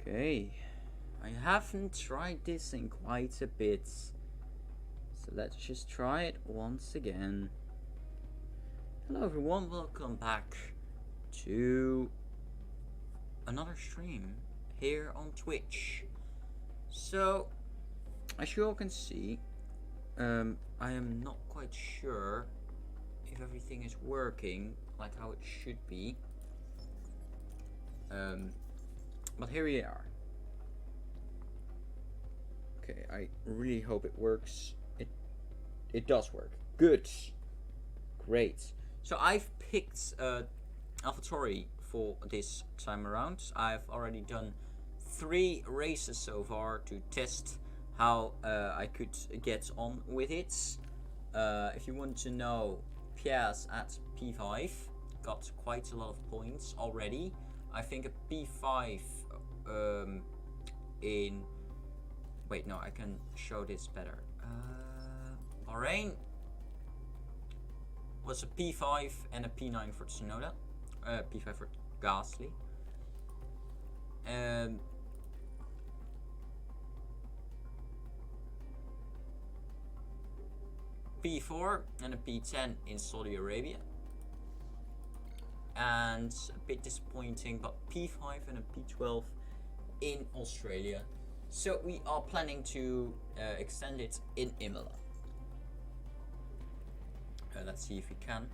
Okay, I haven't tried this in quite a bit, so let's just try it once again. Hello everyone, welcome back to another stream here on Twitch. So, as you all can see, I am not quite sure if everything is working like how it should be. But here we are. Okay, I really hope it works. It does work. Good. Great. So I've picked Alpha Tauri for this time around. I've already done 3 races so far to test how I could get on with it. If you want to know, Piers at P5 got quite a lot of points already. I think a P5 in... Wait, no, I can show this better. Bahrain was a P5 and a P9 for Tsunoda. P5 for Gasly. P4 and a P10 in Saudi Arabia. And a bit disappointing, but P5 and a P12 in Australia. So we are planning to extend it in Imola. Let's see if we can.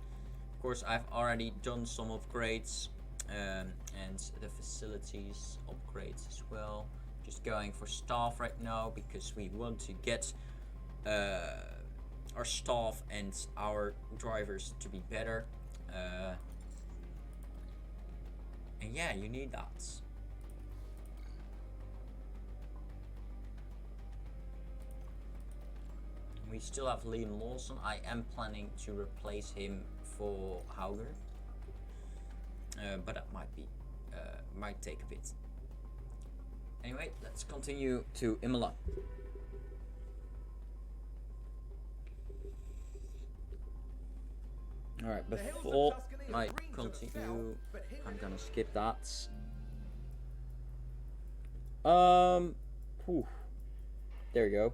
Of course, I've already done some upgrades and the facilities upgrades as well. Just going for staff right now because we want to get our staff and our drivers to be better. And yeah, you need that. We still have Liam Lawson. I am planning to replace him for Hauger, but that might take a bit. Anyway, let's continue to Imola. Alright, before I continue, I'm gonna skip that. There we go.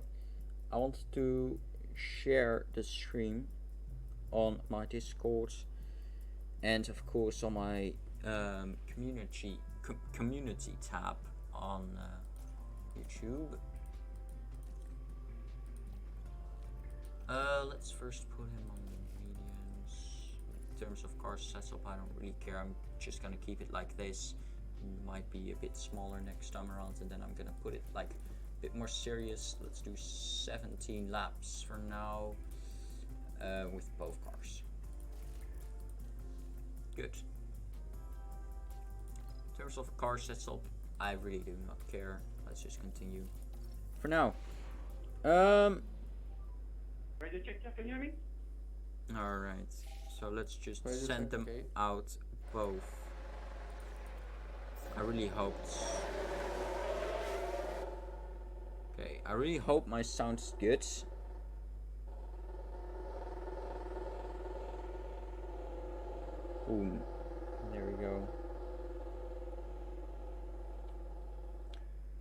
I wanted to share the stream on my Discord and of course on my community tab on YouTube. Let's first put him on mediums. In terms of car setup, I don't really care. I'm just gonna keep it like this. Might be a bit smaller next time around, and then I'm gonna put it like bit more serious. Let's do 17 laps for now with both cars. Good. In terms of car setup, I really do not care. Let's just continue for now. Ready to check? Can you hear me? Alright, so let's just send them out both. I really hoped. Okay, I really hope my sound is good. Boom. There we go.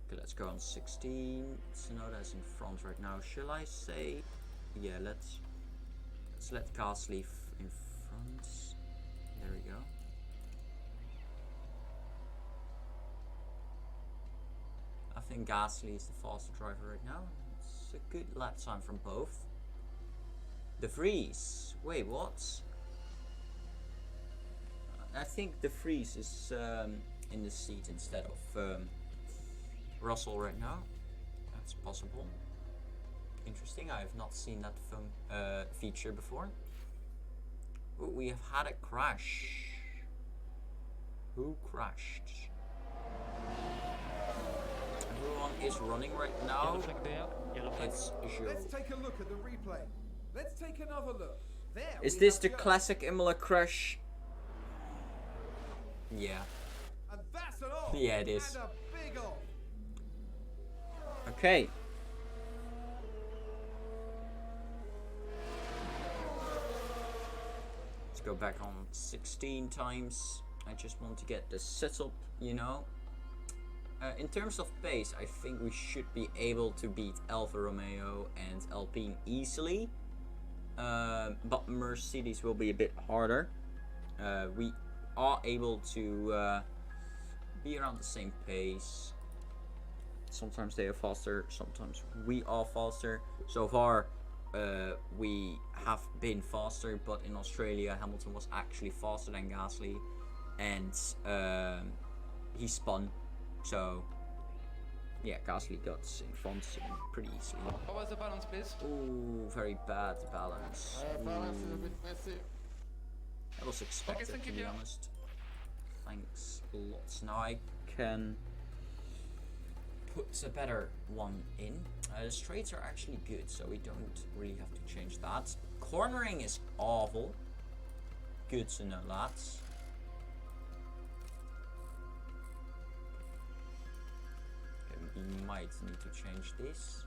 Okay, let's go on 16. Tsunoda's in front right now. Shall I say? Yeah, let's let Gasly in front. There we go. I think Gasly is the faster driver right now. It's a good lap time from both. De Vries. Wait, what? I think De Vries is in the seat instead of Russell right now. That's possible. Interesting. I have not seen that feature before. Ooh, we have had a crash. Who crashed? Everyone is running right now. It's Joe. Let's take a look at the replay. Let's take another look. There. Is this the classic Imola crash? Yeah. And that's an off. Yeah, it is. And a big off. Okay. Let's go back on 16 times. I just want to get the setup, you know. In terms of pace, I think we should be able to beat Alfa Romeo and Alpine easily. But Mercedes will be a bit harder. We are able to be around the same pace. Sometimes they are faster, sometimes we are faster. So far, we have been faster, but in Australia, Hamilton was actually faster than Gasly, and he spun. So, yeah, Gasly got in front pretty easily. How was the balance, please? Ooh, very bad balance. Balance is a bit messy. That was expected, thank to you, be yeah. honest. Thanks a lot. Now I can put a better one in. The straights are actually good, so we don't really have to change that. Cornering is awful. Good to know that. We might need to change this.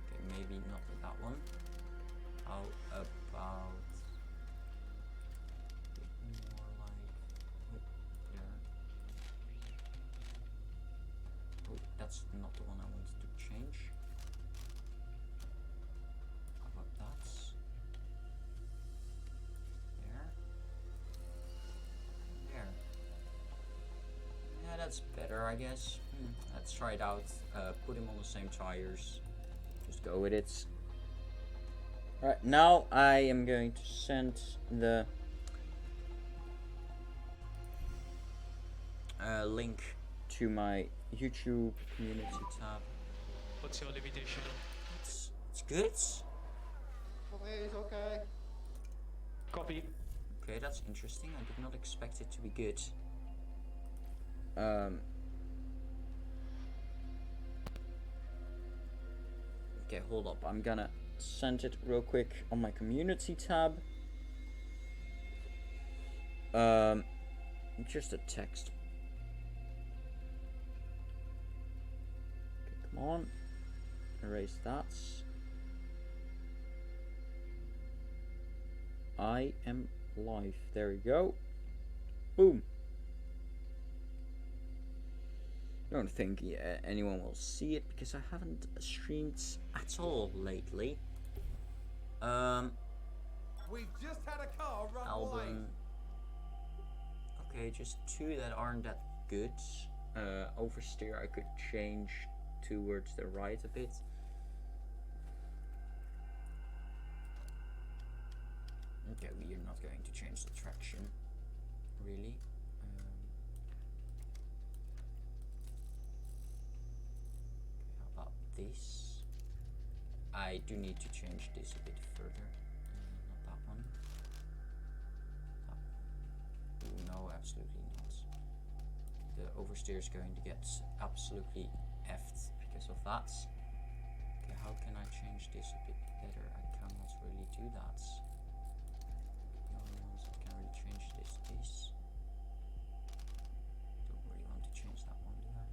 Okay, maybe not that one. How about a bit more like there? Oh, that's not the one I wanted to change. How about that? There. There. Yeah, that's better, I guess. Let's try it out. Put him on the same tires. Just go with it. Alright, now I am going to send the link to my YouTube community tab. What's your limitation? It's good. It's okay. Copy. Okay, that's interesting. I did not expect it to be good. Okay, hold up. I'm gonna send it real quick on my community tab. Just a text. Okay, come on. Erase that. I am live. There we go. Boom. I don't think anyone will see it because I haven't streamed at all lately. We've just had a car run late. Album. Okay, just two that aren't that good. Oversteer I could change towards the right a bit. Okay, we are not going to change the traction, really. Okay, how about this? I do need to change this a bit further. Not that one. That one. Ooh, no, absolutely not. The oversteer is going to get absolutely effed because of that. Okay, how can I change this a bit better? I cannot really do that. The only ones that can really change this. Don't really want to change that one, do I?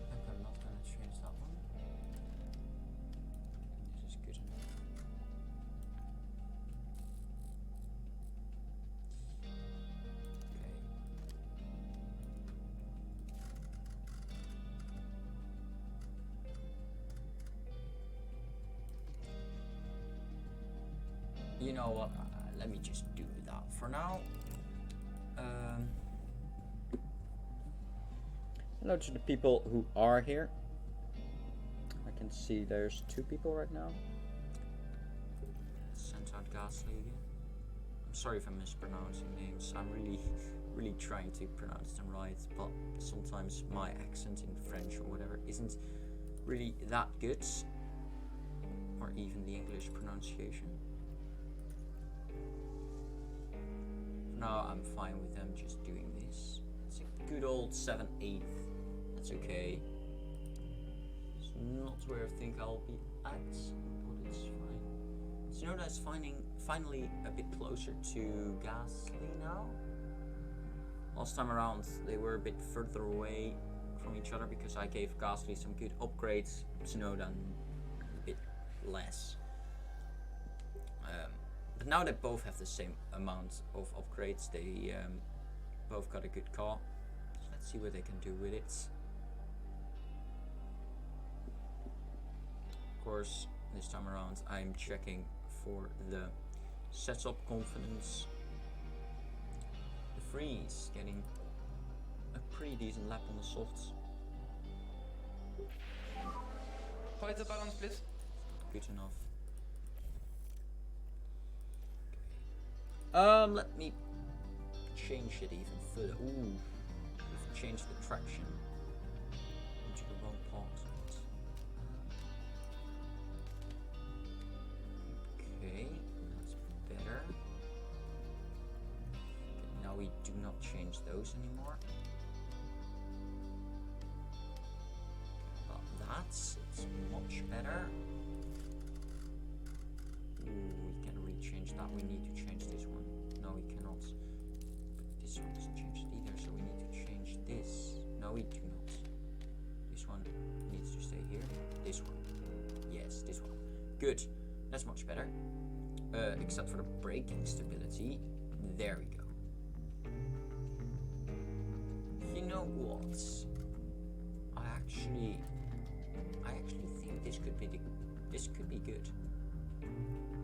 Nope, I'm not gonna change that one. This is good enough. Okay. You know what? Let me just do that for now. Hello to the people who are here. I can see there's 2 people right now. Sent out Gasly again. I'm sorry if I'm mispronouncing names. I'm really trying to pronounce them right, but sometimes my accent in French or whatever isn't really that good, or even the English pronunciation. For now, I'm fine with them just doing this. It's a good old 7/8. That's okay. It's not where I think I'll be at, but it's fine. Tsunoda's finally a bit closer to Gasly now. Last time around, they were a bit further away from each other because I gave Gasly some good upgrades, Tsunoda a bit less. But now they both have the same amount of upgrades, they both got a good car. So let's see what they can do with it. Of course, this time around I'm checking for the setup confidence. The freeze getting a pretty decent lap on the softs. Hold the balance, please. Good enough. Let me change it even further. Ooh, we've changed the traction into the wrong part. Okay, that's better. Okay, now we do not change those anymore. It's much better. Ooh, we can rechange that. We need to change this one. No, we cannot. But this one doesn't change it either, so we need to change this. No, we do not. This one needs to stay here. This one. Yes, this one. Good. That's much better. Except for the braking stability. There we go. You know what? I actually think this could be good.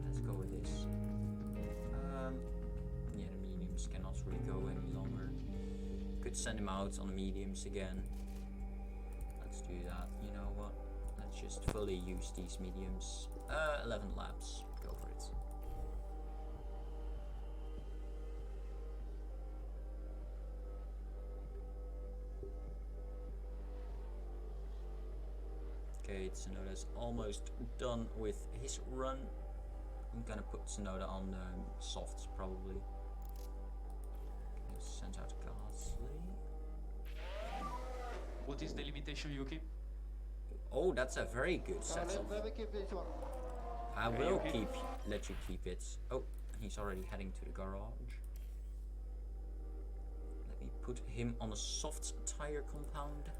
Let's go with this. Yeah, the mediums cannot really go any longer. Could send him out on the mediums again. Let's do that. You know what? Let's just fully use these mediums. 11 laps. Go for it. Okay, Tsunoda's almost done with his run. I'm gonna put Tsunoda on the softs probably. Okay, send out Gasly. What is the limitation, Yuki? Oh, that's a very good setup. Let me keep this one. I Okay, will okay. let you keep it. Oh, he's already heading to the garage. Let me put him on a soft tire compound.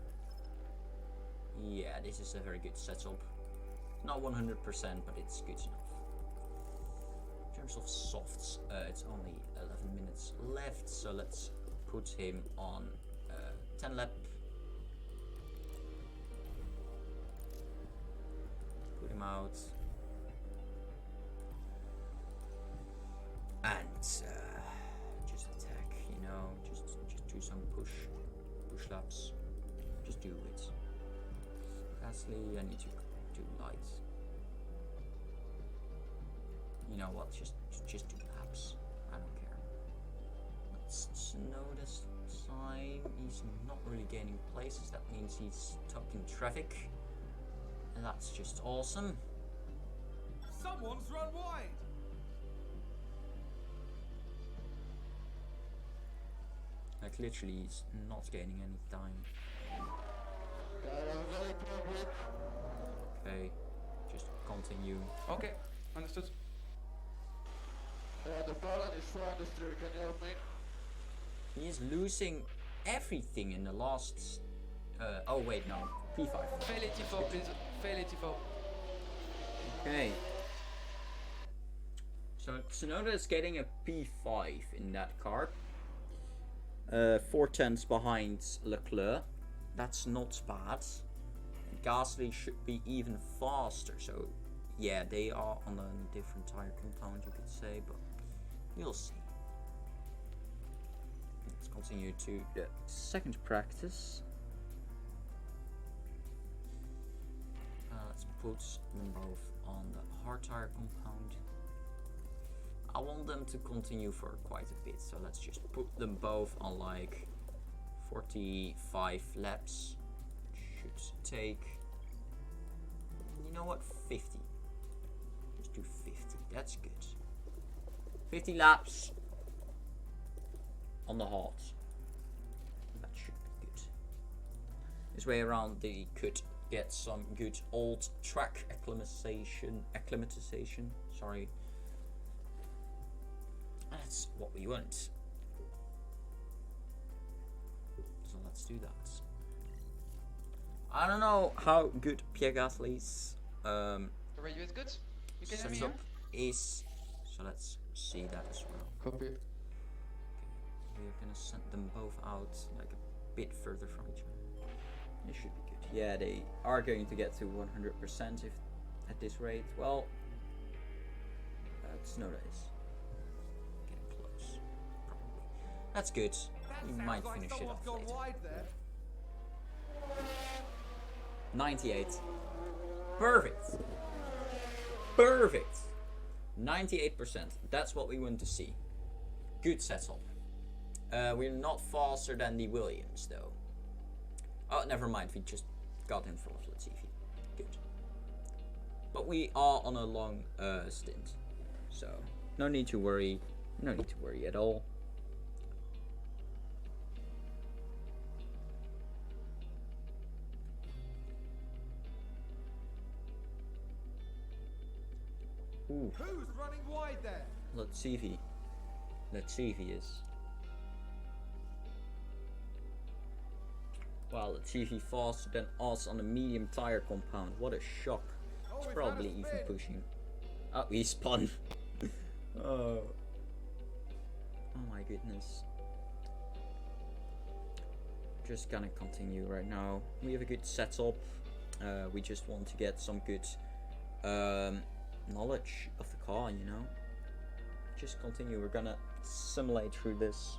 Yeah, this is a very good setup. Not 100%, but it's good enough. In terms of softs, it's only 11 minutes left, so let's put him on 10 lap. Put him out. And just attack, you know, just do some push laps. Just do it. Gasly, I need to do light. You know what? Just do laps. I don't care. Let's know this time. He's not really gaining places. That means he's stuck in traffic, and that's just awesome. Someone's run wide. Like literally, he's not gaining any time. Okay, just continue. Okay, understood. The balance is so understood. Can you help me? He is losing everything in the last. Oh wait, no, P5. Fail 84, please. Fail 84. Okay. So Tsunoda is getting a P5 in that car. 4 tenths behind Leclerc. That's not bad. Gasly should be even faster. So yeah, they are on a different tire compound, you could say, but we'll see. Let's continue to the second practice. Let's put them both on the hard tire compound. I want them to continue for quite a bit, so let's just put them both on like 45 laps. Should take, you know what, 50. Let's do 50, that's good. 50 laps on the hard. That should be good. This way around they could get some good old track acclimatization, sorry. That's what we want. So let's do that. I don't know how good Pierre Gasly's The radio is good? You can hear me, setup is, so let's see that as well. Copy. we're gonna send them both out like a bit further from each other. It should be good. Yeah, they are going to get to 100% if at this rate. Well, Tsunoda is getting close, probably. That's good. We might finish it off later. 98. Perfect. Perfect. 98%. That's what we want to see. Good setup. We're not faster than the Williams though. Oh, never mind. We just got in front of Latifi. Good. But we are on a long stint, so no need to worry. No need to worry at all. Ooh. Who's running wide there? Let's see if he is. Wow, let's see if he faster than us on the medium tire compound. What a shock. It's probably even pushing. Oh, he spun. Oh. Oh my goodness. Just gonna continue right now. We have a good setup. We just want to get some good knowledge of the car, you know. Just continue. We're gonna simulate through this.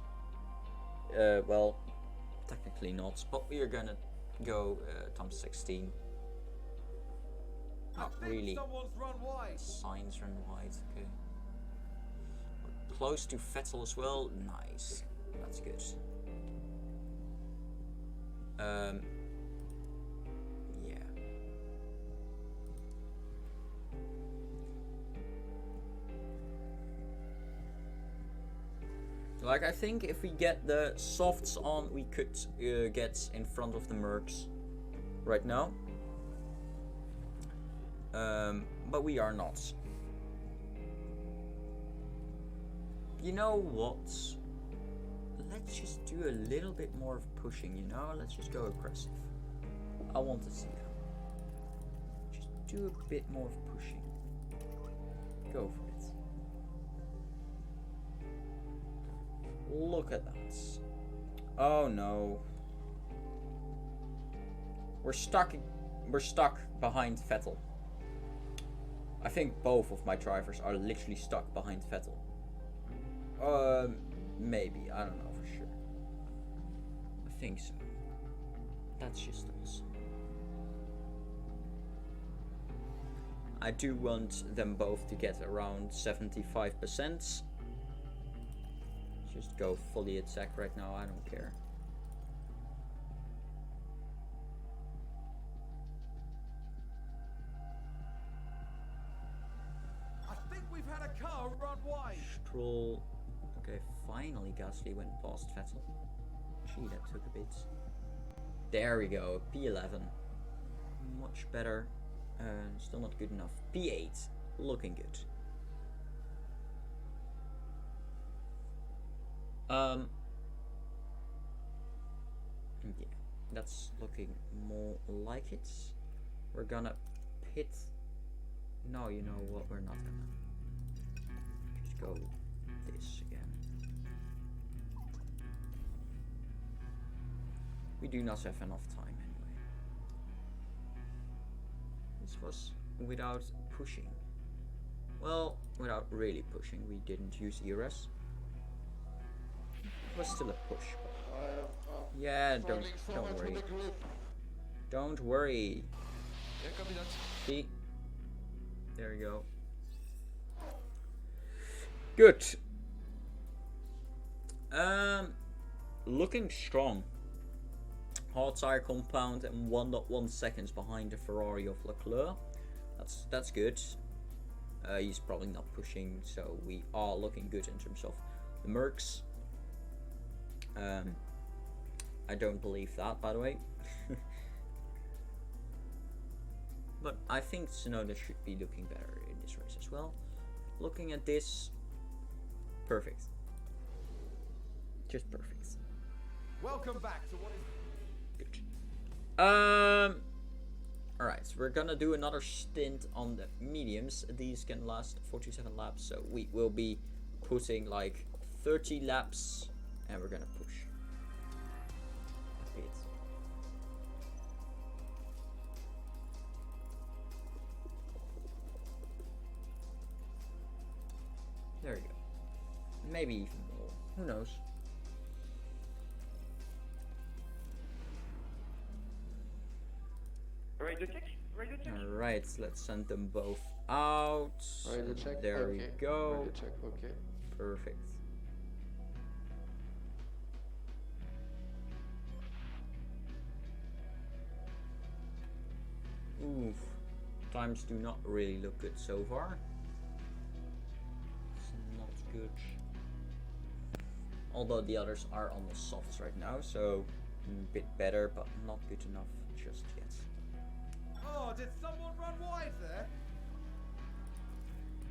Well, technically not, but we are gonna go times 16. Not really. Someone's run wide. Signs run wide. Okay. We're close to Vettel as well. Nice. That's good. Yeah. Like, I think if we get the softs on, we could get in front of the Mercs right now. But we are not. You know what? Let's just do a little bit more of pushing, you know? Let's just go aggressive. I want to see that. Just do a bit more of pushing. Go for it. Look at that. Oh no. We're stuck behind Vettel. I think both of my drivers are literally stuck behind Vettel. Maybe. I don't know for sure. I think so. That's just awesome. I do want them both to get around 75%. Just go fully attack right now, I don't care. I think we've had a car run wide. Stroll. Okay, finally Gasly went past Vettel. Gee, that took a bit. There we go, P11. Much better. Still not good enough. P8. Looking good. Yeah, that's looking more like it. We're gonna pit. No, you know what? We're not gonna. Just go this again. We do not have enough time anyway. This was without pushing. Well, without really pushing. We didn't use ERS. It was still a push. Yeah, don't worry. Don't worry. Yeah, copy that. See? There you go. Good. Looking strong. Hard tire compound and 1.1 seconds behind the Ferrari of Leclerc. That's good. He's probably not pushing, so we are looking good in terms of the Mercs. I don't believe that, by the way. But I think Tsunoda should be looking better in this race as well. Looking at this, perfect. Just perfect. Welcome back to what is good. Alright, so we're gonna do another stint on the mediums. These can last 47 laps, so we will be putting like 30 laps And we're gonna push a bit. There you go. Maybe even more. Who knows? Ready to check? Ready to check? Alright, let's send them both out. Ready to check? There we Okay. go. Ready to check, okay. Perfect. Oof. Times do not really look good so far. It's not good. Although the others are on the softs right now, so a bit better, but not good enough just yet. Oh, did someone run wide there?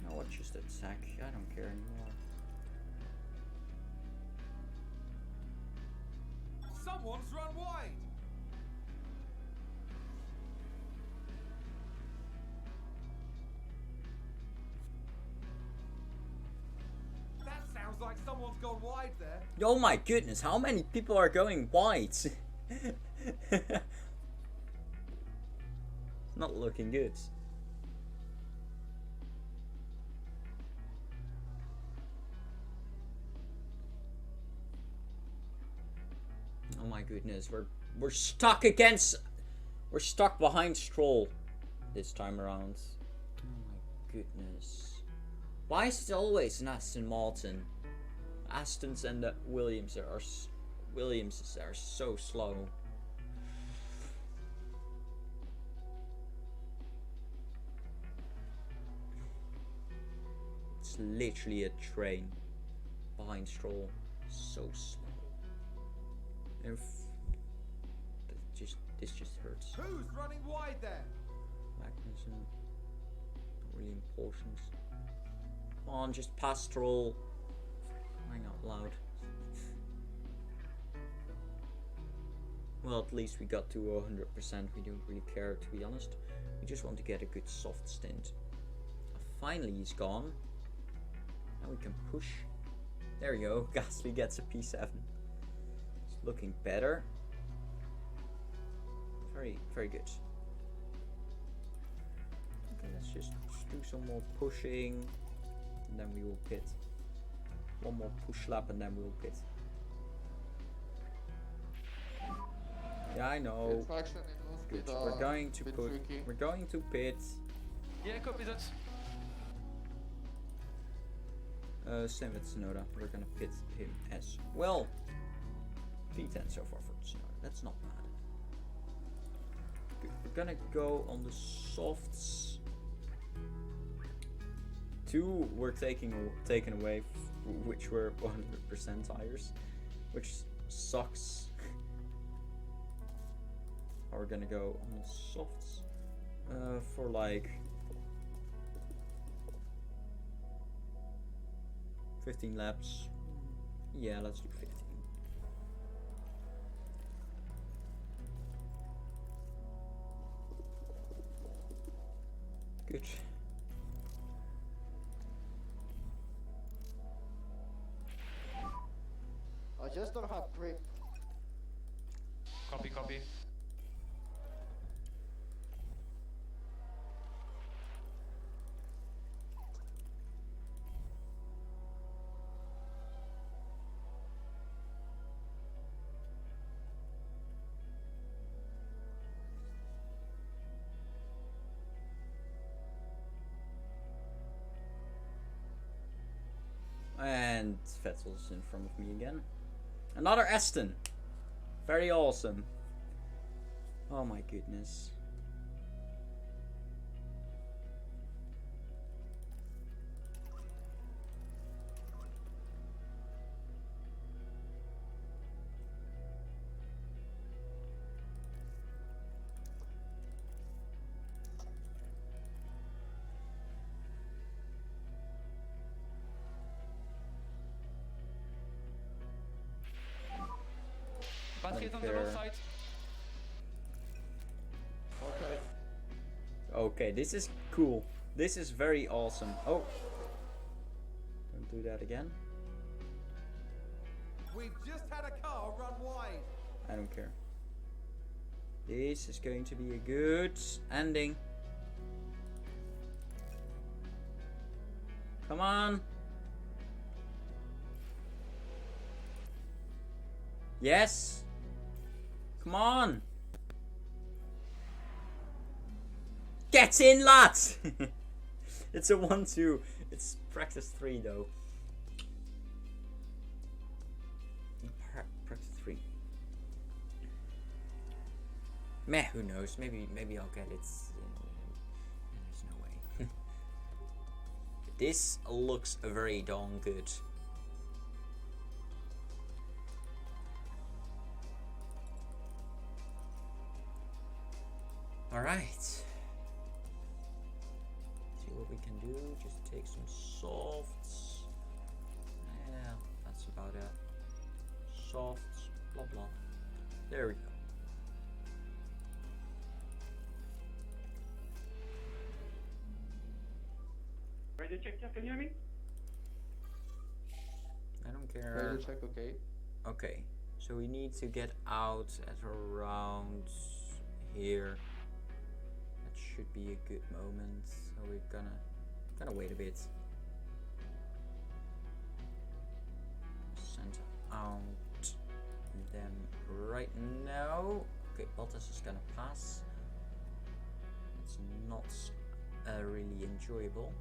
No, what, just attack? I don't care anymore. Someone's run wide. That sounds like someone's gone wide there. Oh my goodness, how many people are going white? Not looking good. Oh my goodness, we're stuck against, we're stuck behind Stroll this time around. Oh my goodness. Why is it always an Aston Martin? Astons and the Williamses are so slow. It's literally a train behind Stroll. So slow. And this just hurts. Who's running wide there? Magnussen. Not really important. Come on, just pass Stroll. Crying out loud. Well, at least we got to 100%. We don't really care, to be honest. We just want to get a good soft stint. Finally, he's gone. Now we can push. There we go. Gasly gets a P7. It's looking better. Very, very good. Okay, let's just do some more pushing. And then we will pit. One more push lap and then we will pit. Yeah, I know. It's action in low Good. speed, We're going to bit put. tricky. We're going to pit. Yeah, copy that. Same with Tsunoda. We're gonna pit him as well. P10 so far for Tsunoda. That's not bad. Good. We're gonna go on the softs. 2 were taken away, which were 100% tires, which sucks. We're gonna go on the softs for like 15 laps. Yeah, let's do 15. Good. I just don't have grip. Copy, copy. And Vettel's in front of me again. Another Aston. Very awesome. Oh my goodness. Basket on the there. left side. Okay. Okay, this is cool. This is very awesome. Oh. Don't do that again. We've just had a car run wide. I don't care. This is going to be a good ending. Come on. Yes. Come on. Get in, lads. It's a 1-2. It's practice 3 though. Practice 3. Meh, who knows? Maybe I'll get it. There's no way. This looks very darn good. Alright. See what we can do. Just take some softs. Yeah, that's about it. Softs, blah blah. There we go. Radio check, yeah, can you hear me? I don't care. Radio check, okay. Okay, so we need to get out at around here. That should be a good moment. So we're gonna wait a bit. Send out them right now. Okay, Bottas is gonna pass. It's not really enjoyable.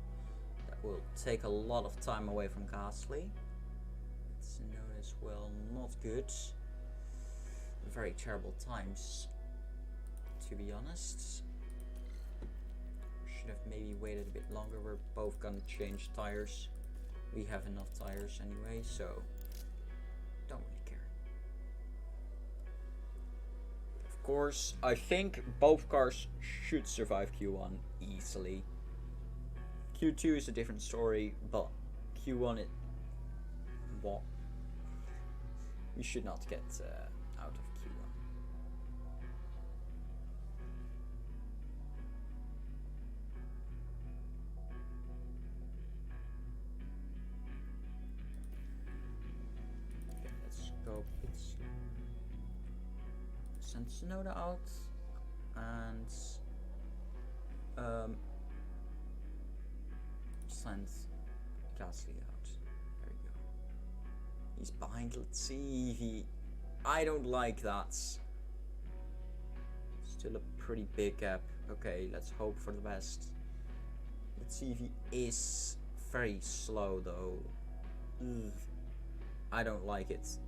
That will take a lot of time away from Gasly. It's known as well not good. Very terrible times, to be honest. Should have maybe waited a bit longer. We're both gonna change tires. We have enough tires anyway, so don't really care. Of course, I think both cars should survive Q1 easily. Q2 is a different story, but Q1 it what? We should not get out of Q1. Okay, let's go. Let's send Sonoda out and send Gasly out. There we go. He's behind. Let's see if he. I don't like that. Still a pretty big gap. Okay, let's hope for the best. Let's see if he is very slow though. Ugh. I don't like it.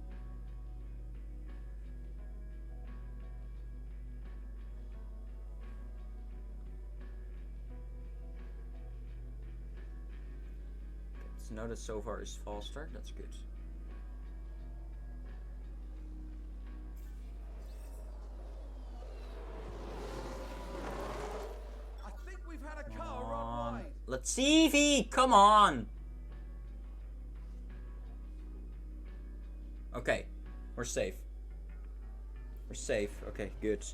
Notice so far is faster, that's good. I think we've had a car run wide. Let's see if he, come on! Okay, we're safe. We're safe, okay, good.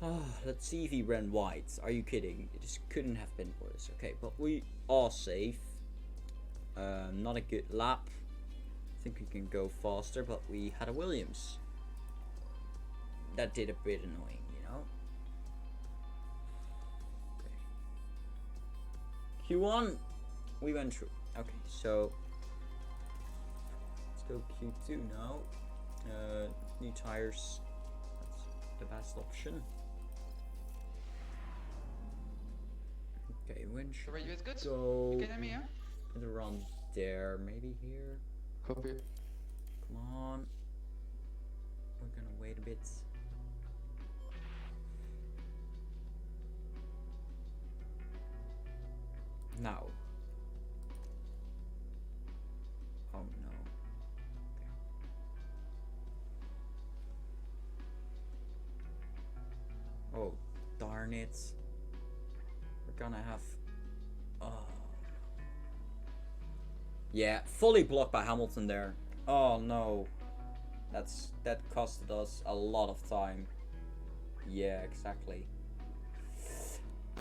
Oh, let's see if he ran wide. Are you kidding? It just couldn't have been worse. Okay, but we are safe. Not a good lap. I think we can go faster, but we had a Williams. That did a bit annoying, you know. Okay. Q1, we went through. Okay, so let's go Q2 now. New tires. That's the best option. Okay, when should The radio is good? go? You can hear me, yeah? Put it around there, maybe here. Copy. Come on. We're gonna wait a bit. Now. Oh no. Okay. Oh, darn it. We're gonna have. Oh. Yeah, fully blocked by Hamilton there. Oh no. That costed us a lot of time. Yeah, exactly.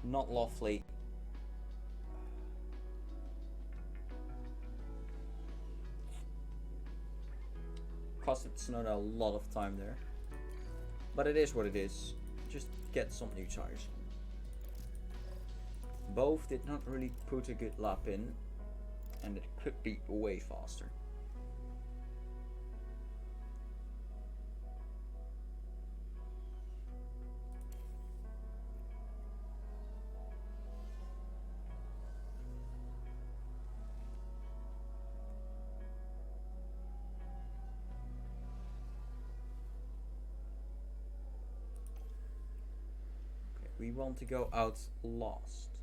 Not lovely. costed Tsunoda a lot of time there. But it is what it is. Just get some new tires on. Both did not really put a good lap in, and it could be way faster. We want to go out last.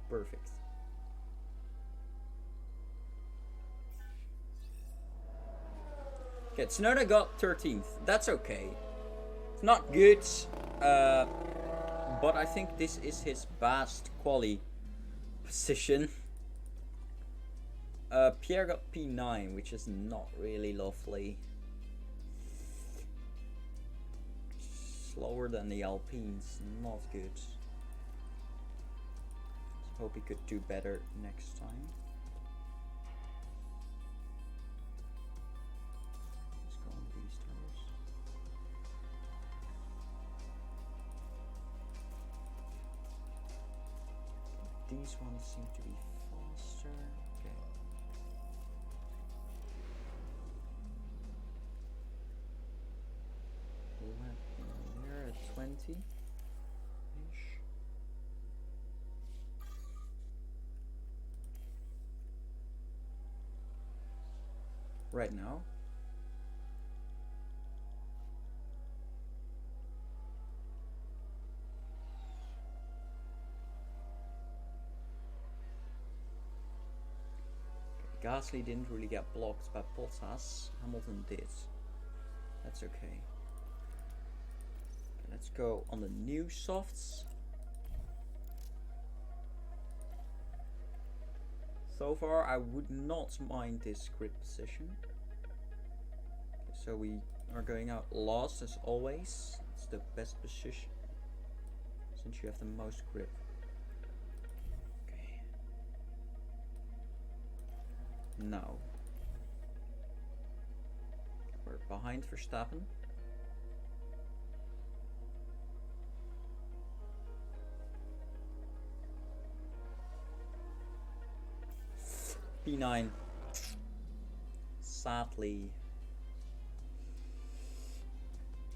Perfect. Okay, Tsunoda got 13th. That's okay. It's not good, but I think this is his best quali position. Pierre got P9, which is not really lovely. Slower than the Alpines, not good. Let's hope he could do better next time. These ones seem to be faster. Okay. We're at 20-ish. Right now. Gasly didn't really get blocked by Bottas. Hamilton did. That's okay. Let's go on the new softs. So far, I would not mind this grid position. Okay, so we are going out last as always. It's the best position since you have the most grip. Now we're behind Verstappen. P9. Sadly.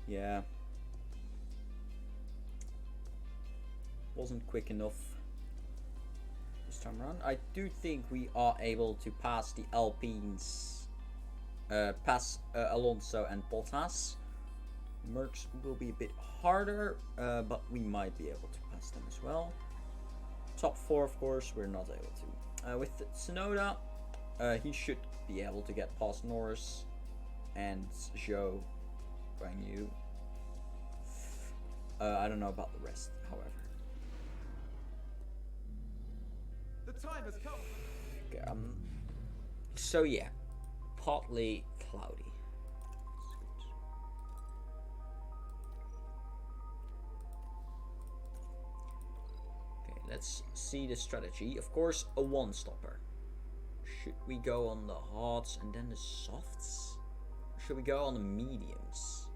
Yeah. Wasn't quick enough this time around. I do think we are able to pass the Alpines, pass Alonso and Bottas. Mercs will be a bit harder, but we might be able to pass them as well. Top 4, of course, we're not able to. With Tsunoda, he should be able to get past Norris and Zhou, brand new. I don't know about the rest, however. The time has come. Okay, so yeah, partly cloudy. Okay, let's see the strategy. Of course, a one-stopper. Should we go on the hards and then the softs? Or should we go on the mediums?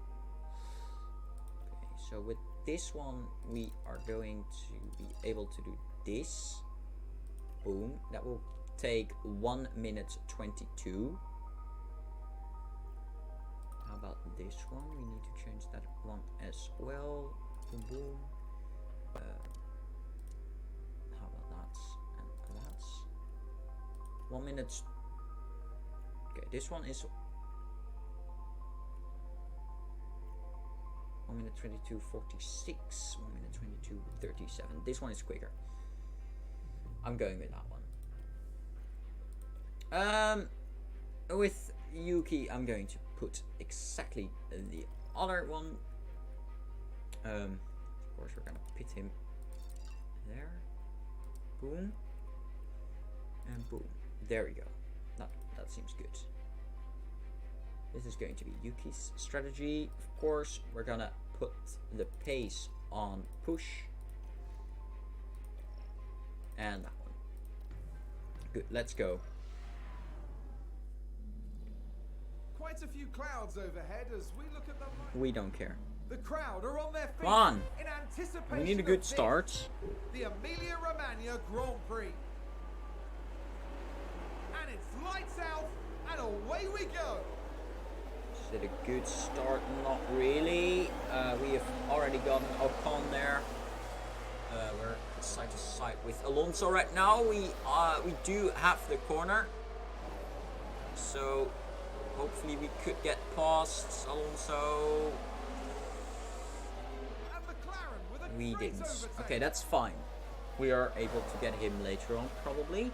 Okay, so with this one, we are going to be able to do this. Boom. That will take 1 minute 22. How about this one? We need to change that one as well. Boom, boom. How about that? And that. 1 minute. Okay, this one is 1 minute 22:46. 1 minute 22:37. This one is quicker. I'm going with that one. With Yuki, I'm going to put exactly the other one. Of course, we're gonna pit him there. Boom. And boom. There we go. That seems good. This is going to be Yuki's strategy. Of course, we're gonna put the pace on push. And that one. Good, let's go. Quite a few clouds overhead as we look at the light. We don't care. The crowd are on their feet Come on. in anticipation. We need a of good this, start. The Emilia Romagna Grand Prix. And it's lights out and away we go. Is it a good start? Not really. We have already gotten Ocon there. We're side to side with Alonso right now. We do have the corner, so hopefully we could get past Alonso. And McLaren with a We great didn't. overtake. Okay, that's fine. We are able to get him later on, probably.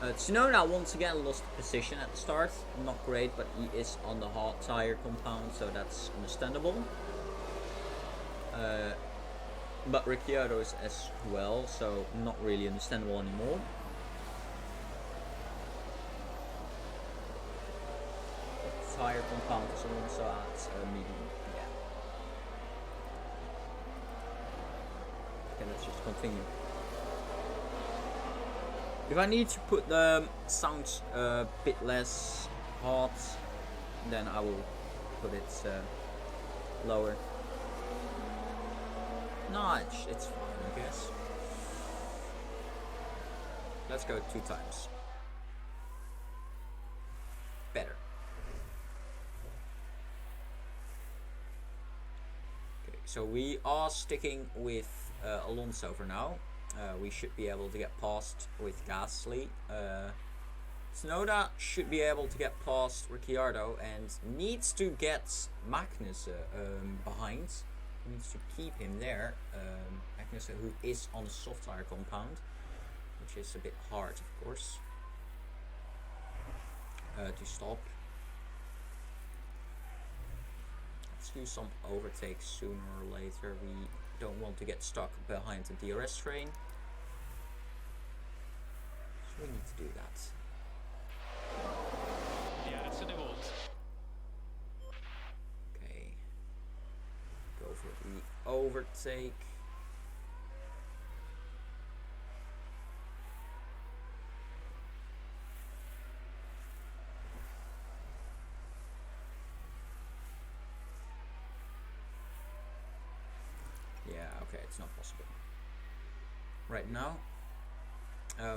Tsunoda once again lost position at the start. Not great, but he is on the hard tire compound, so that's understandable. But Ricciardo is as well, so not really understandable anymore. The tire compound is also at medium. Yeah. Okay, let's just continue. If I need to put the sound a bit less hard, then I will put it lower. No, it's fine, I guess. Let's go 2 times. Better. Okay, so we are sticking with Alonso for now. We should be able to get past with Gasly. Tsunoda should be able to get past Ricciardo and needs to get Magnussen behind. Needs to keep him there. Magnussen, who is on the soft tire compound, which is a bit hard, of course, to stop. Let's do some overtakes sooner or later. We don't want to get stuck behind the DRS train, so we need to do that. Ja, dat zijn de volt. Okay. Go for the overtake. Yeah, okay, it's not possible. Right now,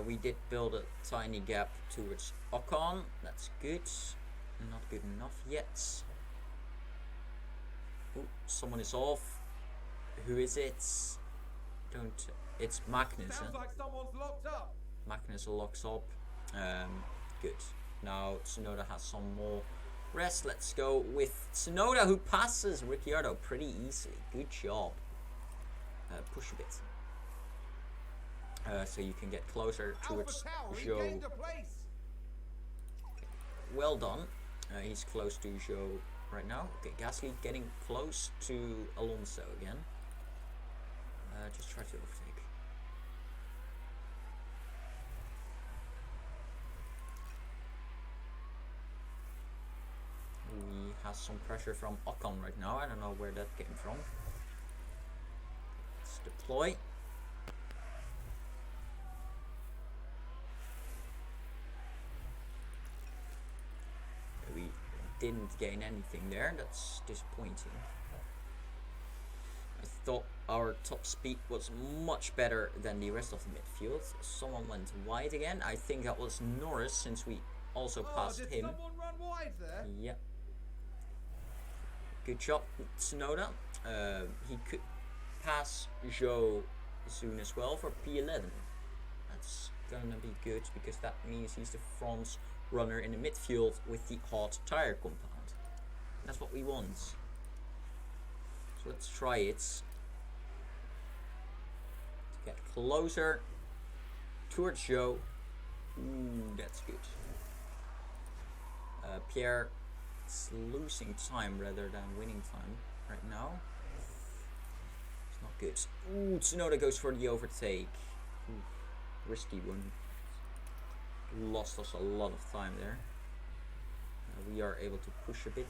we did build a tiny gap towards Ocon. That's good. Not good enough yet. Ooh, someone is off. Who is it? It's Magnussen. Sounds like someone's locked up. Magnussen locks up. Good. Now Tsunoda has some more rest. Let's go with Tsunoda, who passes Ricciardo pretty easily. Good job. Push a bit. So you can get closer towards Alpha Tauri Joe. gained a place. Well done. He's close to Joe right now. Okay, Gasly getting close to Alonso again. Just try to overtake. He has some pressure from Ocon right now. I don't know where that came from. Let's deploy. We didn't gain anything there. That's disappointing. I thought our top speed was much better than the rest of the midfield. Someone went wide again. I think that was Norris, since we also passed did him. someone run wide there? Yep. Good job, Tsunoda. He could pass Joe soon as well for P11. That's gonna be good, because that means he's the front runner in the midfield with the hot tire compound. That's what we want. So let's try it. To get closer towards Joe. Ooh, that's good. Pierre is losing time rather than winning time right now. It's not good. Ooh, Tsunoda goes for the overtake. Ooh, risky one. lost us a lot of time there. We are able to push a bit.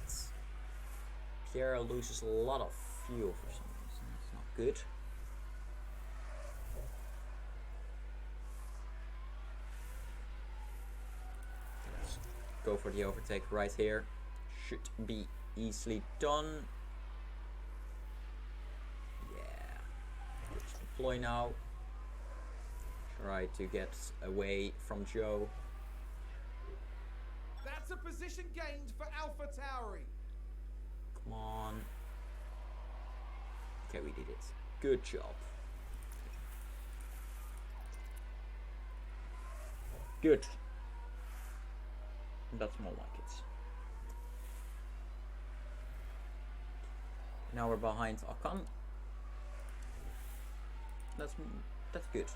Pierre loses a lot of fuel for some reason. It's not good. Let's go for the overtake right here. Should be easily done. Yeah. Let's deploy now. Try to get away from Joe. That's a position gained for Alpha Tauri. Come on. Okay, we did it. Good job. Good. That's more like it. Now we're behind Akan. That's good.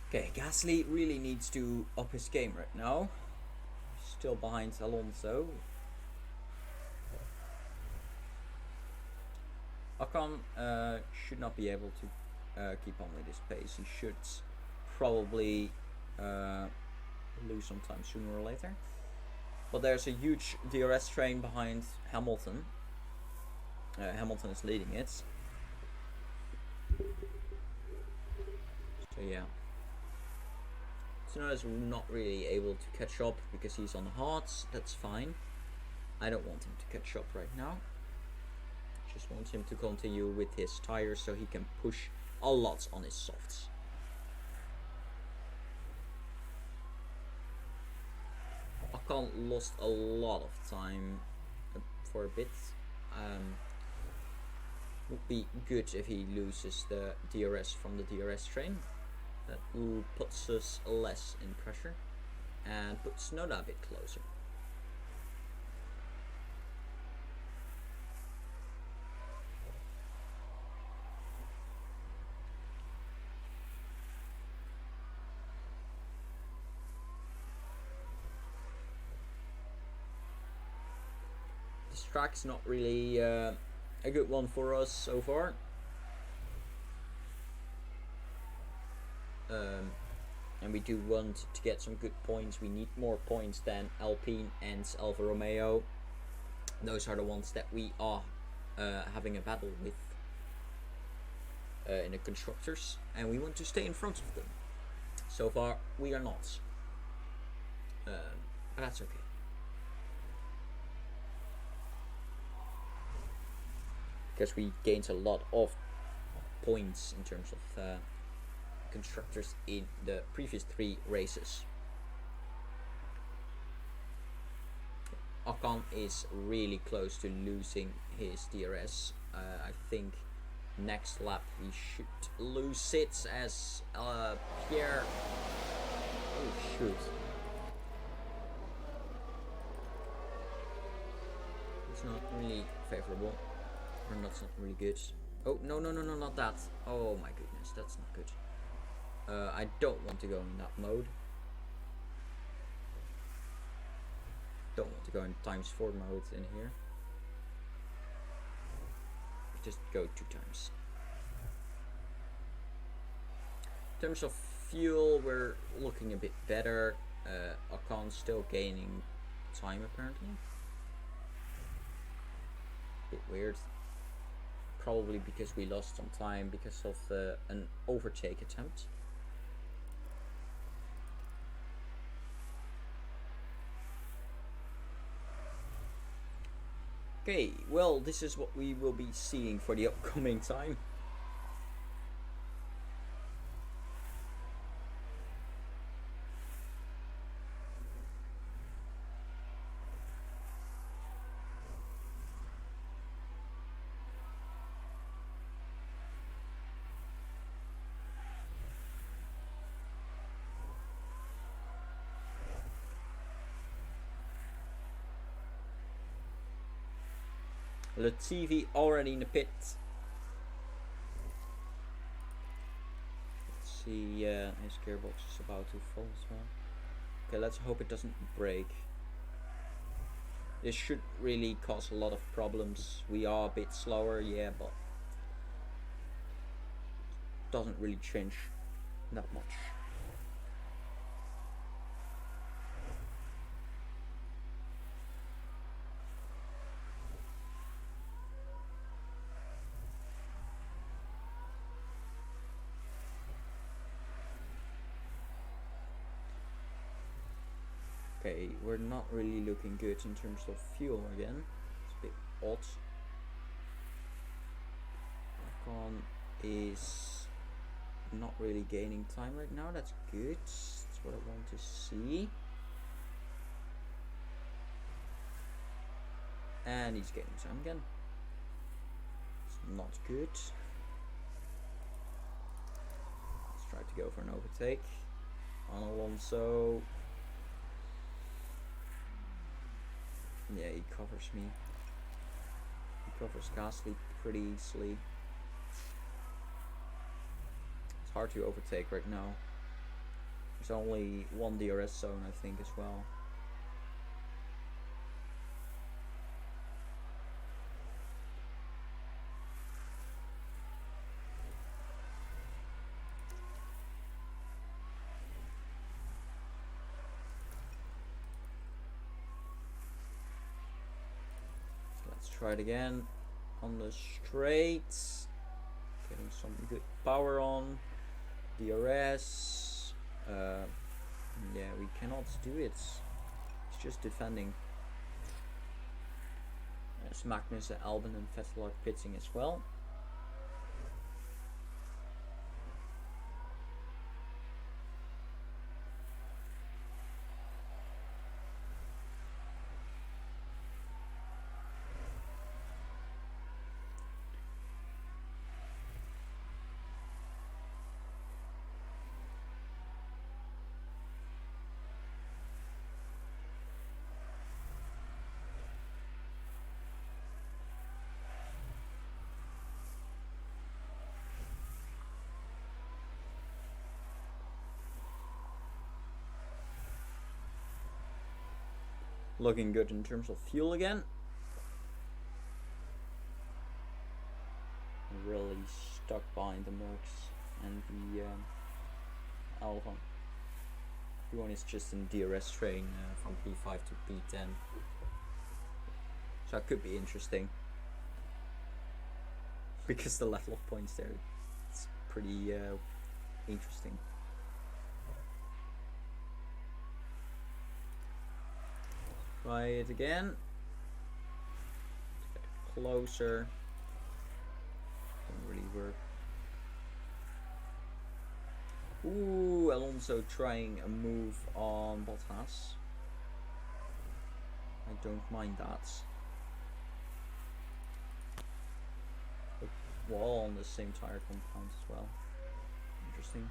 Okay, Gasly really needs to up his game right now. Still behind Alonso. Ocon should not be able to keep on with his pace. He should probably lose some time sooner or later. But there's a huge DRS train behind Hamilton. Hamilton is leading it. So yeah. Tsunoda's not really able to catch up because he's on hards. That's fine. I don't want him to catch up right now. Just want him to continue with his tires so he can push a lot on his softs. Ocon lost a lot of time for a bit. Would be good if he loses the DRS from the DRS train. That puts us less in pressure and puts Tsunoda a bit closer. This track's not really a good one for us so far. And we do want to get some good points. We need more points than Alpine and Alfa Romeo. Those are the ones that we are having a battle with in the constructors, and we want to stay in front of them. So far we are not, but that's okay. Because we gained a lot of points in terms of constructors in the previous 3 races. Ocon is really close to losing his DRS. I think next lap he should lose it as Pierre. Oh shoot! It's not really favorable. Or that's not really good. Oh no, not that. Oh my goodness, that's not good. I don't want to go in that mode. Don't want to go in ×4 mode in here. Just go 2 times. In terms of fuel, we're looking a bit better. Ocon's still gaining time apparently. Bit weird. Probably because we lost some time because of an overtake attempt. Okay, well, this is what we will be seeing for the upcoming time. Latifi already in the pit. Let's see, his gearbox is about to fall as well. Okay, let's hope it doesn't break. This should really cause a lot of problems. We are a bit slower, yeah, but doesn't really change that much. Okay, we're not really looking good in terms of fuel again. It's a bit odd. Ocon is not really gaining time right now. That's good. That's what I want to see. And he's gaining time again. It's not good. Let's try to go for an overtake on Alonso. Yeah, he covers me. He covers Gasly pretty easily. It's hard to overtake right now. There's only one DRS zone, I think, as well. Try it again on the straights, getting some good power on DRS. Yeah, we cannot do it. It's just defending. As Magnus, Albon, and Vettel are pitting as well. Looking good in terms of fuel again. Really stuck behind the Mercs and the Alpha. Everyone is just in DRS train from P5 to P10. So it could be interesting. Because the level of points there, it's pretty interesting. Try it again. Let's get closer. Didn't really work. Ooh, Alonso trying a move on Bottas. I don't mind that. But all on the same tire compound as well. Interesting.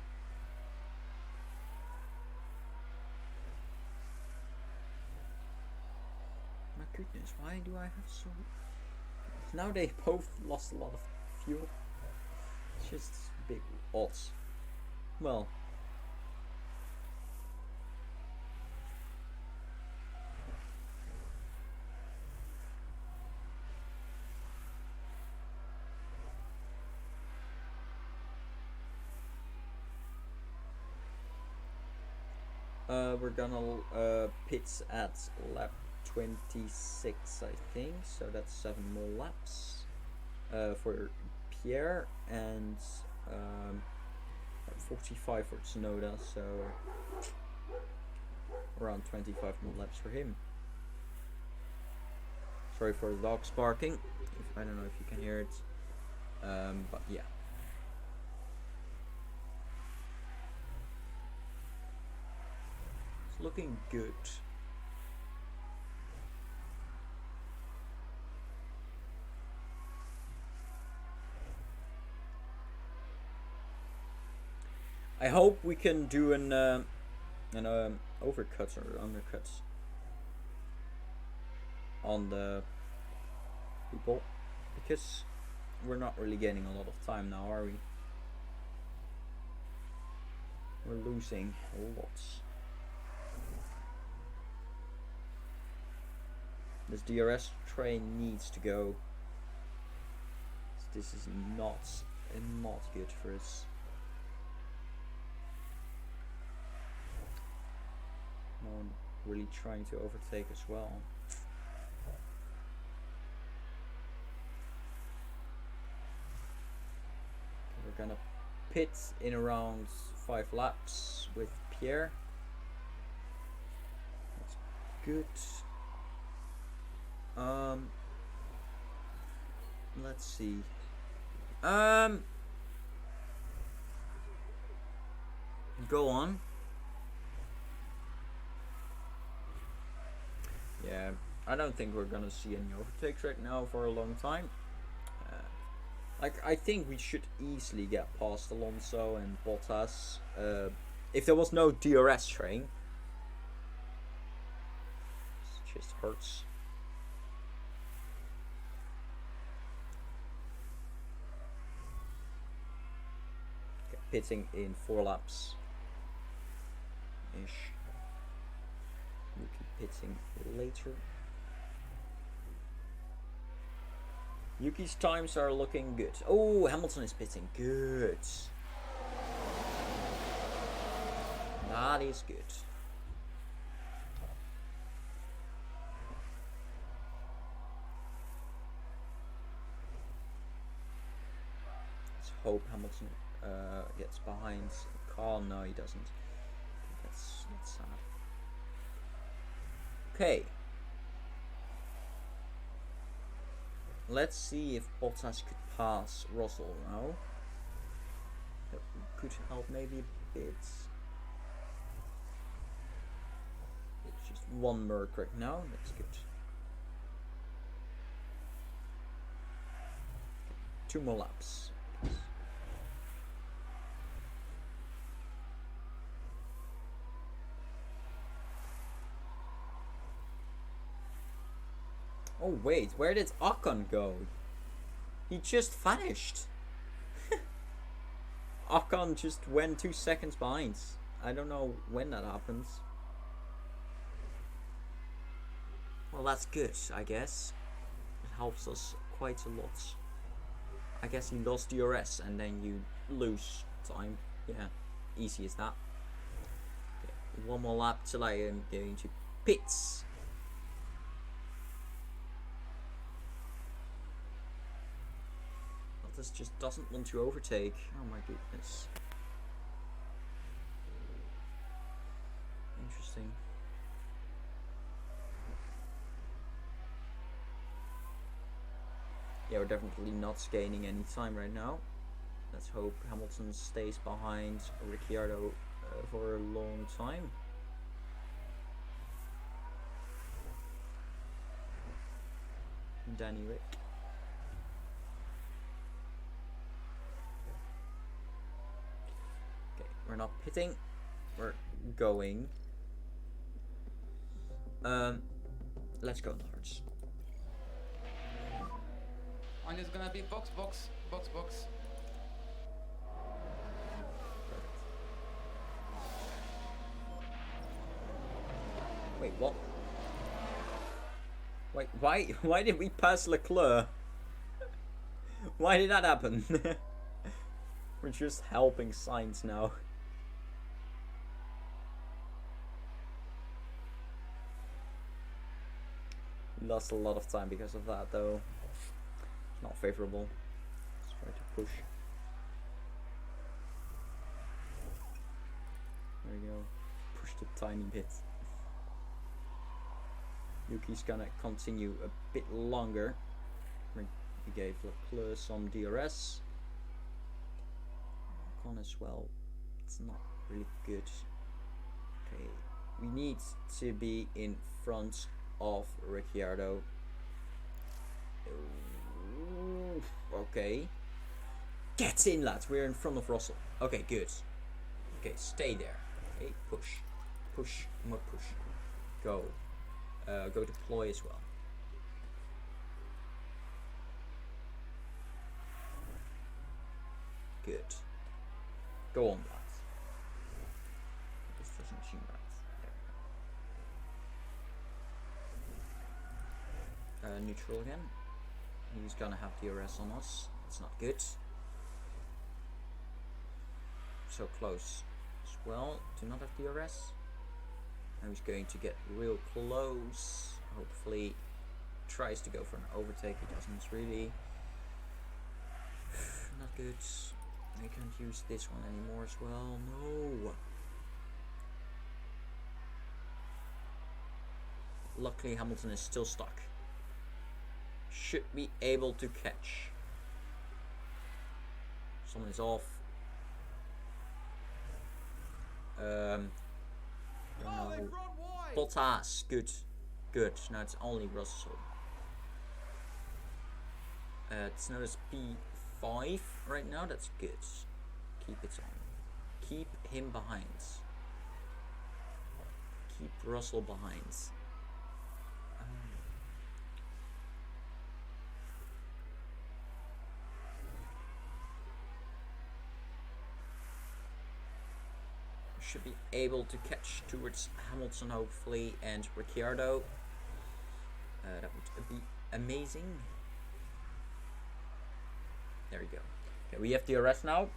My goodness, why do I have so... Now they both lost a lot of fuel. It's just big odds. Well. We're gonna pit at lap 26, I think, so that's 7 more laps for Pierre, and 45 for Tsunoda, so around 25 more laps for him. Sorry for the dogs barking, I don't know if you can hear it, but yeah. It's looking good. I hope we can do an overcut or undercut on the people, because we're not really gaining a lot of time now, are we? We're losing lots. This DRS train needs to go. This is not good for us. No one really trying to overtake as well. We're gonna pit in around 5 laps with Pierre. Let's good. Let's see. Go on. Yeah, I don't think we're gonna see any overtakes right now for a long time. Like, I think we should easily get past Alonso and Bottas. If there was no DRS train. It just hurts. Okay, pitting in 4 laps. Ish. Yuki pitting later. Yuki's times are looking good. Oh, Hamilton is pitting. Good. That is good. Let's hope Hamilton gets behind Carl. No, he doesn't. That's sad. Okay. Let's see if Bottas could pass Russell now. That could help maybe a bit. It's just 1 Merc right now. That's good. 2 more laps. Oh wait, where did Ocon go? He just vanished. Ocon just went 2 seconds behind. I don't know when that happens. Well, that's good, I guess. It helps us quite a lot. I guess he lost DRS and then you lose time. Yeah, easy as that. Okay, 1 more lap till I am going to pits. This just doesn't want to overtake. Oh my goodness. Interesting. Yeah, we're definitely not gaining any time right now. Let's hope Hamilton stays behind Ricciardo for a long time. Danny Rick. We're not pitting, we're going. Let's go Lawrence. And it's gonna be box. Wait, what? Wait, why did we pass Leclerc? Why did that happen? We're just helping Sainz now. Lost a lot of time because of that, though. It's not favorable. Let's try to push. There we go. Pushed a tiny bit. Yuki's gonna continue a bit longer. We gave Leclerc some DRS. Ocon as well. It's not really good. Okay, we need to be in front of Ricciardo. Okay. Get in, lads. We're in front of Russell. Okay, good. Okay, stay there. Okay, push. Push. More push. Go. Go deploy as well. Good. Go on, lads. This doesn't seem right. Neutral again. He's gonna have DRS on us. That's not good. So close as well. Do not have DRS. Now he's going to get real close. Hopefully tries to go for an overtake. He doesn't really. Not good. I can't use this one anymore as well. No. luckily Hamilton is still stuck. Should be able to catch. Someone is off. Oh, they've No. run wide. Bottas, good. Good. Now it's only Russell. It's notice P5 right now. That's good. Keep it on. Keep him behind. Keep Russell behind. Should be able to catch towards Hamilton hopefully and Ricciardo. That would be amazing. There we go. Okay, we have DRS now.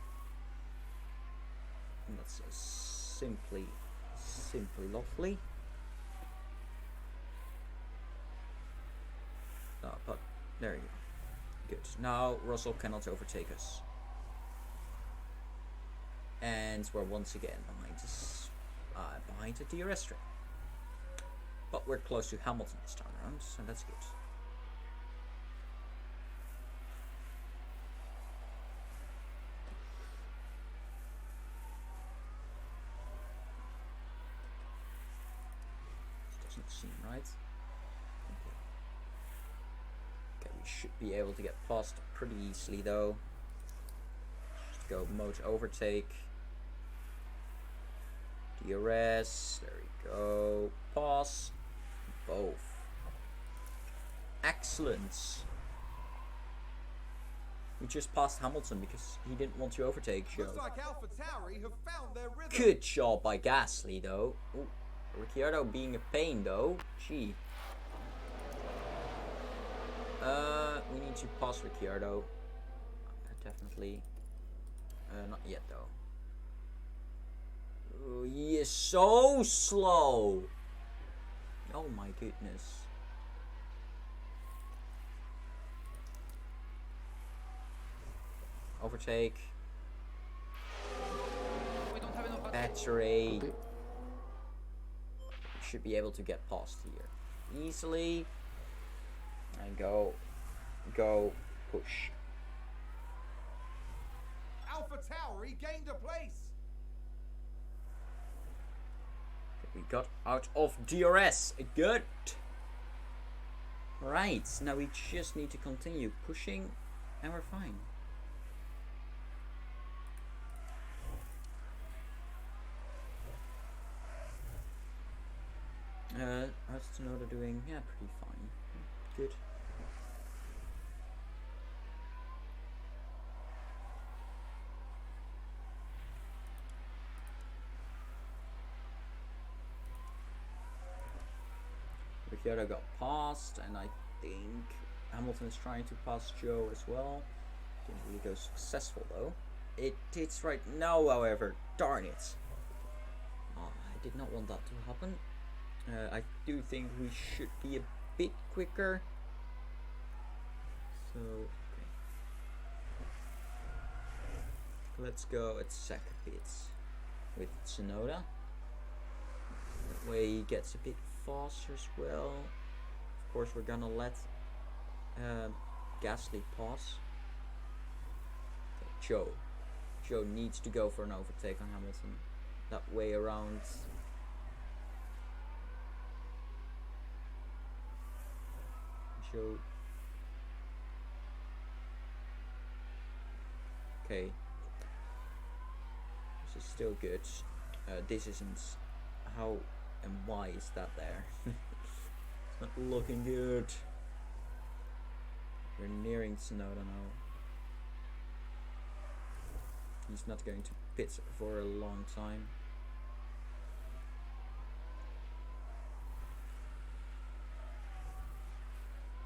And that's simply lovely. But there you go. Good. Now Russell cannot overtake us. And we're once again behind the DRS track. But we're close to Hamilton this time around, so that's good. This doesn't seem right. Okay, we should be able to get past pretty easily though. Just go mode overtake. DRS, there we go. Pass. Both. Excellent. We just passed Hamilton because he didn't want to overtake Joe. Looks like Alpha Tauri have found their rhythm. Good job by Gasly though. Ooh, Ricciardo being a pain though. Gee. We need to pass Ricciardo. Definitely. Not yet though. Oh, he is so slow. Oh my goodness. Overtake. We don't have enough Battery. Okay. Should be able to get past here easily. And go, push. Alpha Tauri gained a place. We got out of DRS. Good. Right, now we just need to continue pushing and we're fine. How's Tsunoda doing? Yeah, pretty fine. Good. Ricciardo got passed, and I think Hamilton is trying to pass Joe as well. Didn't really go successful though. It is right now, however. Darn it. Oh, I did not want that to happen. I do think we should be a bit quicker. So, okay. Let's go at second pits with Tsunoda. That way he gets a bit faster as well. Of course, we're gonna let Gasly pass. Okay, Joe needs to go for an overtake on Hamilton. That way around. Joe. Okay. This is still good. This isn't. How and why is that there? It's not looking good. We're nearing Tsunoda now. He's not going to pit for a long time.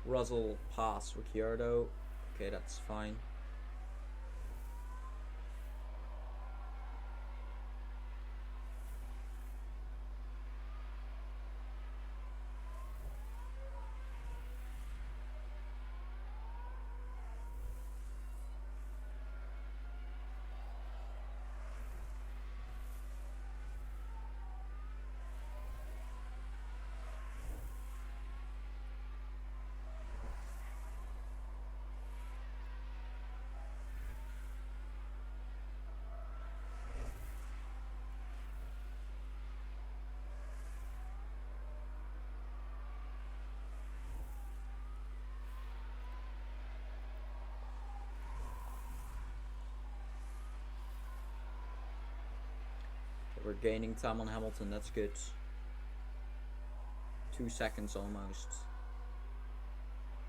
Russell pass Ricciardo. Okay, that's fine. we're gaining time on Hamilton. That's good. 2 seconds almost.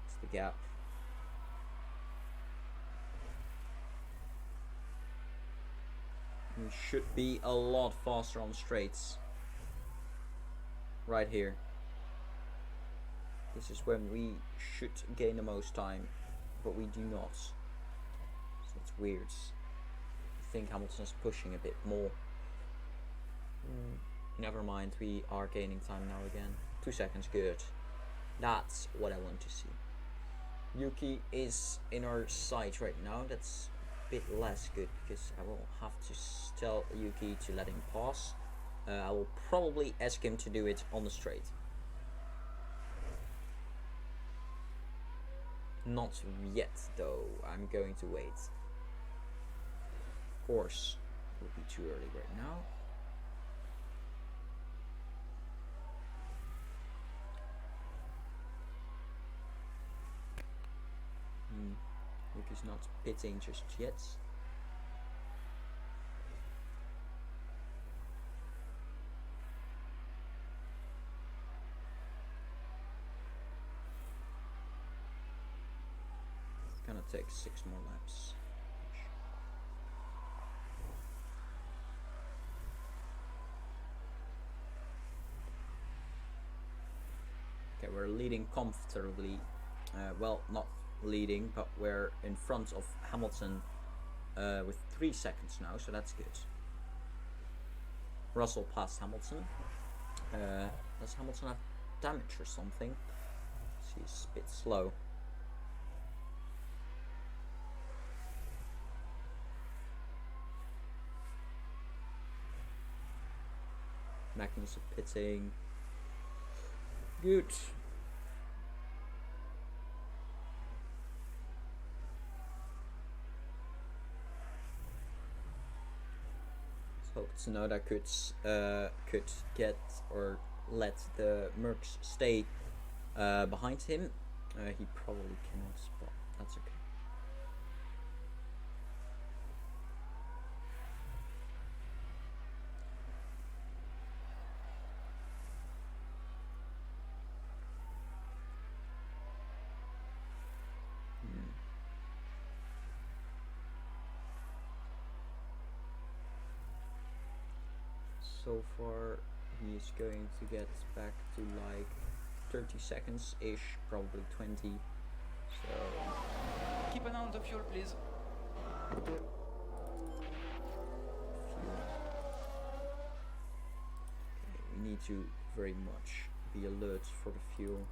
It's the gap. We should be a lot faster on straights. Right here. This is when we should gain the most time, but we do not. So it's weird. I think Hamilton's pushing a bit more. Never mind, we are gaining time now again. 2 seconds, good. That's what I want to see. Yuki is in our sight right now. That's a bit less good because I will have to tell Yuki to let him pass. I will probably ask him to do it on the straight. Not yet though, I'm going to wait. Of course, it will be too early right now. Yuki's not pitting just yet. It's gonna take 6 more laps. Okay, we're leading comfortably. Well, not leading, but we're in front of Hamilton with 3 seconds now, so that's good. Russell passed Hamilton. Does Hamilton have damage or something? He's a bit slow. Magnus pitting. Good. Hope Tsunoda could get or let the Mercs stay behind him. He probably cannot, but that's okay. So far he is going to get back to like 30 seconds ish, probably 20. So Keep an eye on the fuel, please. we need to very much be alert for the fuel.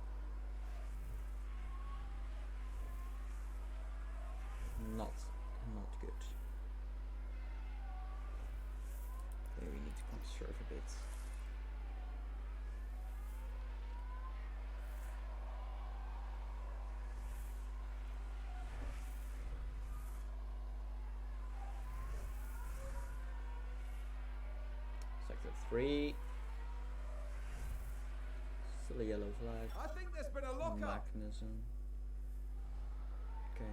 Not good. Okay, we need to conserve a bit. Sector 3. Still a yellow flag. I think there's been a lockup. Mechanism. Okay.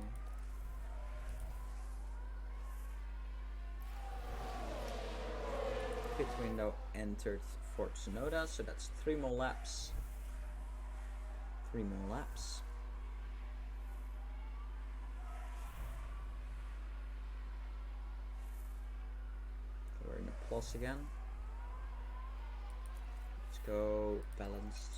Pit window entered for Tsunoda, so that's 3 more laps. 3 more laps. We're in a plus again. Let's go balanced.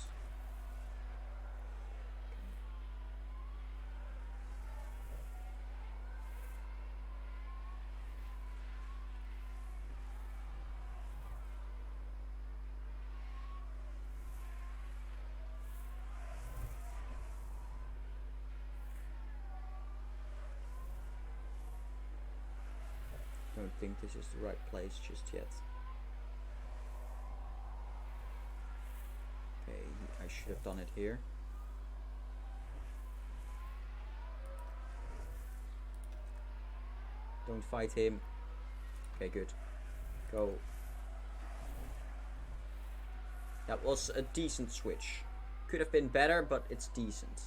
Don't think this is the right place just yet. Okay, I should have done it here. Don't fight him. Okay, good. Go. That was a decent switch. Could have been better, but it's decent.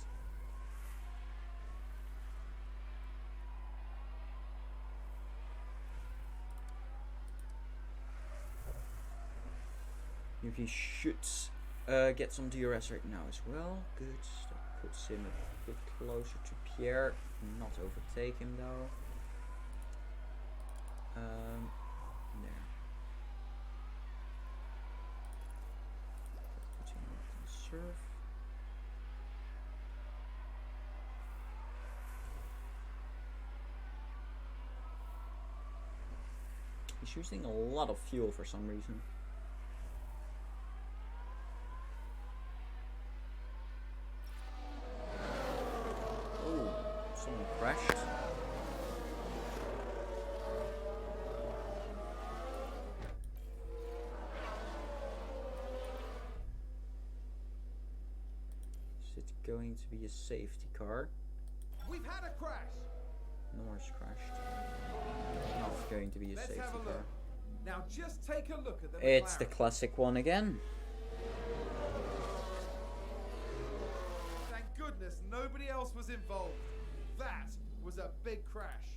Yuki should get some DRS right now as well. Good. That puts him a bit closer to Pierre. Not overtake him though. There. Put him on conserve. He's using a lot of fuel for some reason. Oh, someone crashed. Is it going to be a safety car? We've had a crash. Norris crashed. Not going to be a Let's safety have a car. look. Now just take a look at the It's the McLaren. classic one again. Thank goodness nobody else was involved. That was a big crash.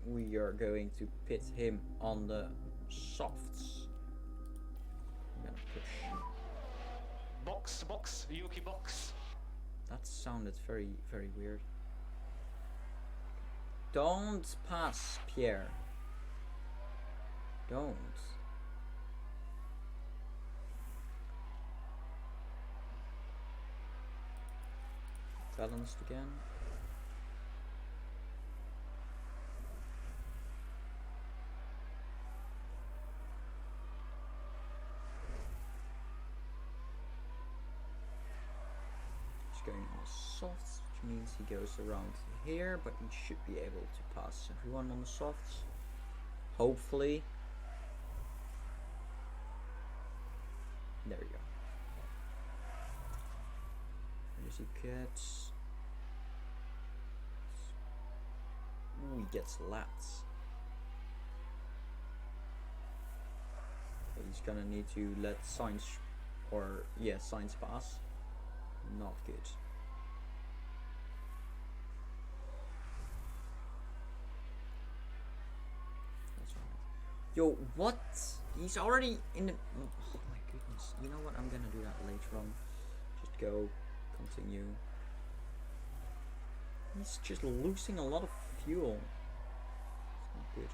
We are going to pit him on the softs. I'm gonna push. Box, Yuki box. That sounded very, very weird. Don't pass, Pierre. Don't. Balanced again. He's going on softs, which means he goes around here, but he should be able to pass everyone on the softs. Hopefully. There we go. There's he gets. Ooh, he gets laps. He's gonna need to let Sainz, or yeah, Sainz pass. Not good. That's right. Yo, what? He's already in the. Oh my goodness. You know what? I'm gonna do that later on. Just go. Continue. He's just losing a lot of fuel. It's not good.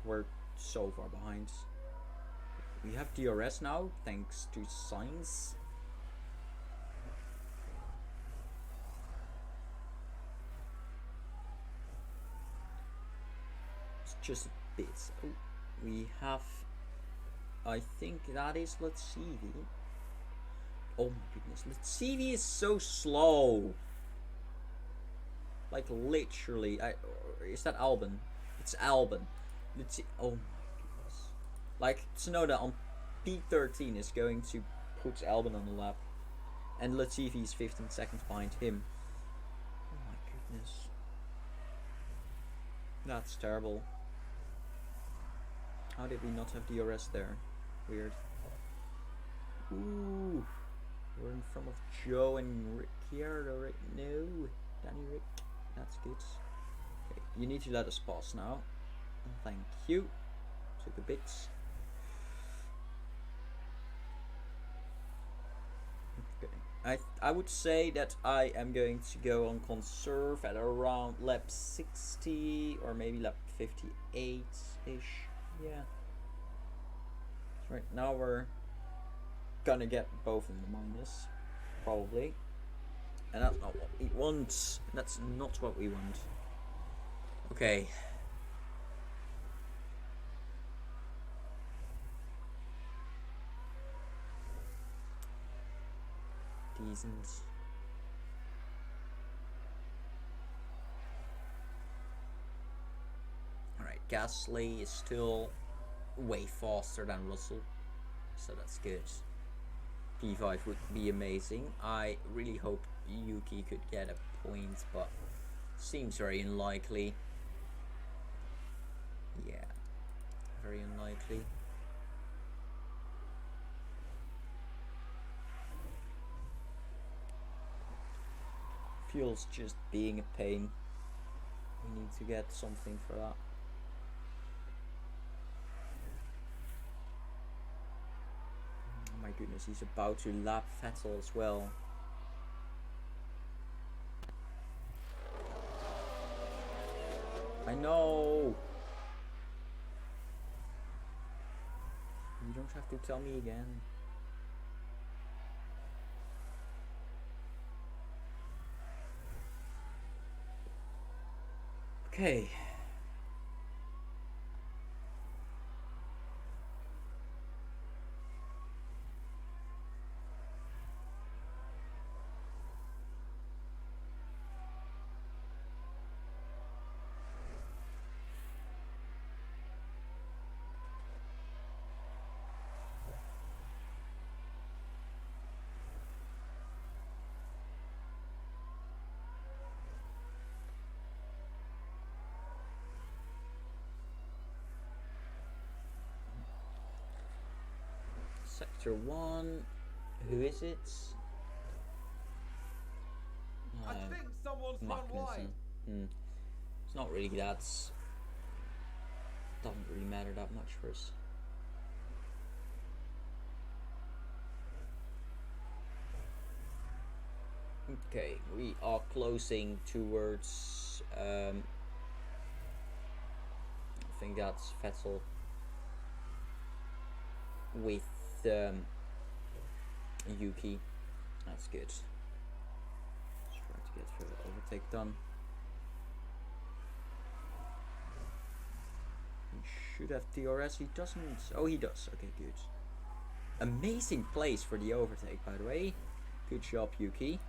We're so far behind. We have DRS now, thanks to Sainz. It's just a bit. Oh, we have. I think that is Latifi. Oh my goodness, Latifi is so slow. Like literally, is that Albon? It's Albon. Oh my goodness. Like Tsunoda on P13 is going to put Albon on the lap, and Latifi is 15 seconds behind him. Oh my goodness. That's terrible. How did we not have DRS there? Weird. Ooh. We're in front of Joe and Ricciardo right now. Danny Rick. That's good. Okay, you need to let us pass now. Thank you. Took a bit. Okay. I would say that I am going to go on conserve at around lap 60 or maybe lap 58-ish. Yeah. Right now we're gonna get both in the minus, probably. And that's not what we want. That's not what we want. Okay. Decent. Alright, Gasly is still way faster than Russell, so that's good. P5 would be amazing. I really hope Yuki could get a point, but seems very unlikely. Yeah, very unlikely. Fuel's just being a pain. We need to get something for that. Oh my goodness, he's about to lap Vettel as well. I know! You don't have to tell me again. Okay. Sector 1. Who is it? I think someone's run wide. Magnussen. It's not really that. Doesn't really matter that much for us. Okay, we are closing towards. I think that's Vettel with Yuki. That's good. Let's try to get the overtake done. He should have DRS. He doesn't. Oh, he does. Okay, good. Amazing place for the overtake, by the way. Good job, Yuki.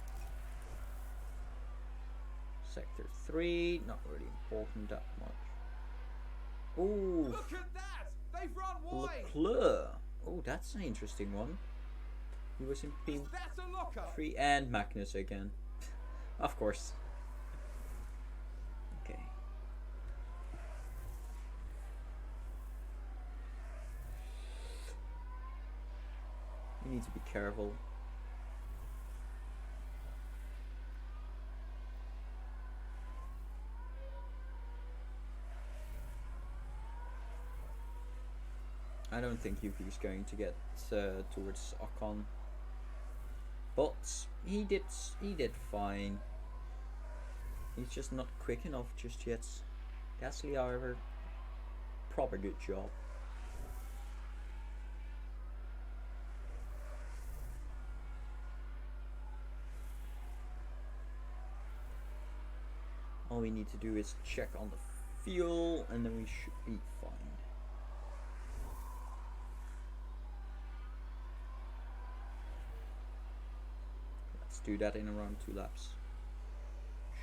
Sector 3, not really important that much. Ooh, Look at that! They've run wide! Leclerc. Oh, that's an interesting one. He was in Is that a lockup? P3 and Magnus again. Of course. Okay. You need to be careful. I don't think Yuki is going to get towards Ocon, but he did fine. He's just not quick enough just yet. Gasly, however, proper good job. All we need to do is check on the fuel, and then we should be fine. Do that in around 2 laps.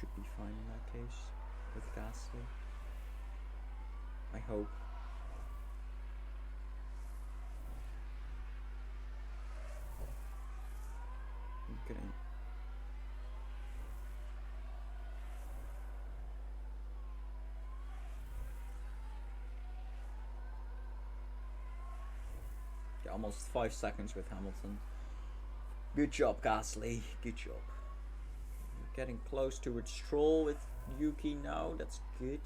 Should be fine in that case with Gasly. I hope. Okay. Yeah, almost 5 seconds with Hamilton. Good job, Gasly. Good job. We're getting close towards Stroll with Yuki now. That's good.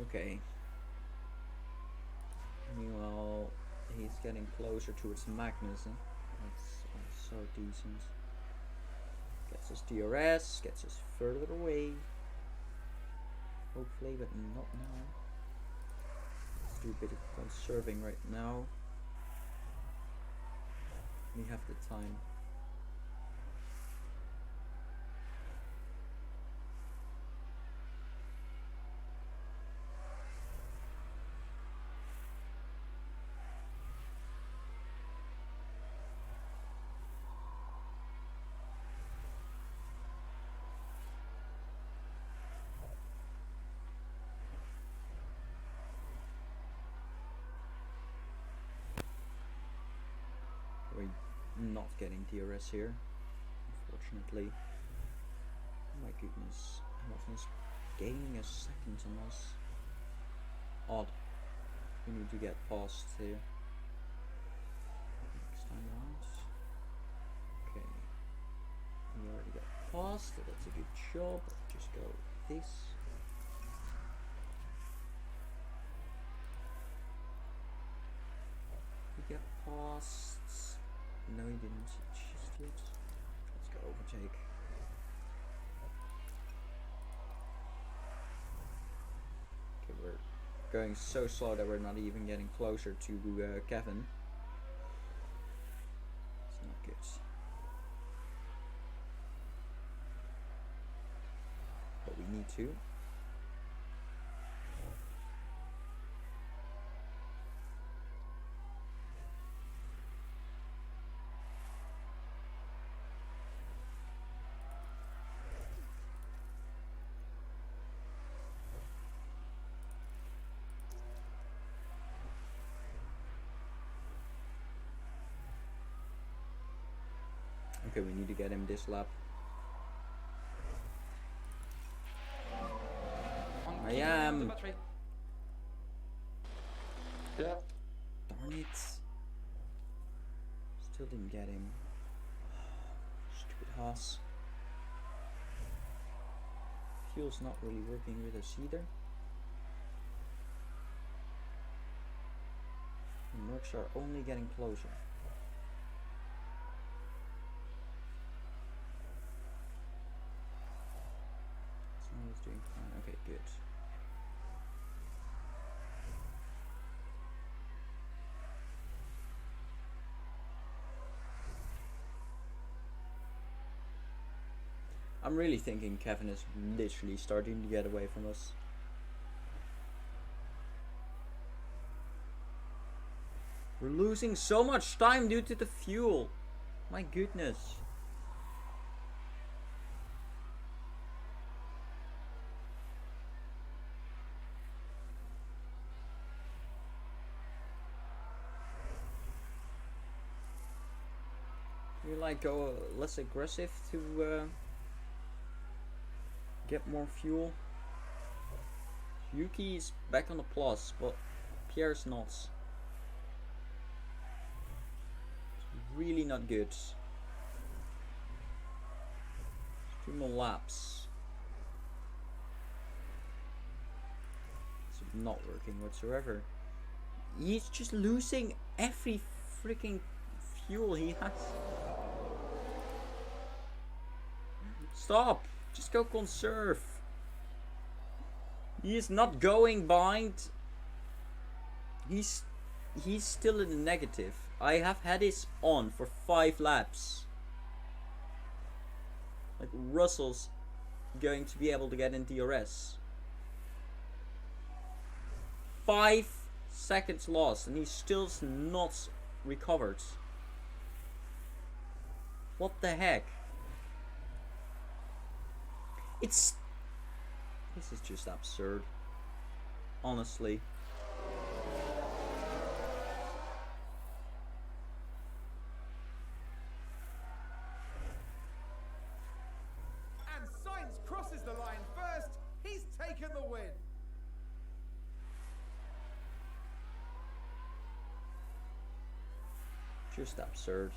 Okay. Meanwhile, he's getting closer towards Magnussen. That's also decent. Gets us DRS, gets us further away. Hopefully, but not now. Let's do a bit of conserving right now. We have the time. We're not getting DRS here, unfortunately. Oh my goodness, Hamilton's gaining a second on us. odd. We need to get past here. Next time around. Okay. We already got past, so that's a good job. Just go this. We get past. No, he didn't just yet. Let's go overtake. Okay, we're going so slow that we're not even getting closer to Kevin. It's not good. But we need to. Okay, we need to get him this lap. I am. The battery. Yeah. Darn it. Still didn't get him. Stupid Haas. Fuel's not really working with us either. The Mercs are only getting closer. Someone's doing fine. Okay, good. I'm really thinking Kevin is literally starting to get away from us. We're losing so much time due to the fuel. My goodness. We like go less aggressive to get more fuel. Yuki is back on the plus, but Pierre's not. It's really not good. 2 more laps. It's not working whatsoever. He's just losing every freaking fuel he has. Stop! Just go conserve. He is not going behind. He's still in the negative. I have had this on for 5 laps. Like Russell's going to be able to get in DRS. 5 seconds lost and he's still not recovered. What the heck? This is just absurd. Honestly. And Sainz crosses the line first. He's taken the win. Just absurd.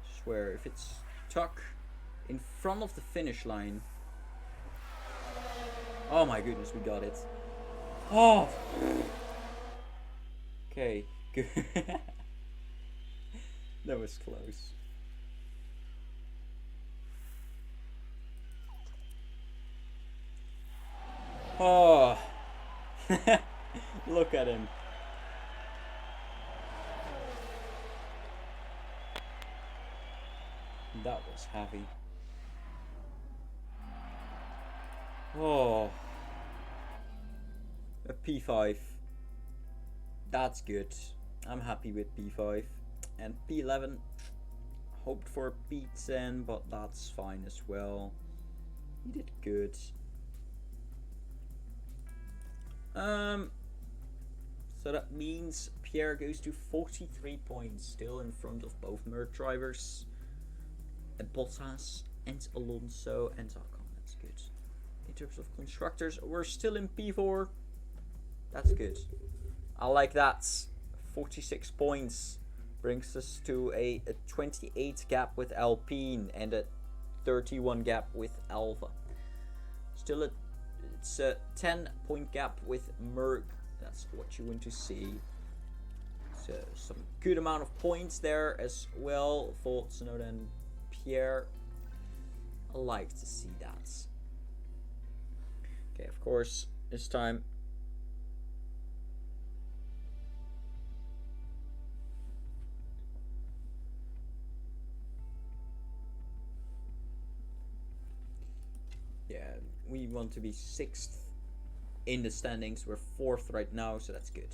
I swear, if it's Tuck in front of the finish line. Oh my goodness, we got it. Oh! Okay, good. That was close. Oh! Look at him. That was heavy. Oh. A P5. That's good. I'm happy with P5. And P11. Hoped for a P10, but that's fine as well. He did good. So that means Pierre goes to 43 points, still in front of both Merc drivers. Bottas and Alonso and Ocon. That's good. In terms of constructors, we're still in P4. That's good. I like that. 46 points brings us to a 28 gap with Alpine and a 31 gap with Alpha. Still it's a 10-point gap with Merc. That's what you want to see. So some good amount of points there as well for Tsunoda and Pierre. I like to see that. Okay, of course, this time. Yeah, we want to be 6th in the standings. We're 4th right now, so that's good.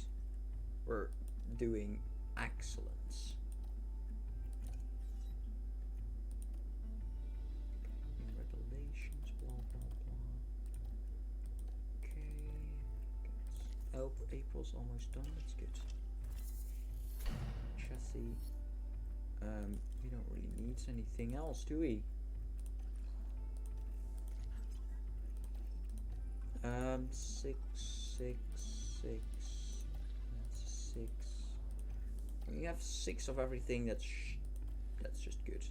We're doing excellence. Congratulations, blah blah blah. Okay. Oh, April's almost done. That's good. Chassis. We don't really need anything else, do we? 6, 6, 6. That's 6. We have 6 of everything. That's just good.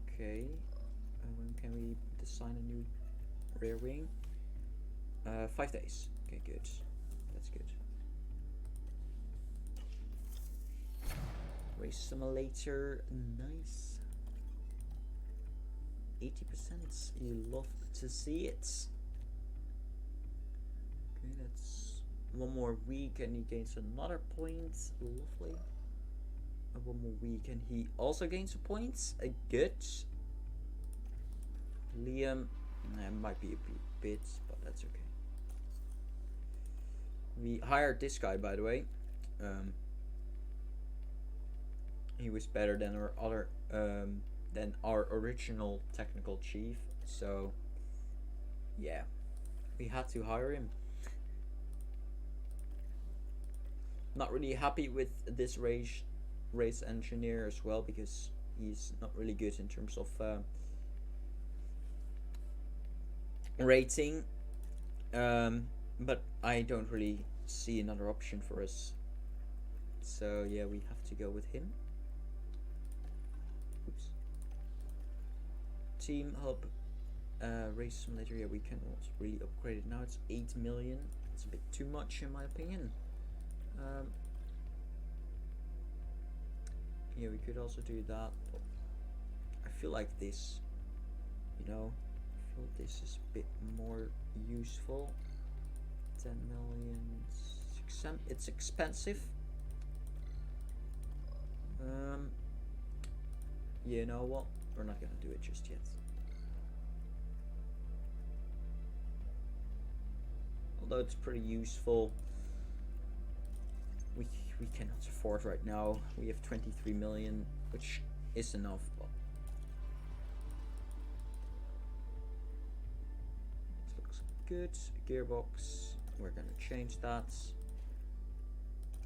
Okay. When can we design a new rear wing? 5 days. Okay, good. That's good. Race simulator, nice. 80%. You love to see it. Okay, that's one more week and he gains another point. Lovely. One more week and he also gains a point. Good. Liam, might be a bit, but that's okay. We hired this guy, by the way. He was better than our other than our original technical chief, so yeah, we had to hire him. Not really happy with this race engineer as well, because he's not really good in terms of rating, but I don't really see another option for us, so yeah, we have to go with him. Oops. Team hub, race simulator. Yeah, we cannot really upgrade it now. It's 8 million. It's a bit too much in my opinion. Yeah, we could also do that, but I feel like this, you know, I feel this is a bit more useful. 10 million. It's expensive. You know what? We're not gonna do it just yet. Although it's pretty useful, we cannot afford right now. We have 23 million, which is enough. But this looks good. Gearbox. We're gonna change that.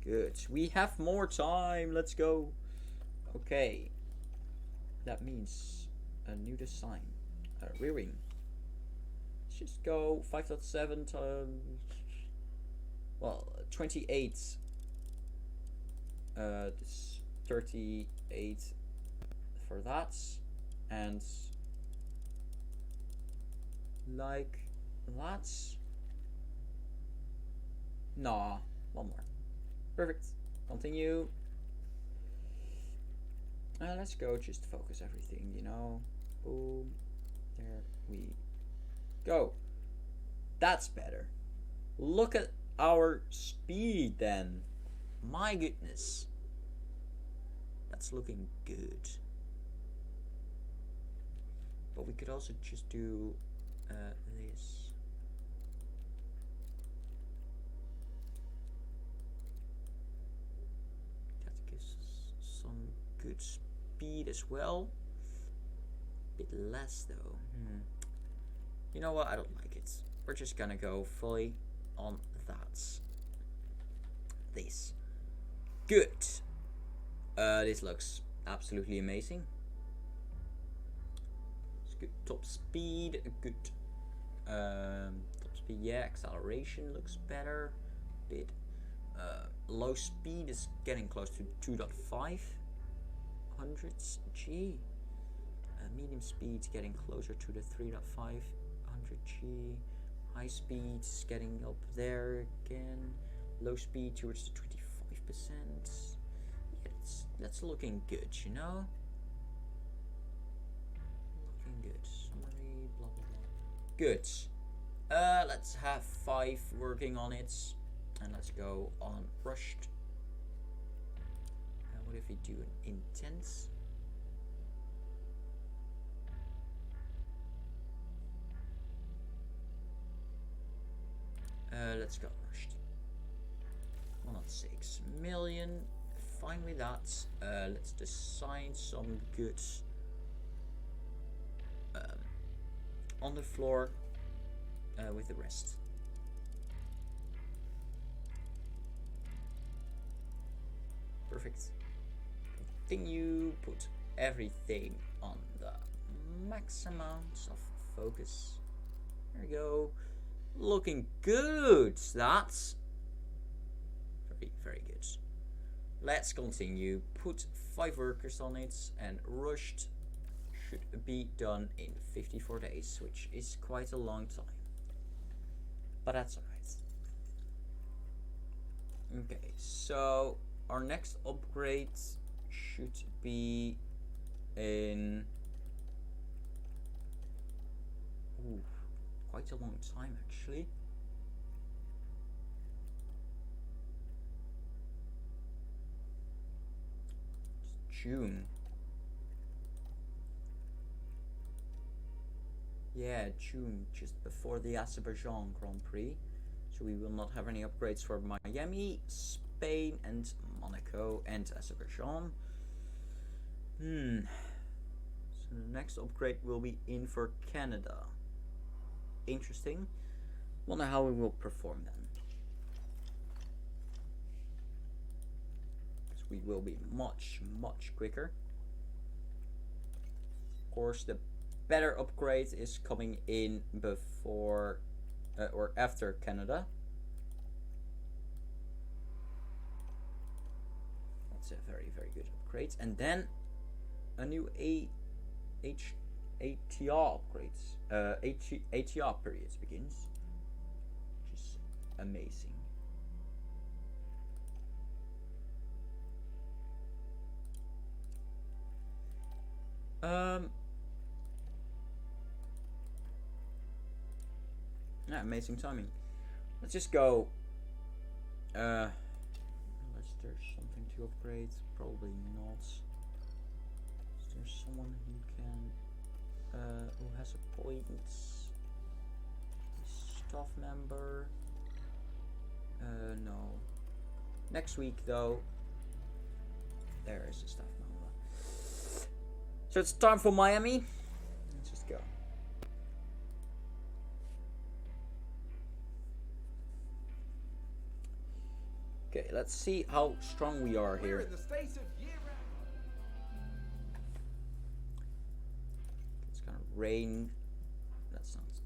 Good. We have more time. Let's go. Okay. That means a new design. Rear wing. Let's just go 5.7 times. Well, 28. This 38 for that, and like that. Nah, one more. Perfect. Continue. Let's go. Just focus everything, you know. Boom. There we go. That's better. Look at our speed then. My goodness. That's looking good. But we could also just do this. That gives us some good speed as well. Bit less though. You know what? I don't like it. We're just gonna go fully on that. This. Good. This looks absolutely amazing. It's good top speed, good Top speed, yeah. Acceleration looks better. Bit. Low speed is getting close to 2.5 hundredths G. Medium speed's getting closer to the 3.5 hundred G. High speed's getting up there again. Low speed towards the 25%. Yeah, that's looking good, you know? Looking good. Summary, blah blah blah. Good. Let's have 5 working on it. And let's go on rushed. What if we do an intense? Let's go rushed. 1.6 million. Fine with that. Let's design some good on the floor with the rest. Perfect. Continue. Put everything on the max amount of focus. There we go. Looking good. That's very, very good. Let's continue. Put 5 workers on it, and rushed should be done in 54 days, which is quite a long time. But that's alright. Okay, so our next upgrade should be in quite a long time actually. It's June. Yeah, June, just before the Azerbaijan Grand Prix. So we will not have any upgrades for Miami, Spain, and Monaco, and Azerbaijan. So the next upgrade will be in for Canada. Interesting. Wonder how we will perform then. Because we will be much, much quicker. Of course, the better upgrade is coming in before or after Canada. That's a very, very good upgrade. And then a new ATR upgrades. ATR periods begins, which is amazing. Yeah, amazing timing. Let's just go. Unless there's something to upgrade, probably not. Is there someone who can, who has a point? Staff member. No. Next week though. There is a staff member. So it's time for Miami. Let's just go. Okay, let's see how strong we are here. In the state of It's gonna rain. That sounds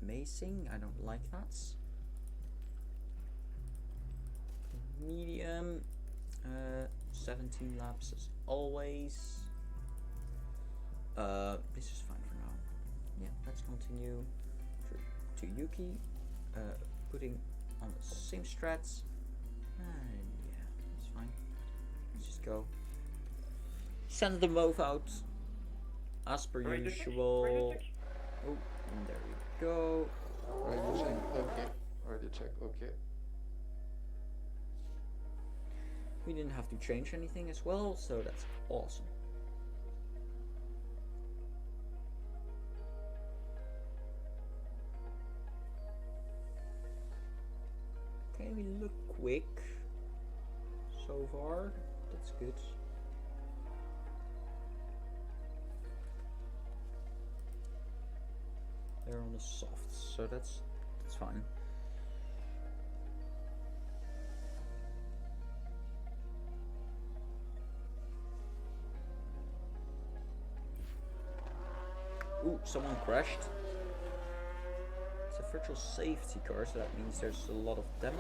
amazing. I don't like that. Medium. 17 laps as always. This is fine for now. Yeah, let's continue to Yuki. Putting on the same strats. And yeah, that's fine. Let's just go. Send the move out as per usual. Oh, and there we go. Already check. Okay. Already check. Okay. We didn't have to change anything as well, so that's awesome. Okay, we look quick so far. That's good. They're on the softs, so that's fine. Ooh, someone crashed. It's virtual safety car, so that means there's a lot of damage.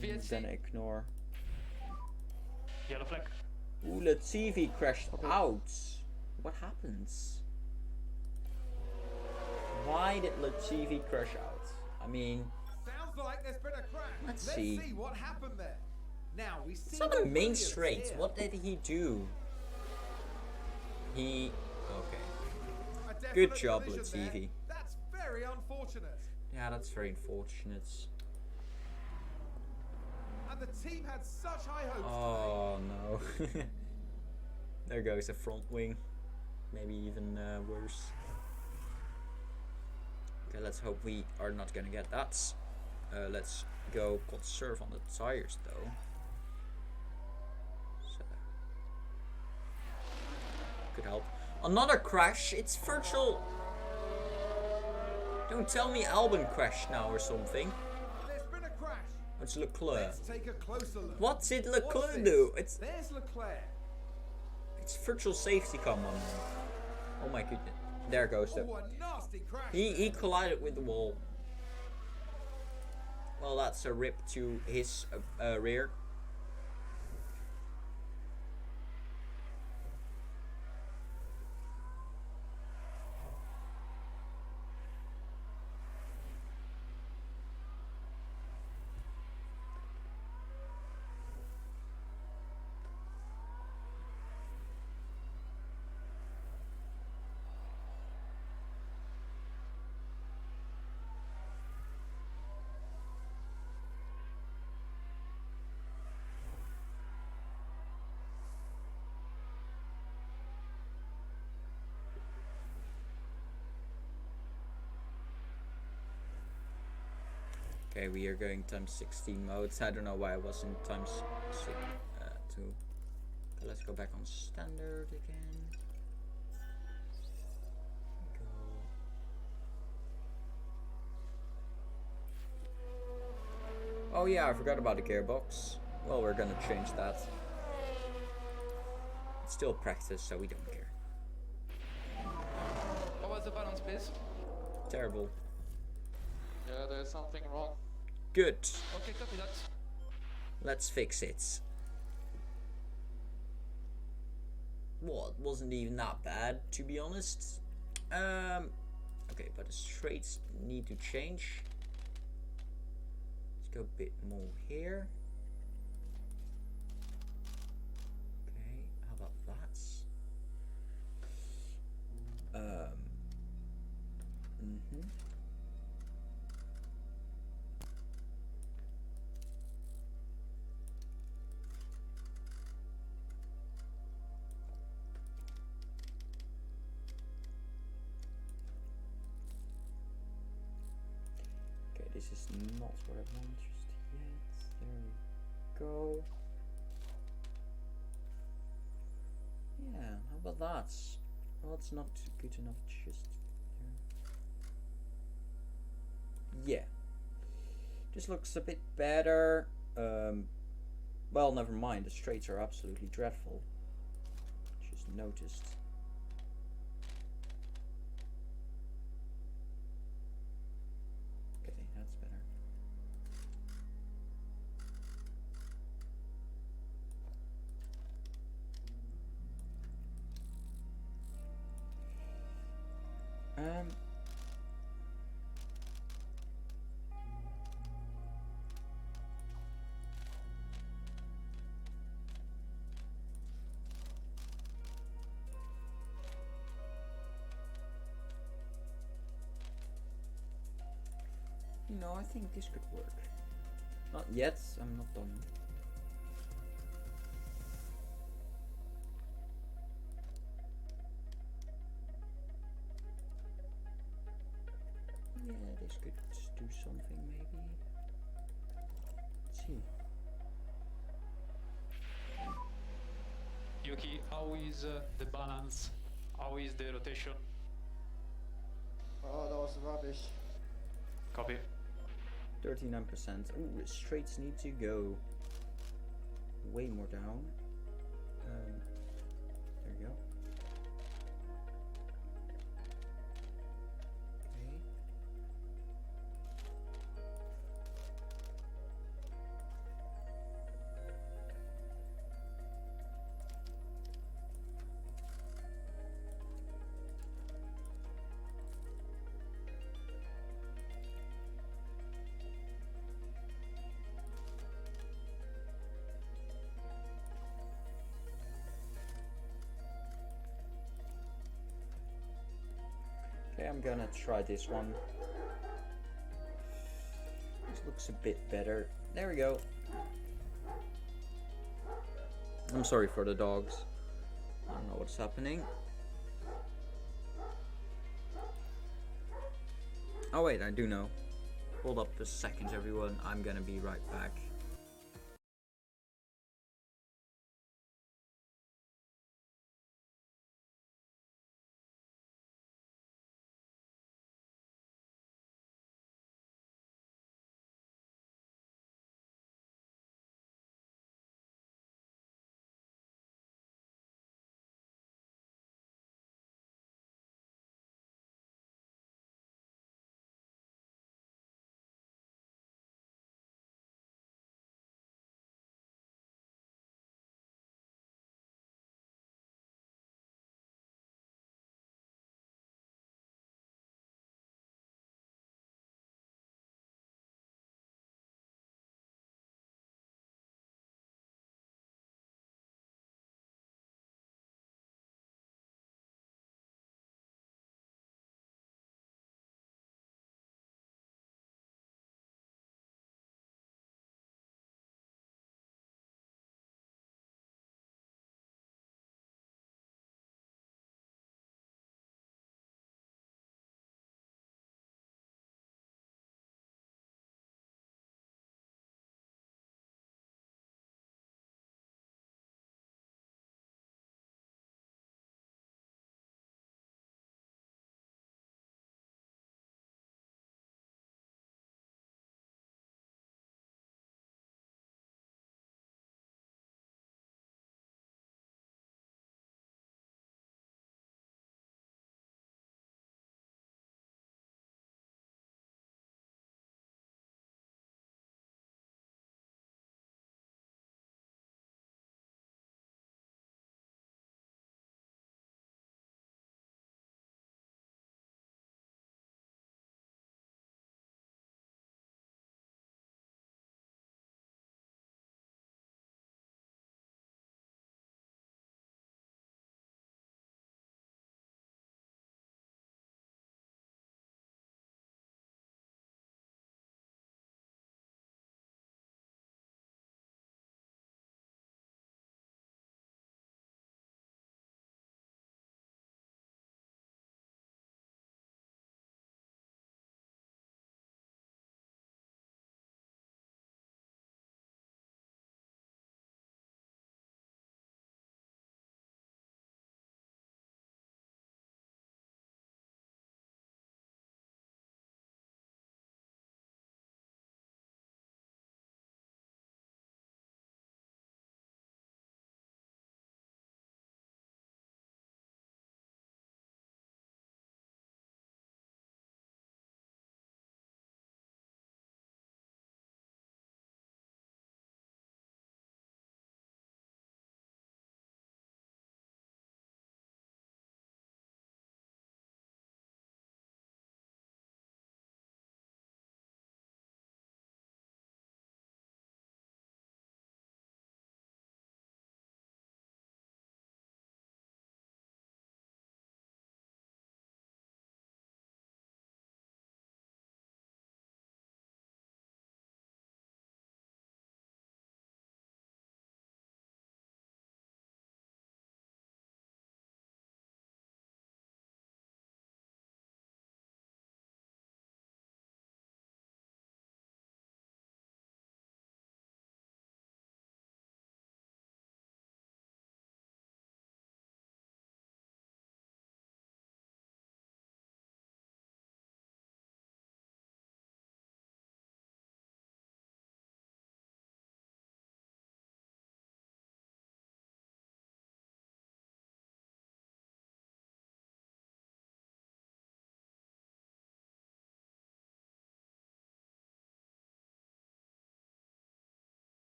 VSC. Then ignore. Yellow flag. Ooh, Latifi crashed out. What happens? Why did Latifi crash out? I mean, Sounds like there's been a crash. Let's Let's see. see what happened there. Now we see it's on no the main brilliance straight. here. What did he do? He... okay. A definite Good job, collision there. Latifi. That's very unfortunate. Yeah, that's very unfortunate. And the team had such high hopes Oh no. There goes the front wing. Maybe even worse. Okay, let's hope we are not gonna get that. Let's go conserve on the tires though. So, could help. Another crash. It's virtual. Don't tell me Albon crashed now or something. today. There's been a crash. It's Leclerc. Let's take a closer look. What did Watch Leclerc this. do? It's There's Leclerc. virtual safety, come on. Oh my goodness. There goes the... Oh, a nasty crash. He collided with the wall. Well, that's a rip to his rear. Okay, we are going times 16 modes. I don't know why I was in times 2. Okay, let's go back on standard again. Go. Oh yeah, I forgot about the gearbox. Well, we're gonna change that. It's still practice, so we don't care. How was the balance, please? Terrible. Yeah, there's something wrong. Good. Okay, copy that. Let's fix it. Well, it wasn't even that bad, to be honest. Okay, but the straights need to change. Let's go a bit more here. Okay, how about that? Okay, this is not what I want just yet. There we go. Yeah, how about that? Well, it's not good enough just there. Yeah. This looks a bit better. Well, never mind. The straights are absolutely dreadful. Just noticed. Okay, that's better. No, I think this could work. Not yet, I'm not done. Yeah, this could do something maybe. Let's see. Yuki, how is the balance? How is the rotation? Oh, that was rubbish. Copy. 39%. Ooh, straights need to go way more down. There you go. I'm gonna try this one. This looks a bit better. There we go. I'm sorry for the dogs. I don't know what's happening. Oh wait, I do know. Hold up a second, everyone. I'm gonna be right back.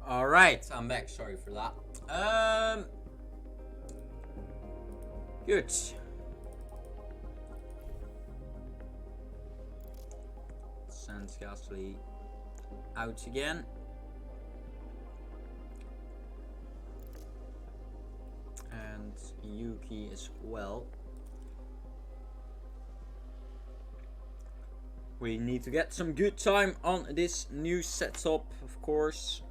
Alright, I'm back. Sorry for that. Good. Send Gasly out again. And Yuki as well. We need to get some good time on this new setup, of course.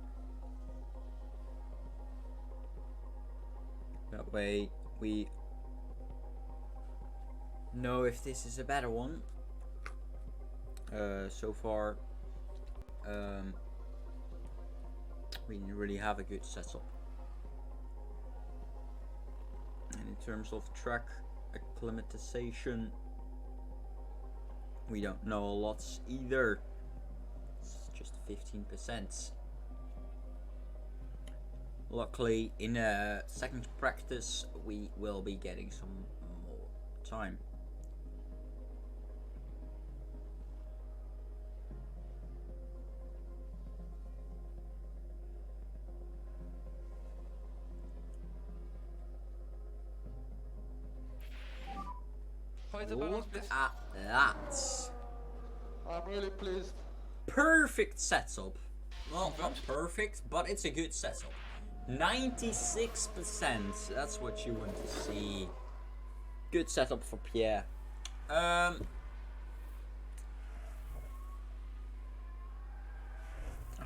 That way we know if this is a better one. So far, we didn't really have a good setup. And in terms of track acclimatization, we don't know a lot either. It's just 15%. Luckily, in a second practice, we will be getting some more time. How is the balance, Look please? at that. I'm really pleased. Perfect setup. Well, not perfect, but it's a good setup. 96%. That's what you want to see. Good setup for Pierre. I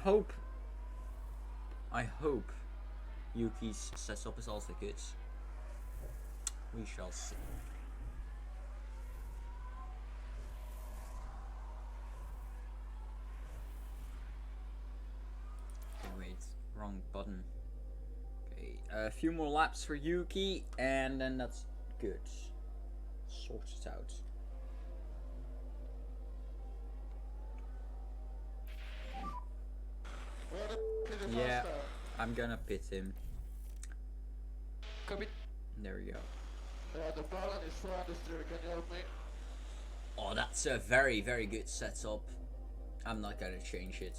hope Yuki's setup is also good. We shall see. Okay, wait, wrong button. Okay, a few more laps for Yuki, and then that's good. Sort it out. Where the f is the Yeah, faster? I'm gonna pit him. Copy. There we go. Yeah, the balance is so understeer. Can you help me? Oh, that's a very, very good setup. I'm not gonna change it.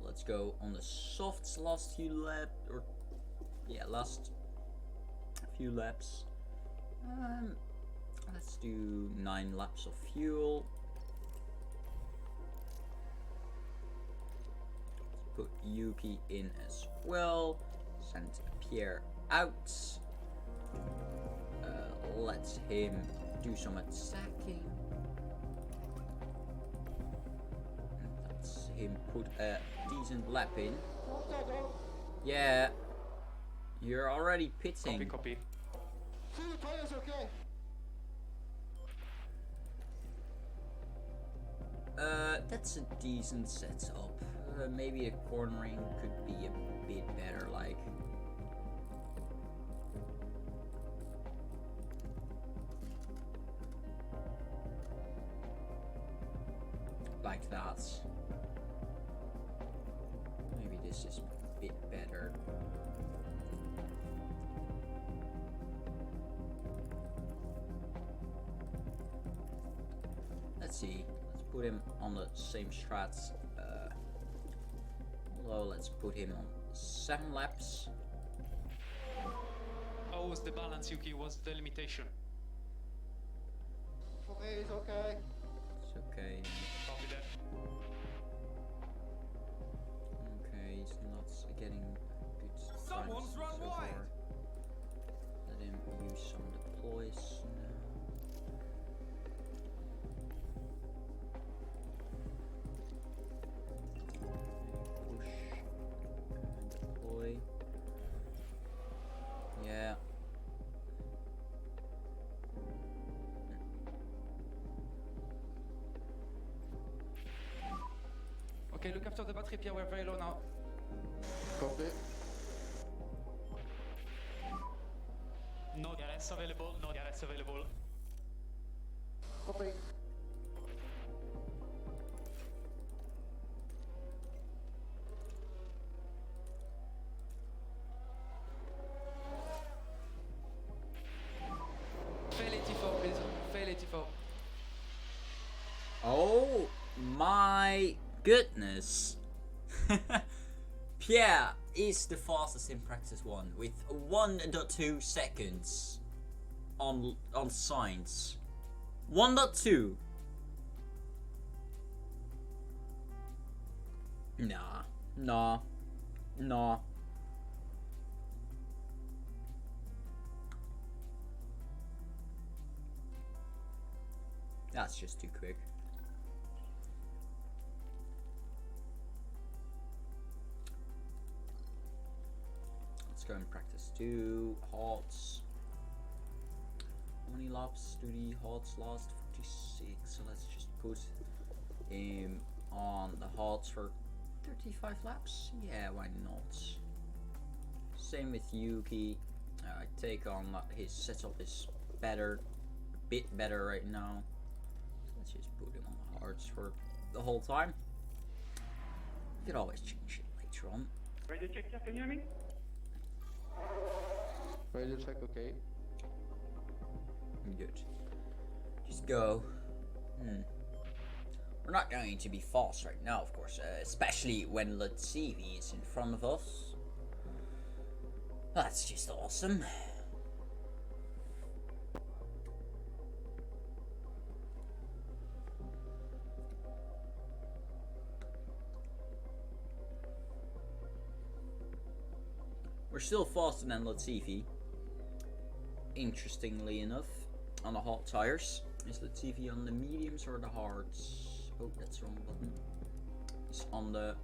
Let's go on the softs last few laps, or yeah, last few laps. Let's do 9 laps of fuel. Let's put Yuki in as well. Send Pierre out. Let him do some attacking. Let's him put a decent lap in. Yeah, you're already pitting. Copy, copy. See the tires okay? That's a decent setup. Maybe a cornering could be a bit better, like. Like that. Maybe this is a bit better. Let's see. Let's put him on the same strats. Although let's put him on 7 laps. How was the balance, Yuki? What's the limitation? For me, it's okay. It's okay. Copy that. Okay, he's not getting good times Someone's run so wide. far. Let him use some deploys now. Push and deploy. Yeah. Okay, look after the battery, Pierre. We're very low now. Copy. No DRS available, no DRS available. Copy. Fail 84, please. Fail 84. Oh my goodness. Pierre is the fastest in practice 1 with 1.2 seconds on science. 1.2. Nah. That's just too quick. Let's go and practice 2 halts. How many laps do the halts last? 46. So let's just put him on the halts for 35 laps. Yeah, why not? Same with Yuki. I take on his setup is better, a bit better right now. So let's just put him on the hards for the whole time. You could always change it later on. Ready to check, yeah, can you hear me? Ready to check, okay. Good. Just go. We're not going to be fast right now, of course, especially when Latifi is in front of us. That's just awesome. We're still faster than Latifi. Interestingly enough, on the hot tires. Is Latifi on the mediums or the hards? Oh, that's the wrong button. He's on the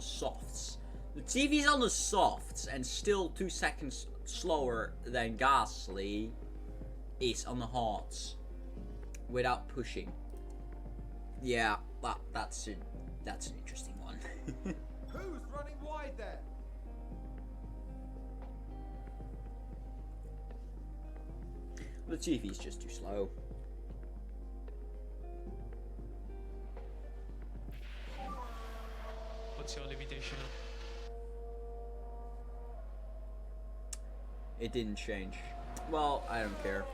softs. Latifi's on the softs and still 2 seconds slower than Gasly is on the hards without pushing. Yeah, that's an interesting one. Who's running wide there? Latifi's just too slow. What's your limitation? It didn't change. Well, I don't care.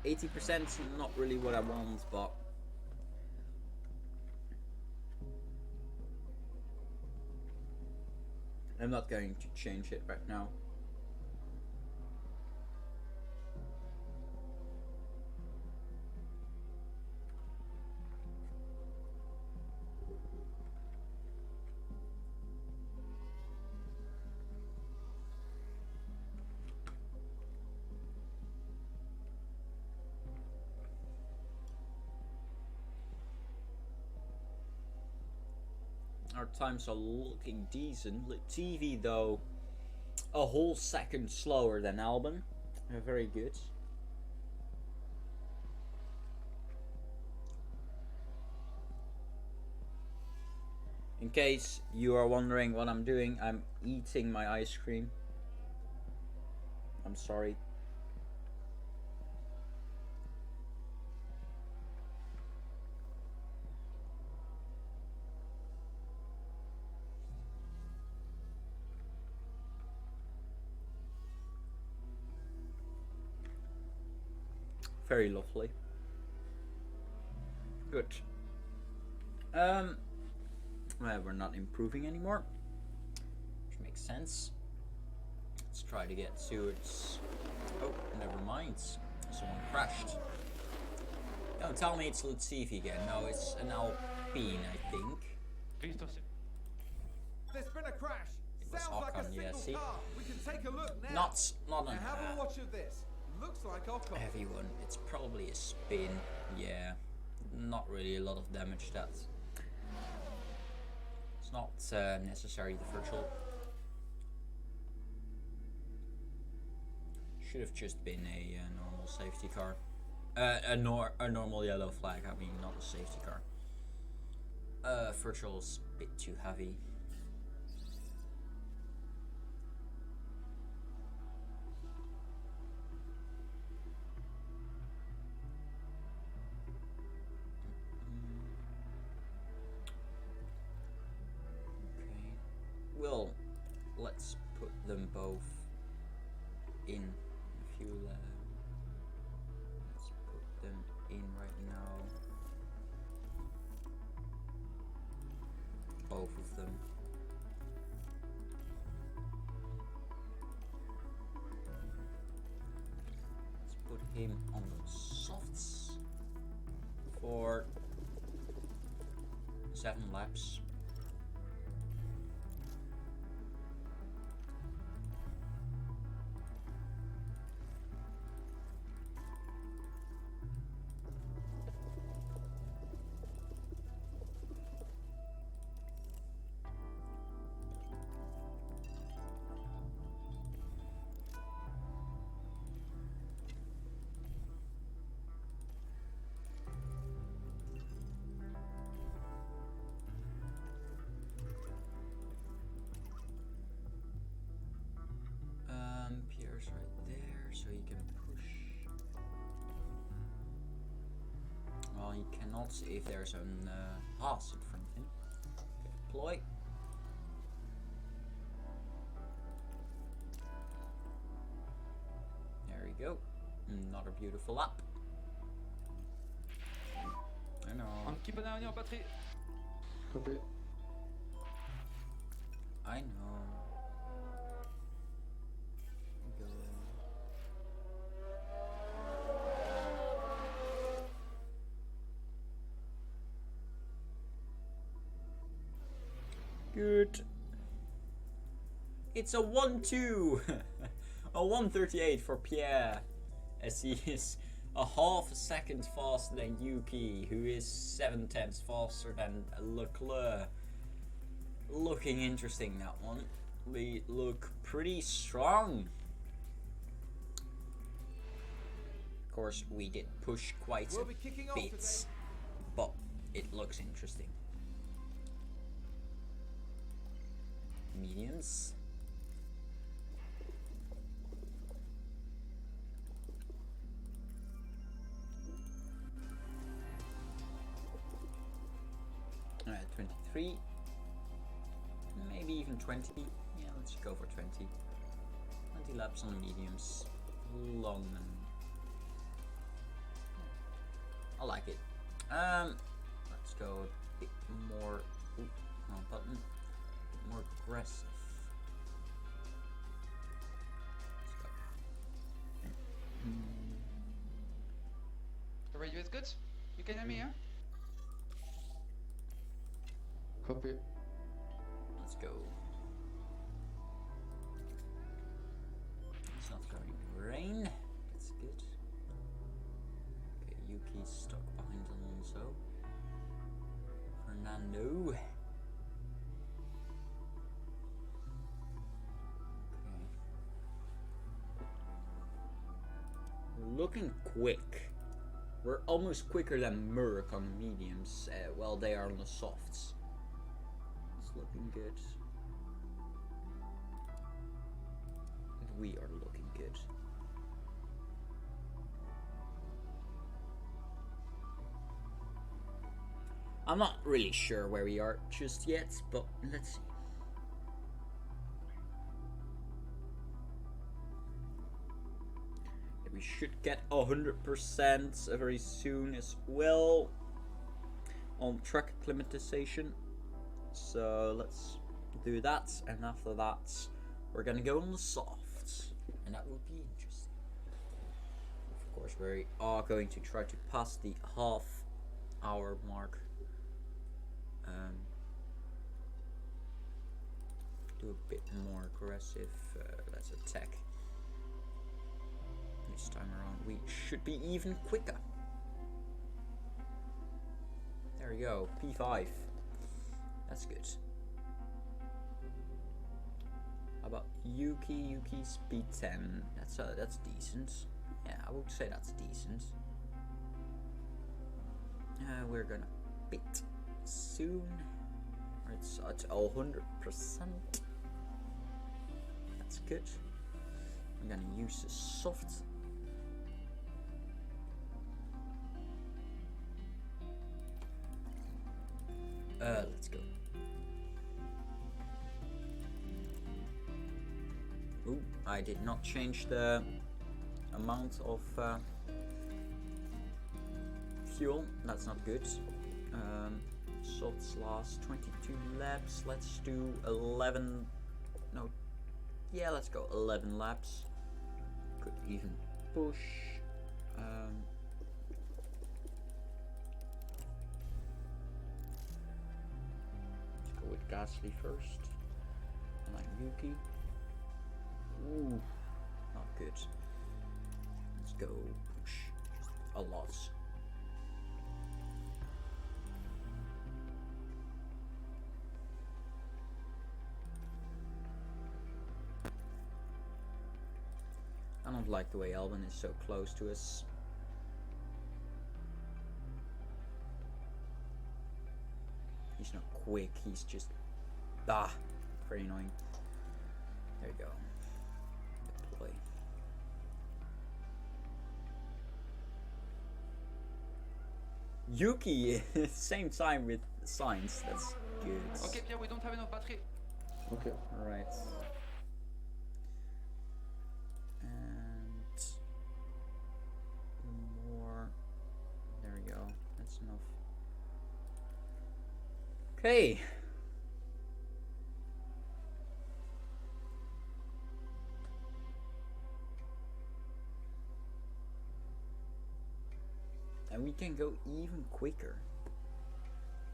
80% is not really what I want, but I'm not going to change it right now. Our times are looking decent. TV though, a whole second slower than Albon. Very good. In case you are wondering what I'm doing, I'm eating my ice cream. I'm sorry. Very lovely. Good. Well, we're not improving anymore, which makes sense. Let's try to get Stewart's. Oh, never mind. Someone crashed. Don't tell me it's Latifi again. No, it's an Alpine, I think. Victor, There's been a crash. It was Sounds like a Ocon, yeah, single see? car. We can take a look now. Not Now an have a watch of this. Looks like Ocon. heavy one. It's probably a spin. Yeah, not really a lot of damage. That's it's not necessary. The virtual should have just been a normal safety car. A normal yellow flag. I mean, not a safety car. Virtual's a bit too heavy. Well, let's put them both in a few. Let's put them in right now. him on the softs for 7 laps. Pierre's right there, so he can push. Well, he cannot if there's an Haas in front of him. Deploy. There we go. Another beautiful lap. I know. Keep an eye on your battery. Copy. I know. Go. Good. It's a 1-2. A 1:38 for Pierre, as he is a half a second faster than Yuki, who is 7/10 faster than Leclerc. Looking interesting, that one. We look pretty strong. Of course, we did push quite We'll a be kicking off bit, today. but it looks interesting. Mediums. Alright, 23. Maybe even 20. Yeah, let's go for 20. 20 laps on the mediums. Long and... I like it. Let's go a bit more... Ooh, wrong button. A bit more aggressive. Let's go. The radio is good? You can hear me, yeah? Copy. Let's go. It's not going to rain. That's good. Okay, Yuki's stuck behind Alonso. Fernando. Okay. We're looking quick. We're almost quicker than Merc on the mediums. Well, they are on the softs. It's looking good. We are looking good. I'm not really sure where we are just yet, but let's see. We should get 100% very soon as well on track acclimatization. So let's do that, and after that we're gonna go on the softs, and that will be interesting. Of course, we are going to try to pass the half-hour mark. Do a bit more aggressive. Let's attack. This time around, we should be even quicker. There we go, P5. That's good. How about Yuki? Yuki's P10. That's decent. Yeah, I would say that's decent. We're gonna pit soon. It's at 100%. That's good. I'm gonna use the soft. Let's go. Ooh, I did not change the amount of fuel. That's not good. Softs last 22 laps. Let's do 11. No. Yeah, let's go 11 laps. Could even push. Let's go with Gasly first. And then Yuki. Ooh, not good. Let's go push just a lot. I don't like the way Albon is so close to us. He's not quick, he's just very annoying. There you go. Deploy. Yuki, same time with Sainz. That's good. Okay, Pierre, we don't have enough battery. Okay. Alright. And more. There we go. That's enough. Okay. And we can go even quicker.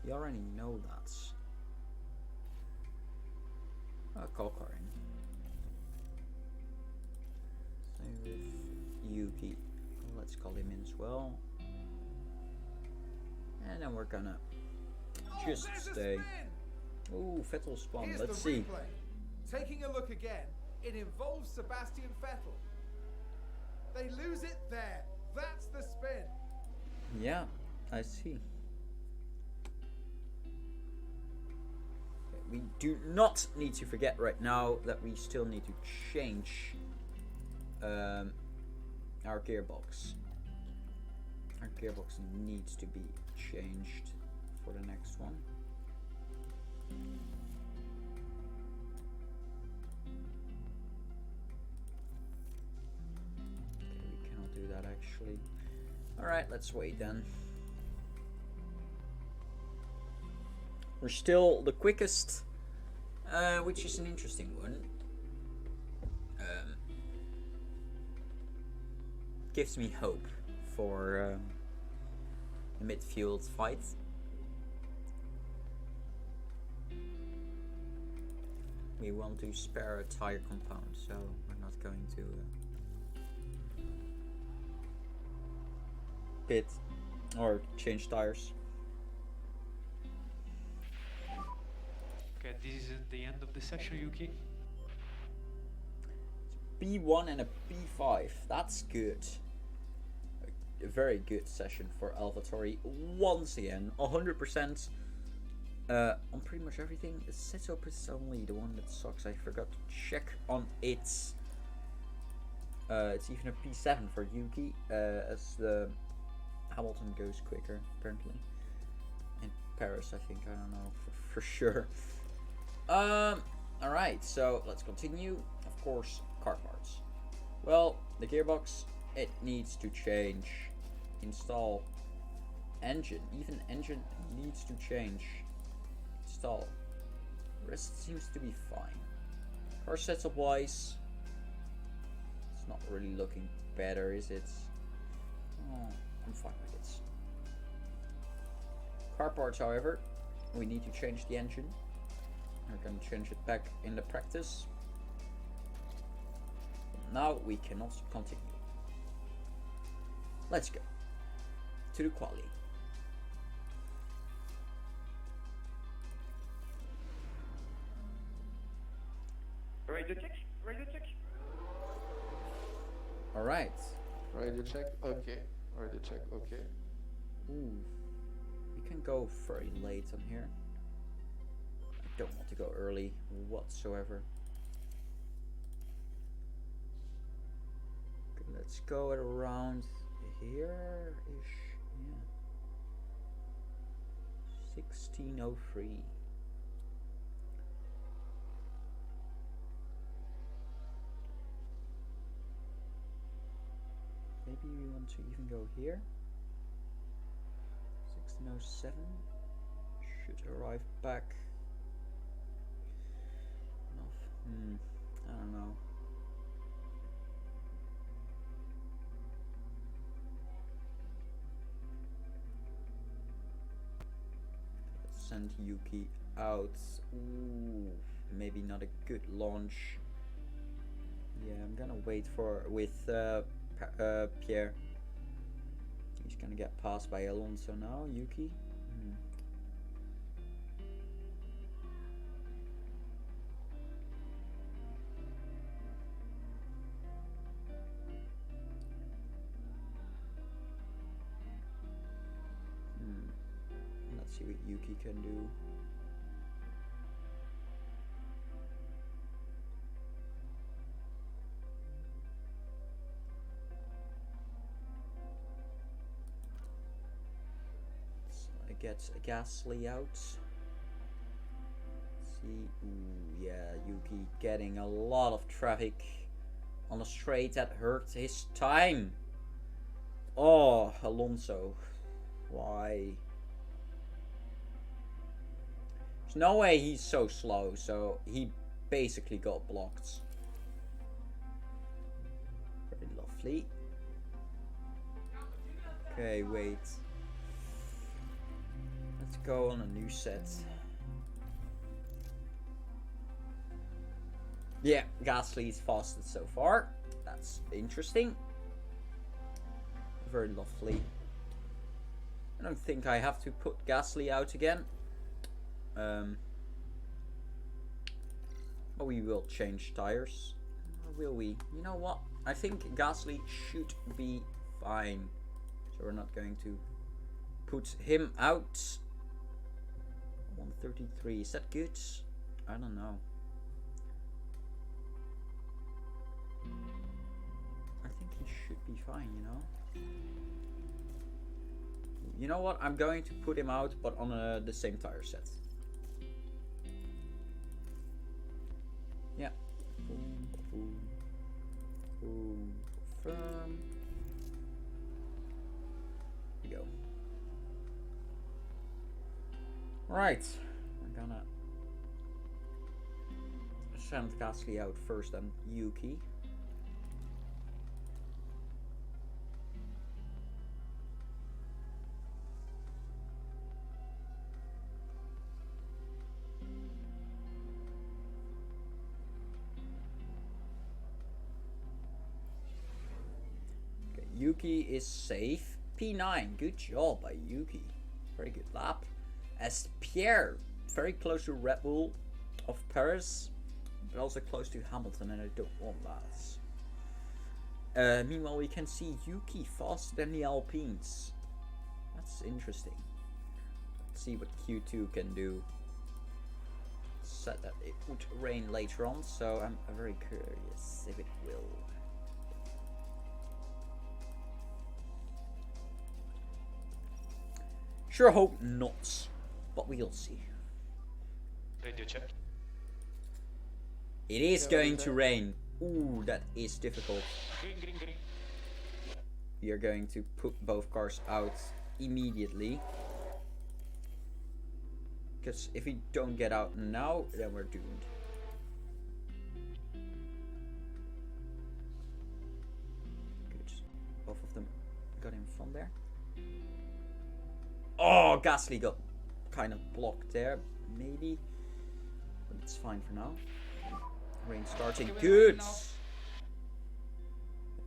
You already know that. Call car in. Same with Yuki. Let's call him in as well. And then we're gonna just stay. Ooh, Vettel spawn. Here's Let's the see. replay. Taking a look again, it involves Sebastian Vettel. They lose it there. That's the spin. Yeah, I see. Okay, we do not need to forget right now that we still need to change our gearbox. Our gearbox needs to be changed for the next one. Okay, we cannot do that actually. Alright, let's wait then. We're still the quickest, which is an interesting one. Gives me hope for the midfield fight. We want to spare a tire compound, so we're not going to pit or change tires. Okay, this is the end of the session, Yuki. P1 and a P5. That's good. A very good session for Alpha Tauri. Once again, 100% on pretty much everything. The setup is only the one that sucks. I forgot to check on it. It's even a P7 for Yuki, as the Hamilton goes quicker, apparently. In Paris, I think. I don't know for sure. Alright, so let's continue. Of course, car parts. Well, the gearbox, it needs to change. Install engine. Even engine needs to change. Install. The rest seems to be fine. Car setup wise, it's not really looking better, is it? Oh, I'm fine with it. Car parts, however, we need to change the engine. We're going to change it back in the practice. Now we cannot continue. Let's go to the quali. Radio check. Radio check. All right. Radio check. Okay. Radio check. Okay. Ooh, we can go very late on here. I don't want to go early whatsoever. Okay, let's go at around here-ish. Yeah. 16:03. Maybe we want to even go here. 16:07. Should arrive back. I don't know. send Yuki out. Ooh, maybe not a good launch. Yeah, I'm gonna wait with Pierre. He's gonna get passed by Alonso now. Yuki. Let's see what Yuki can do. Gets Gasly out. See, ooh, yeah, Yuki getting a lot of traffic on the straight. That hurt his time. Oh, Alonso, why? There's no way he's so slow, so he basically got blocked. Very lovely. Okay, wait. Let's go on a new set. Yeah, Gasly's fastest so far. That's interesting. Very lovely. I don't think I have to put Gasly out again. But we will change tires. Or will we? You know what? I think Gasly should be fine. So we're not going to put him out. 133, is that good? I don't know. I think he should be fine, you know? You know what? I'm going to put him out, but on the same tire set. Yeah. Boom, boom, boom. Confirm. Here we go. Right, we're gonna send Gasly out first and Yuki. Okay, Yuki is safe. P9, good job by Yuki. Very good lap. As Pierre, very close to Red Bull of Paris, but also close to Hamilton, and I don't want that. Meanwhile, we can see Yuki faster than the Alpines. That's interesting. Let's see what Q2 can do. Said that it would rain later on, so I'm very curious if it will. Sure hope not. But we'll see. Radio check. It is going to rain. Ooh, that is difficult. Green, green, green. We are going to put both cars out immediately. Because if we don't get out now, then we're doomed. Good. Both of them got in front there. Oh, Gasly got kind of blocked there, maybe, but it's fine for now. Rain starting. Good.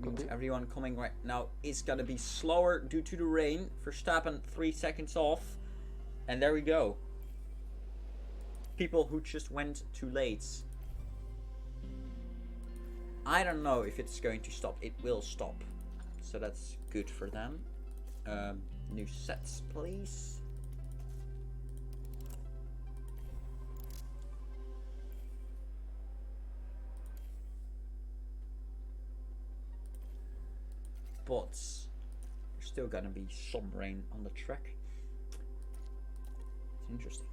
Means everyone coming right now is gonna be slower due to the rain. Verstappen 3 seconds off, and there we go. People who just went too late. I don't know if it's going to stop. It will stop, so that's good for them. New sets, please. But there's still gonna be some rain on the track. It's interesting.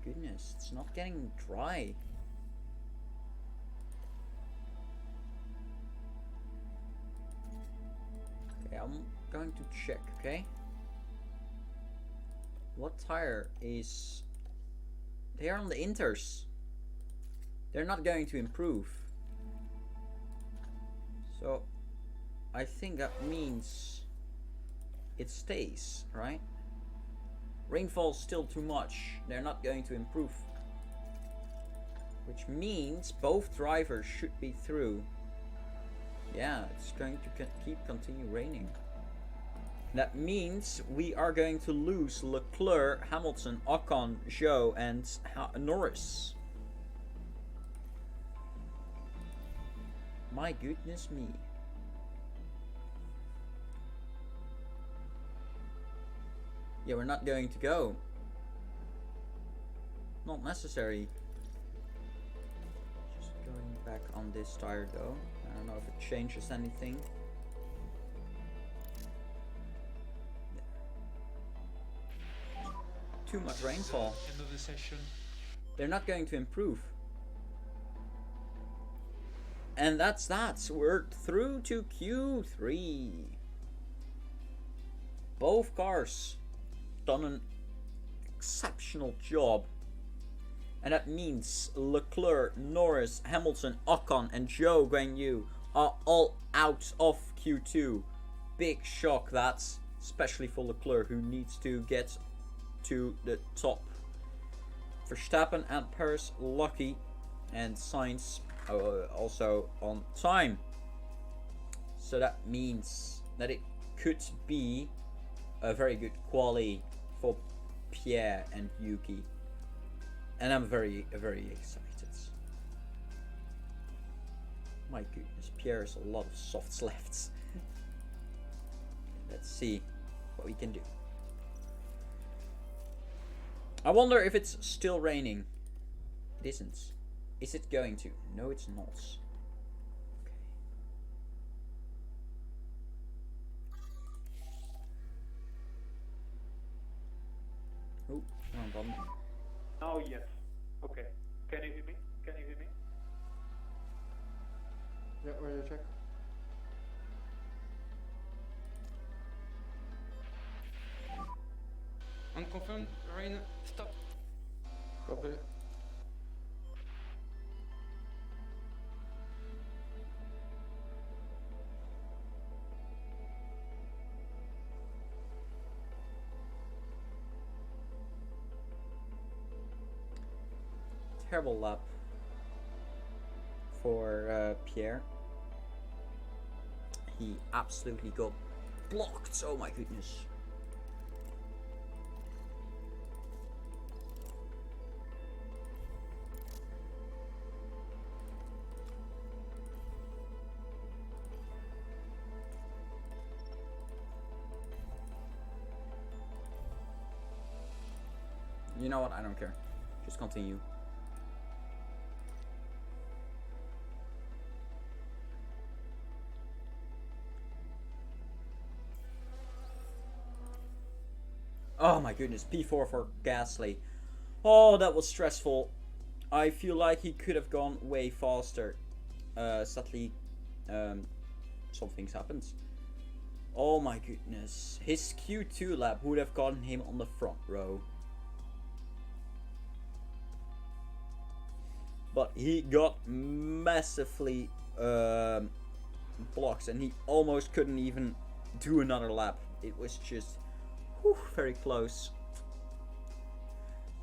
goodness, it's not getting dry. Okay, I'm going to check, okay? What tire is... They are on the inters. They're not going to improve. So, I think that means it stays, right? Rainfall's still too much. They're not going to improve. Which means both drivers should be through. Yeah, it's going to continue raining. That means we are going to lose Leclerc, Hamilton, Ocon, Zhou, and Norris. My goodness me. Yeah, we're not going to go. Not necessary. Just going back on this tire though. I don't know if it changes anything. Too much rainfall. End of the session. They're not going to improve. And that's that. We're through to Q3. Both cars done an exceptional job. And that means Leclerc, Norris, Hamilton, Ocon, and Zhou Guanyu are all out of Q2. Big shock that, especially for Leclerc, who needs to get to the top. Verstappen and Paris lucky, and Sainz also on time. So that means that it could be a very good quali for Pierre and Yuki, and I'm very excited. My goodness, Pierre has a lot of softs left. Let's see what we can do. I wonder if it's still raining. It isn't. Is it going to? No, it's not. Okay. Oh, wrong button. Now yes. Okay. Can you hear me? Can you hear me? Yeah, radio check. Unconfirmed, rain, stop. Copy. Terrible lap for Pierre. He absolutely got blocked. Oh my goodness. You know what? I don't care. Just continue. Oh my goodness, P4 for Gasly. Oh, that was stressful. I feel like he could have gone way faster. Sadly, something's happened. Oh my goodness. His Q2 lap would have gotten him on the front row. But he got massively blocked, and he almost couldn't even do another lap. It was just very close.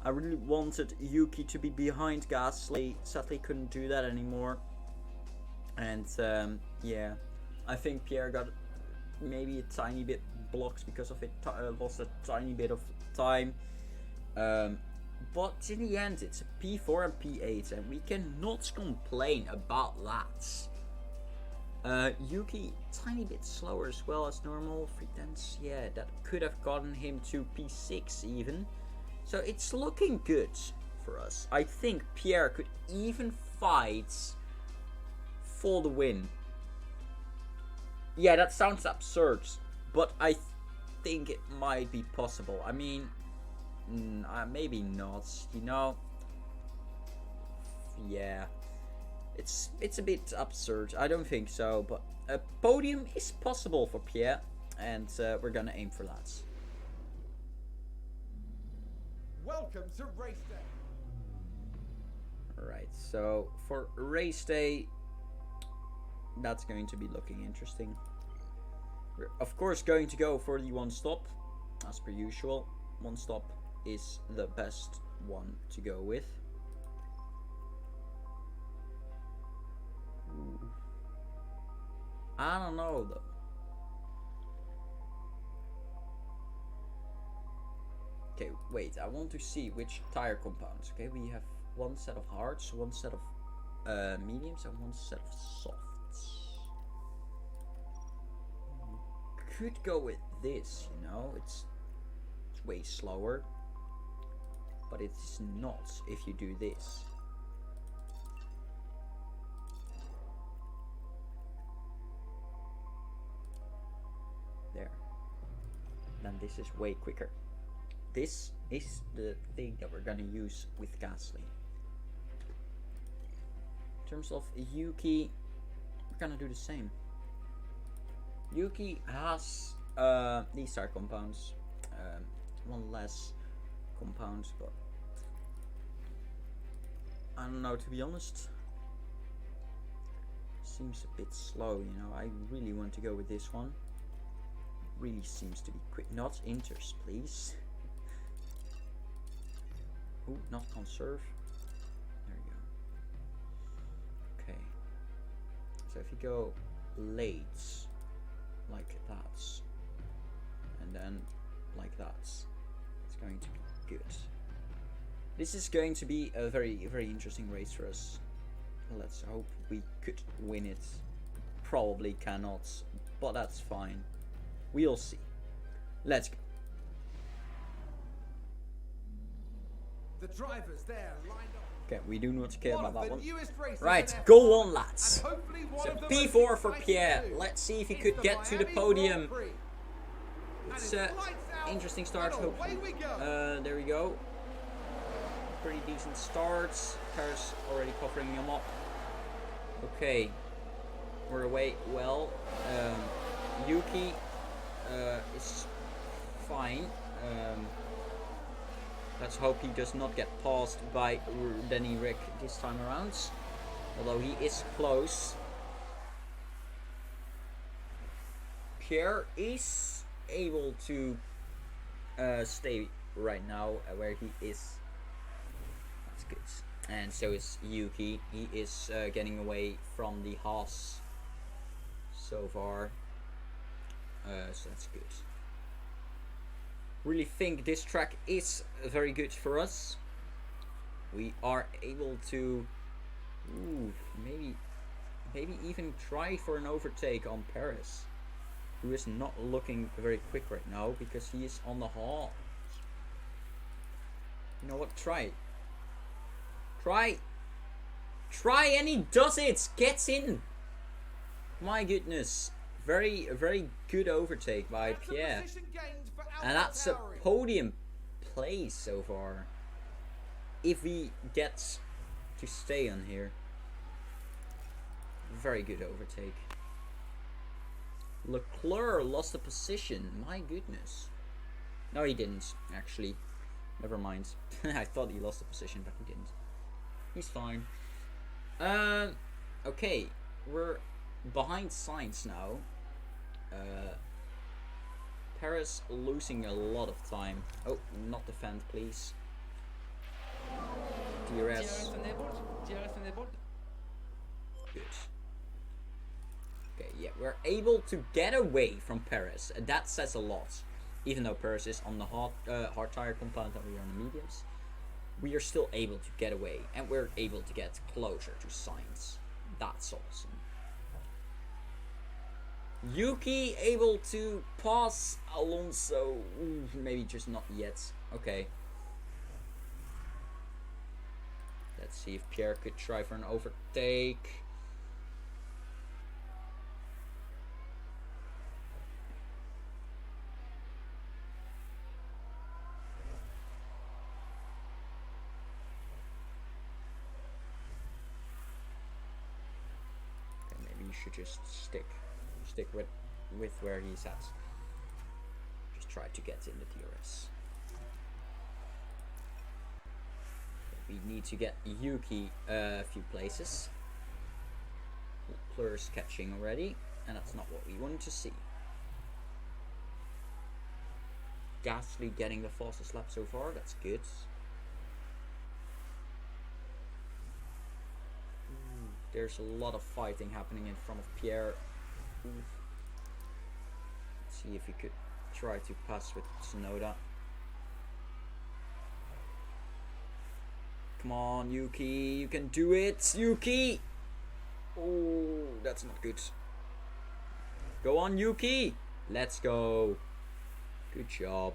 I really wanted Yuki to be behind Gasly. Sadly couldn't do that anymore. And yeah, I think Pierre got maybe a tiny bit blocked because of it. Lost a tiny bit of time. But in the end, it's a P4 and P8, and we cannot complain about that. Yuki, tiny bit slower as well as normal. 3/10, yeah, that could have gotten him to P6 even. So it's looking good for us. I think Pierre could even fight for the win. Yeah, that sounds absurd, but I think it might be possible. I mean, maybe not. You know. Yeah. It's a bit absurd. I don't think so, but a podium is possible for Pierre, and we're gonna aim for that. Welcome to race day. Alright, so for race day, that's going to be looking interesting. We're of course going to go for the one stop, as per usual. One stop is the best one to go with. Ooh. I don't know though. Okay, wait, I want to see which tire compounds. Okay, we have one set of hards, one set of mediums, and one set of softs. Could go with this, you know, it's way slower, but it's not if you do this. There. Then this is way quicker. This is the thing that we're gonna use with Gasly. In terms of Yuki, we're gonna do the same. Yuki has these are compounds, one less compounds, but I don't know, to be honest. Seems a bit slow, you know. I really want to go with this one. Really seems to be quick. Not inters, please. Ooh, not conserve. There you go. Okay. So if you go late, like that, and then like that, it's going to be good. This is going to be a very, very interesting race for us. Let's hope we could win it. Probably cannot, but that's fine. We'll see. Let's go. The drivers there lined up. Okay, we do not care about that one. Right, Right, go on, lads. So So P4 for Pierre. Let's see if he could get to the podium. It's an interesting start. Hopefully. There we go. Pretty decent starts. Paris already covering him up. Okay, we're away well. Yuki is fine. Let's hope he does not get passed by Denny Rick this time around. Although he is close. Pierre is able to stay right now where he is. That's good. And so is Yuki. He is getting away from the Haas so far. So that's good. Really think this track is very good for us. We are able to maybe even try for an overtake on Paris, who is not looking very quick right now because he is on the Haas. You know what? Try, and he does it. Gets in. My goodness. Very, very good overtake by Pierre. And that's a podium place so far. If he gets to stay on here. Very good overtake. Leclerc lost a position. My goodness. No, he didn't, actually. Never mind. I thought he lost a position, but he didn't. He's fine. Okay. We're behind Sainz now. Paris losing a lot of time. Oh, not defend, please. DRS. DRS enabled. Good. Okay, yeah, we're able to get away from Paris. That says a lot. Even though Paris is on the hard tire compound and we are on the mediums, we are still able to get away, and we're able to get closer to Sainz. That's awesome. Yuki able to pass Alonso. Maybe just not yet. Okay. Let's see if Pierre could try for an overtake. should just stick with where he's at. Just try to get in the DRS. We need to get Yuki a few places. Plur's catching already, and that's not what we wanted to see. Gasly getting the fastest lap so far, that's good. There's a lot of fighting happening in front of Pierre. Let's see if he could try to pass with Tsunoda. Come on, Yuki, you can do it, Yuki! Oh, that's not good. Go on, Yuki! Let's go. Good job.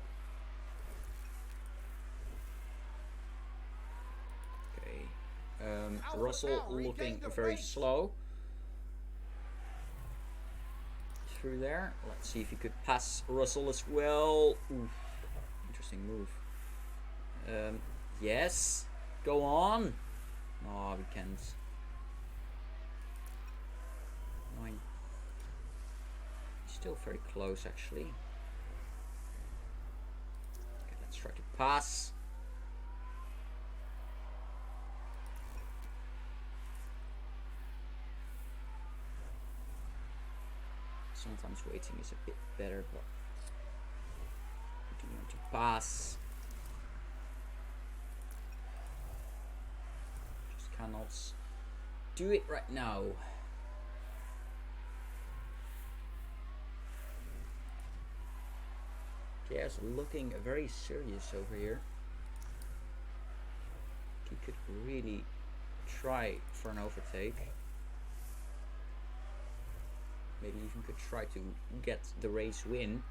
Okay. Russell looking very slow. Through there. Let's see if he could pass Russell as well. Ooh, interesting move. Yes. Go on. Oh, we can't. Nine. Still very close, actually. Okay, let's try to pass. Sometimes waiting is a bit better, but I do want to pass. Just cannot do it right now. Pierre's looking very serious over here. He could really try for an overtake. Maybe even could try to get the race win.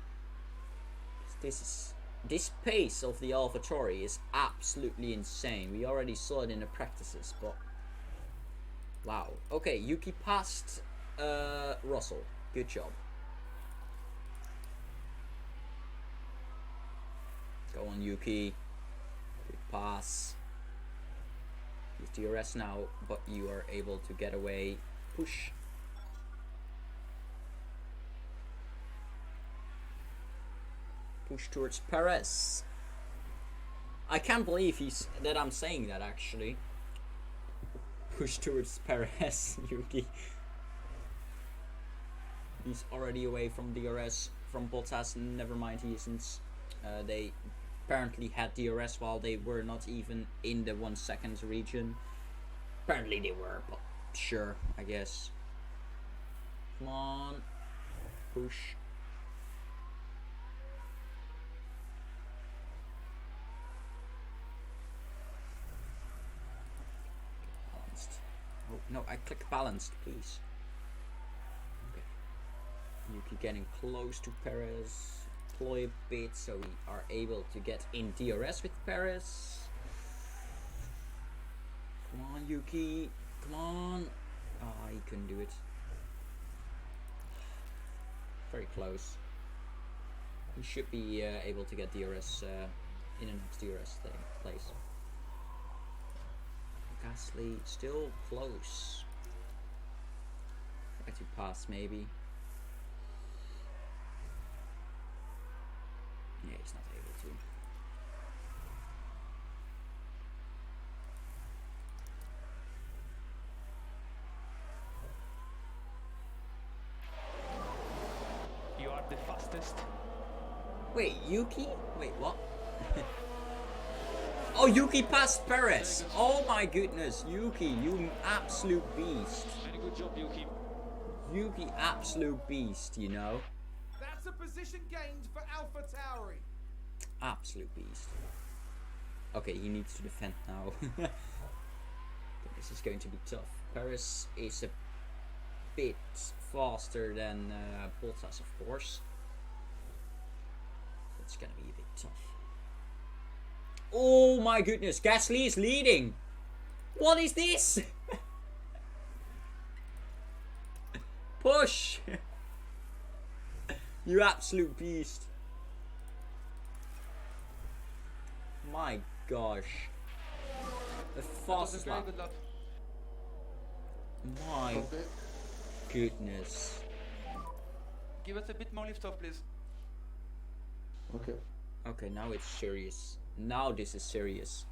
This pace of the Alpha Tauri is absolutely insane. We already saw it in the practices, but wow. Okay, Yuki passed Russell. Good job. Go on, Yuki. Good pass. Use DRS now, but you are able to get away. Push. Push towards Perez. I can't believe that I'm saying that actually. Push towards Perez, Yuki. He's already away from DRS, from Bottas. Never mind, he isn't. They apparently had DRS while they were not even in the 1 second region. Apparently they were, but sure, I guess. Come on. Push. Balanced. Oh, no, I click balanced, please. Okay. Yuki getting close to Perez. Deploy a bit so we are able to get in DRS with Perez. Come on, Yuki. Come on. Ah, he couldn't do it. Very close. He should be able to get DRS in the next DRS place. Gasly still close. Try to pass maybe. Yeah, he's not able to. You are the fastest. Wait, Yuki? Wait, what? Oh, Yuki passed Perez. Oh my goodness, Yuki, you absolute beast. Very good job, Yuki. Yuki, absolute beast, you know. That's a position gained for Alpha Tauri. Absolute beast. Okay, he needs to defend now. This is going to be tough. Perez is a bit faster than Bottas, of course. It's gonna be a bit tough. Oh my goodness, Gasly is leading. What is this? Push. You absolute beast. My gosh. The fastest lap. My goodness. Give us a bit more lift off, please. Okay. Okay, now it's serious. Now this is serious.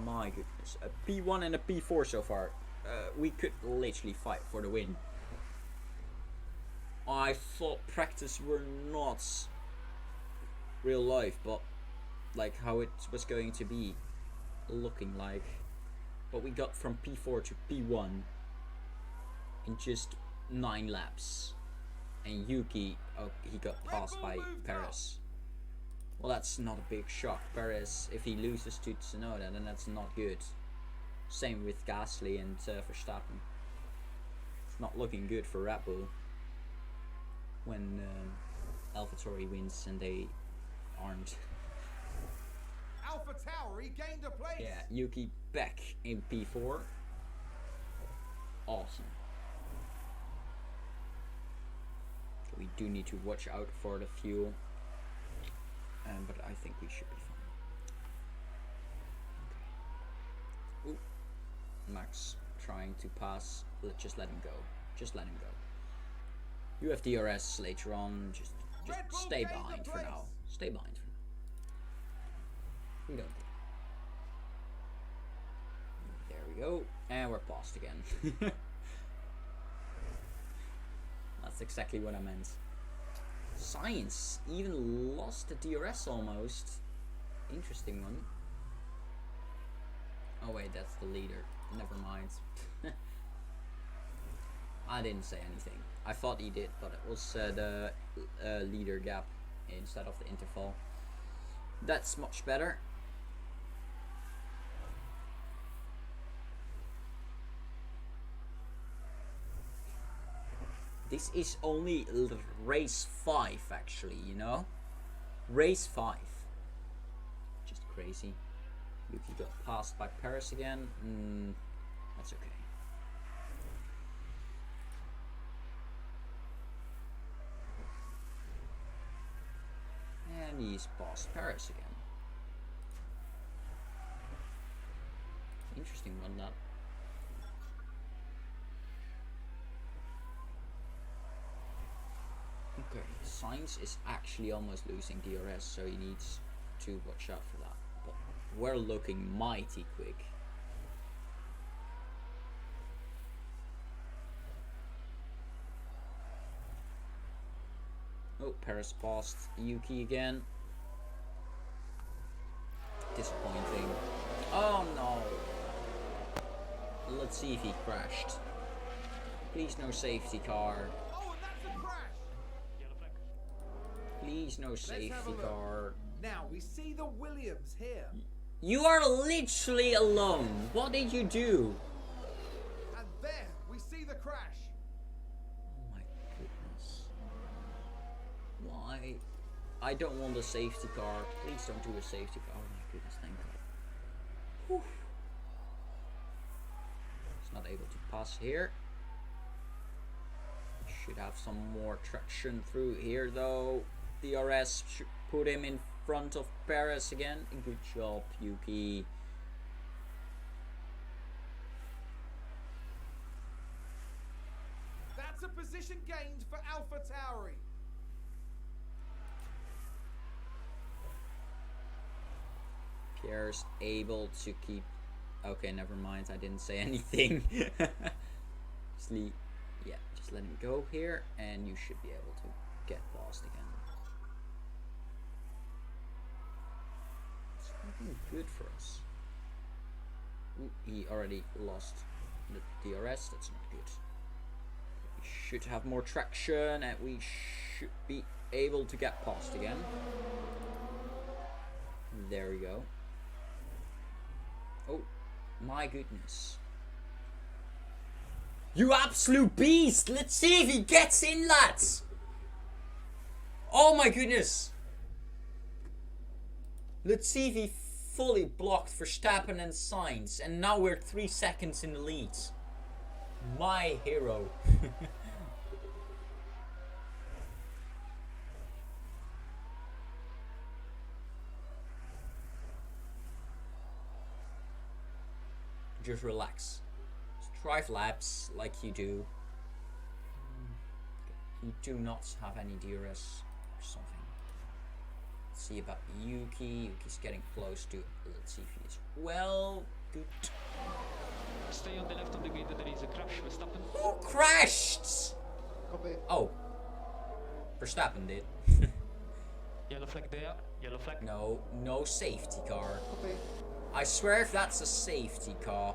My goodness. A P1 and a P4 so far. We could literally fight for the win. I thought practice were not real life, but like how it was going to be looking like. But we got from P4 to P1 in just 9 laps. And Yuki, oh, he got passed by Perez. Well, that's not a big shock. Perez, if he loses to Tsunoda, then that's not good. Same with Gasly and Verstappen. It's not looking good for Red Bull when Alpha Tauri wins and they aren't. Alpha Tauri gained a place. Yeah, Yuki back in P4. Awesome. So we do need to watch out for the fuel. But I think we should be fine. Okay. Ooh. Max trying to pass. Just let him go. Just let him go. You have DRS later on. Just stay behind for now. Stay behind for now. We don't care. There we go. And we're paused again. That's exactly what I meant. Science even lost the DRS almost. Interesting one. Oh wait, that's the leader. Never mind. I didn't say anything. I thought he did, but it was the leader gap instead of the interval. That's much better. This is only race 5 actually, you know? Race 5. Just crazy. Yuki got passed by Perez again. That's okay. And he's passed Perez again. Interesting one, that. Okay, Sainz is actually almost losing DRS, so he needs to watch out for that. But we're looking mighty quick. Oh, Perez passed Yuki again. Disappointing. Oh no! Let's see if he crashed. Please no safety car. Oh, and that's a crash. Yellow flag. Please no safety car. Now we see the Williams here. You are literally alone. What did you do? And there we see the crash. Oh my goodness. Why? I don't want a safety car. Please don't do a safety car. Oh my goodness, thank God. Whew. It's not able to pass here. Should have some more traction through here though. DRS should put him in front of Perez again. Good job, Yuki. That's a position gained for Alpha Tauri. Pierre's able to keep. Okay, never mind. I didn't say anything. Just let him go here, and you should be able to get past again. It's looking good for us. Ooh, he already lost the DRS. That's not good. We should have more traction, and we should be able to get past again. There we go. Oh, my goodness. You absolute beast! Let's see if he gets in, lads! Oh my goodness! Let's see if he fully blocked Verstappen and Sainz, and now we're 3 seconds in the lead. My hero. Just relax. Just drive laps like you do. You do not have any DRS or something. Let's see about Yuki. Yuki's getting close to Latifi as well. Good. Stay on the left of the grid, there is a crash, Verstappen. Who crashed? Copy. Oh. Verstappen did. Yellow flag there, yellow flag. No, no safety car. Copy. I swear if that's a safety car.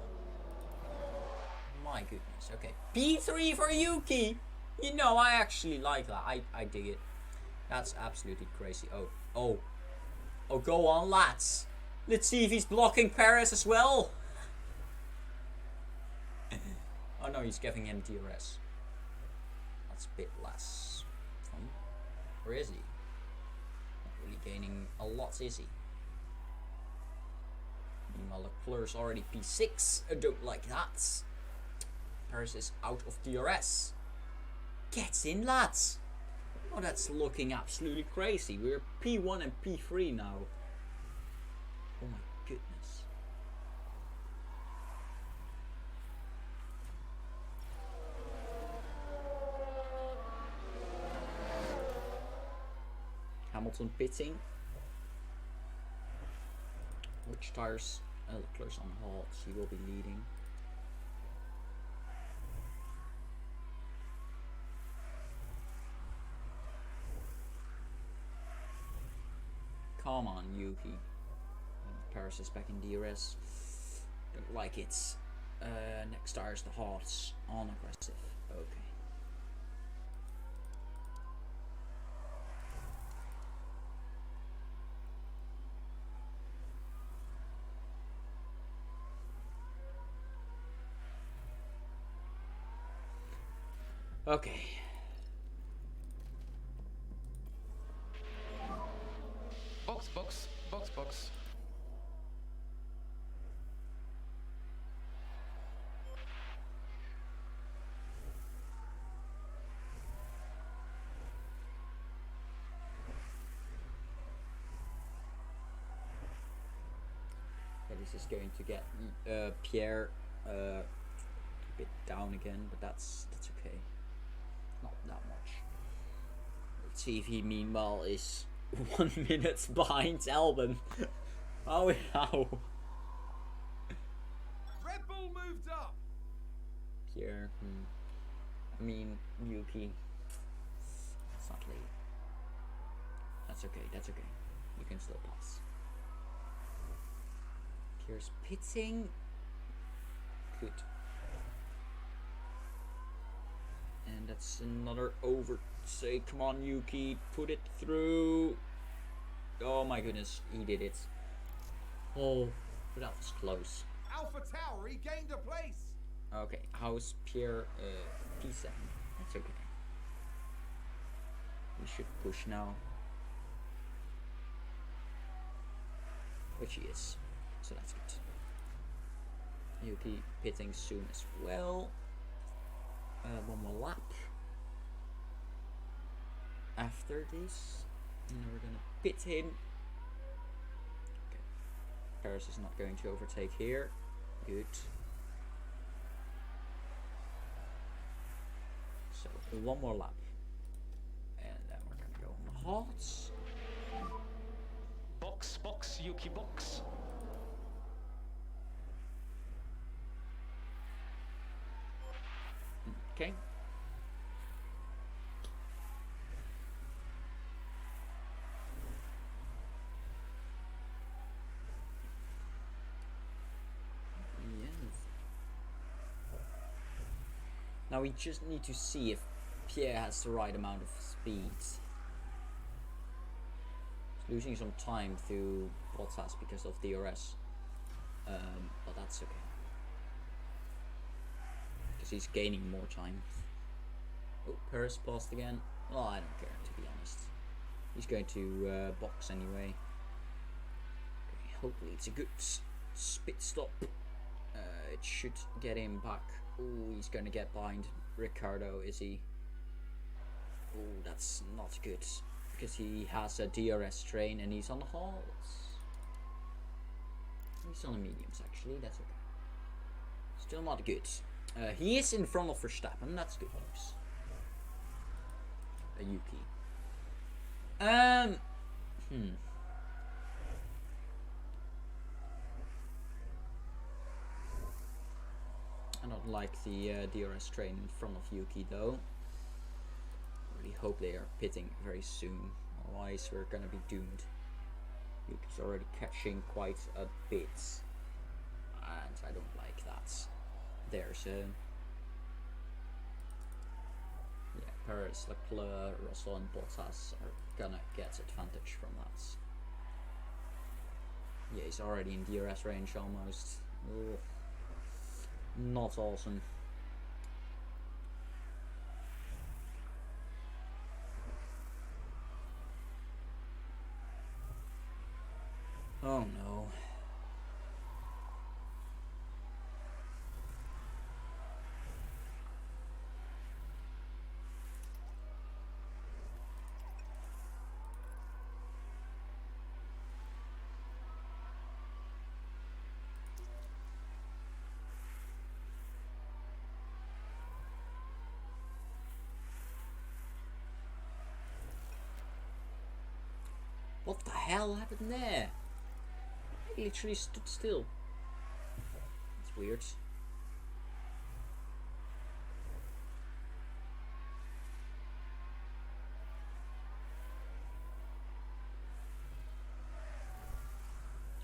My goodness, okay. P3 for Yuki! You know, I actually like that. I dig it. That's absolutely crazy. Oh, go on, lads. Let's see if he's blocking Perez as well. Oh no, he's giving him DRS. That's a bit less fun. Or is he? Not really gaining a lot, is he? Meanwhile, Leclerc's already P6. I don't like that. Perez is out of DRS. Get in, lads. Oh, that's looking absolutely crazy. We're P1 and P3 now. Oh my goodness. Hamilton pitting. Which tires? Leclerc's on halt. He will be leading. Come on, Yuki. Paris is back in DRS. Don't like it. Next tire is the Hearts. On aggressive. Okay. Okay. Box. Yeah, this is going to get Pierre a bit down again, but that's okay. Not that much. Let's see if he meanwhile is 1 minute behind Albon. Oh no. Red Bull moved up. Pierre. I mean Yuki. It's not late. That's okay. You can still pass. Pierre's pitting. Good. And that's another over. Say, come on, Yuki, put it through. Oh my goodness, he did it. Oh, but that was close. Alpha Tauri gained a place. Okay, how's Pierre P7? That's okay. We should push now. Which he is. So that's good. Yuki pitting soon as well. One more lap. After this, and then we're gonna pit him. Okay. Paris is not going to overtake here. Good. So one more lap, and then we're gonna go on the Hearts. Box, Yuki box. Okay. Now we just need to see if Pierre has the right amount of speed. He's losing some time through Bottas because of DRS. But that's okay. Because he's gaining more time. Oh, Perez passed again. Well, I don't care, to be honest. He's going to box anyway. Okay, hopefully it's a good pit stop. It should get him back. Ooh, he's going to get behind Ricardo, is he? Ooh, that's not good. Because he has a DRS train and he's on the halts. He's on the mediums, actually. That's okay. Still not good. He is in front of Verstappen. That's good news. Yuki. I don't like the DRS train in front of Yuki though. I really hope they are pitting very soon, otherwise we're gonna be doomed. Yuki's already catching quite a bit, and I don't like that. There's a... Yeah, Perez, Leclerc, Russell and Bottas are gonna get advantage from that. Yeah, he's already in DRS range almost. Ugh. Not awesome. Oh no. What the hell happened there? He literally stood still. That's weird.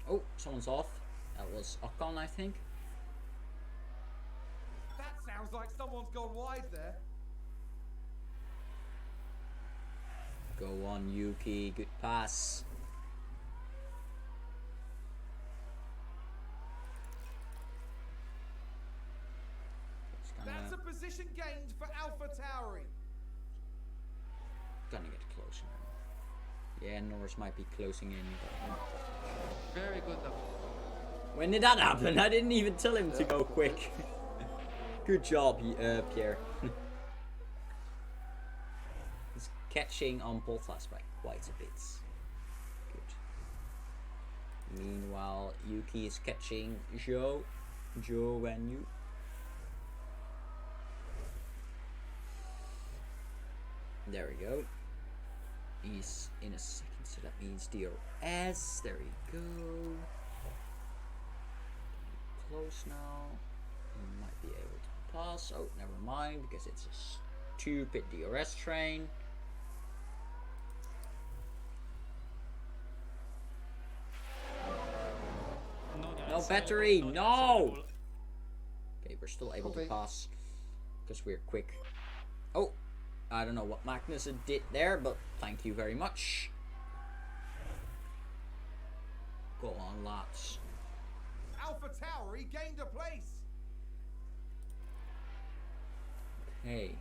Oh, someone's off. That was Ocon, I think. That sounds like someone's gone wide there. Go on, Yuki. Good pass. That's a position gained for Alpha Tauri. Gonna get closer now. Yeah, Norris might be closing in. But... Very good now. When did that happen? I didn't even tell him to go quick. Good job, Pierre. He's catching on Bottas by quite a bit. Good. Meanwhile, Yuki is catching Zhou Wenyu. There we go. He's in a second, so that means DRS. There we go. Close now. He might be able to pass. Oh, never mind, because it's a stupid DRS train. No battery, no! Okay, we're still able to pass because we're quick. Oh, I don't know what Magnussen did there, but thank you very much. Go on, lads. Alpha Tauri gained a place. Okay.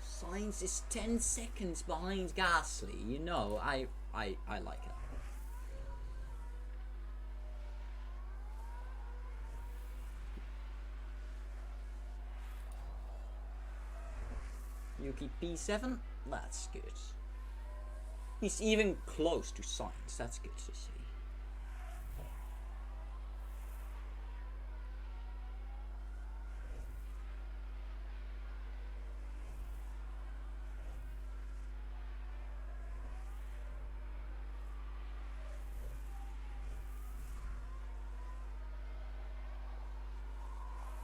Sainz is 10 seconds behind Gasly. You know, I like it. Yuki P7, that's good. He's even close to Sainz, that's good to see.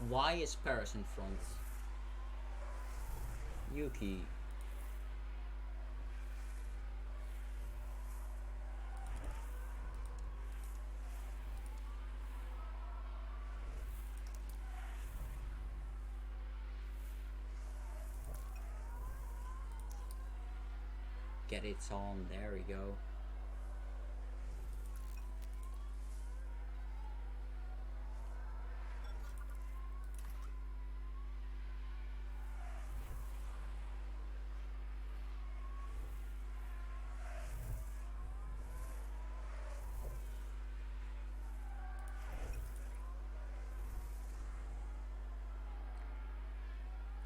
Why is Paris in front? Yuki. Get it on, there we go.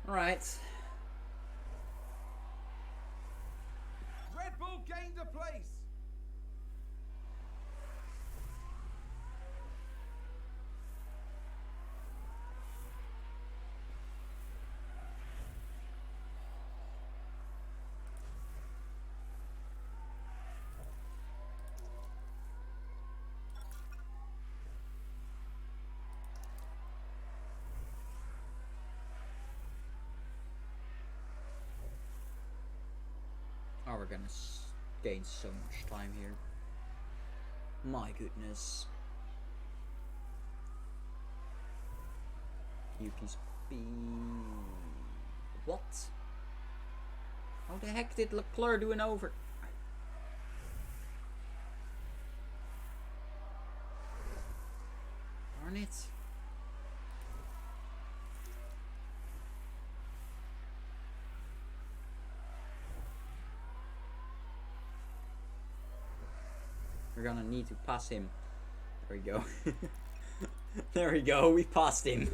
Alright. Red Bull gained a place. are gonna gain so much time here. My goodness. Yuki's What? How the heck did Leclerc do an over? Darn it. We're gonna need to pass him. There we go. There we go, we passed him.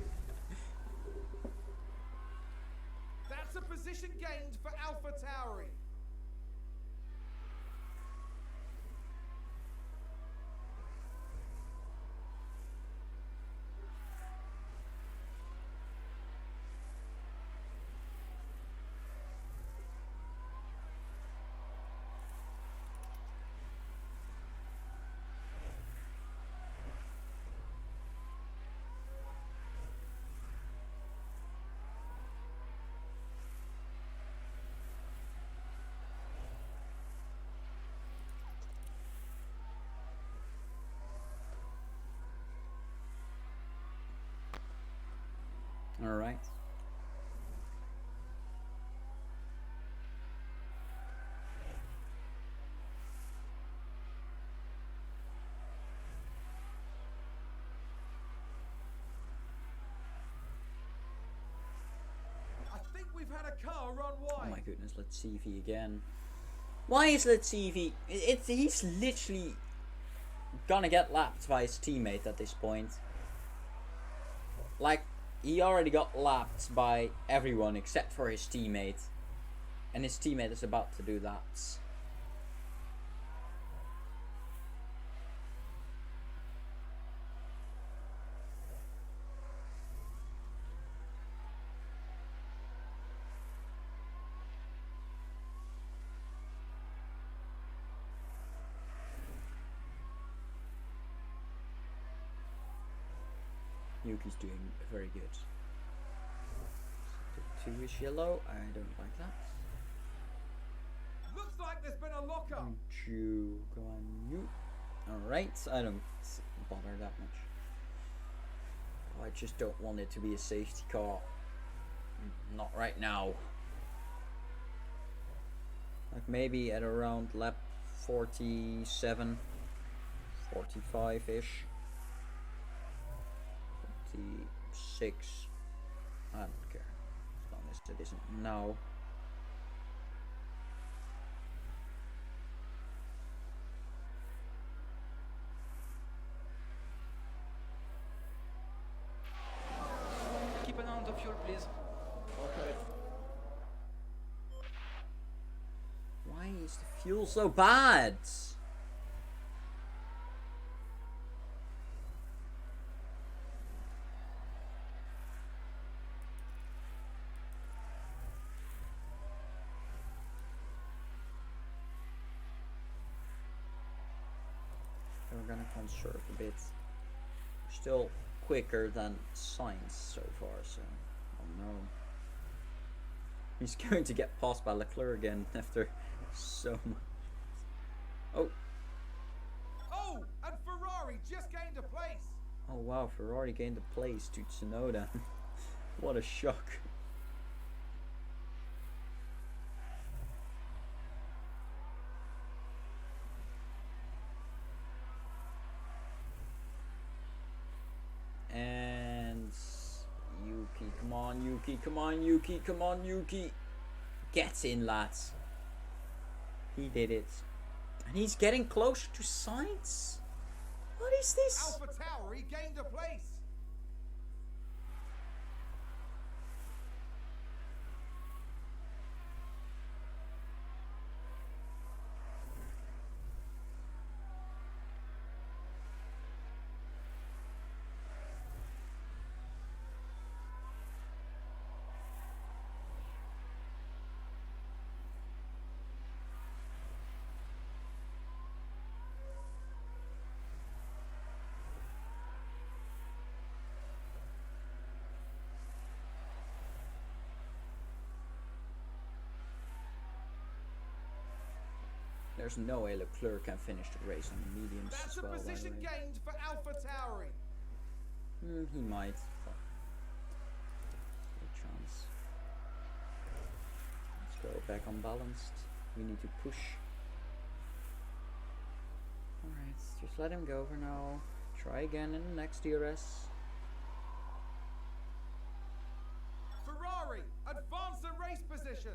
That's a position gained for Alpha Tauri. All right. I think we've had a car run Oh wide. my goodness, let's see if he again. Why is let's see if he? He's literally gonna get lapped by his teammate at this point. Like, he already got lapped by everyone except for his teammate. And his teammate is about to do that. Yuki's doing very good. The 2 is yellow. I don't like that. Looks like there's been a lockup. You go on you. Alright, I don't bother that much. I just don't want it to be a safety car. Not right now. Like maybe at around lap 47, 45-ish. 46. I don't care. As long as it isn't now. Keep an eye on the fuel, please. Okay. Why is the fuel so bad? We're gonna conserve a bit. We're still quicker than Sainz so far, so oh no. He's going to get passed by Leclerc again after so much. Oh, Oh, and Ferrari just gained a place. oh wow, Ferrari gained a place to Tsunoda. What a shock. And Yuki, come on, Yuki, come on, Yuki, come on, Yuki. Get in, lads. He did it. And he's getting closer to Sainz. What is this? Alpha Tauri gained a place. There's no way Leclerc can finish the race on the mediums That's as a well, by the position way. gained for Alpha Tauri. He might. But no chance. Let's go back unbalanced. We need to push. Alright, just let him go for now. Try again in the next DRS. Ferrari, advance the race position.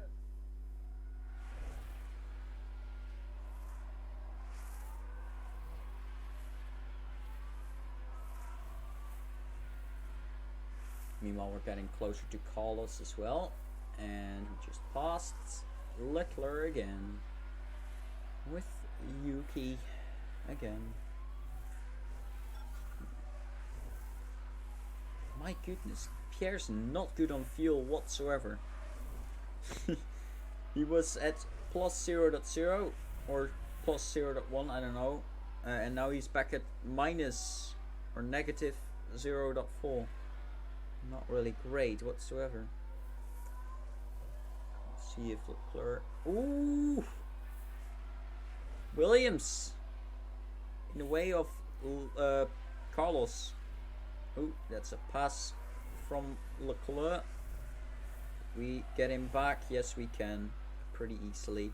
Meanwhile, we're getting closer to Carlos as well. And we just passed Leclerc again. With Yuki again. My goodness, Pierre's not good on fuel whatsoever. He was at plus 0.0 or plus 0.1, I don't know. And now he's back at minus or negative 0.4. Not really great whatsoever. Let's see if Leclerc. Ooh! Williams! In the way of Carlos. Ooh, that's a pass from Leclerc. We get him back. Yes, we can. Pretty easily.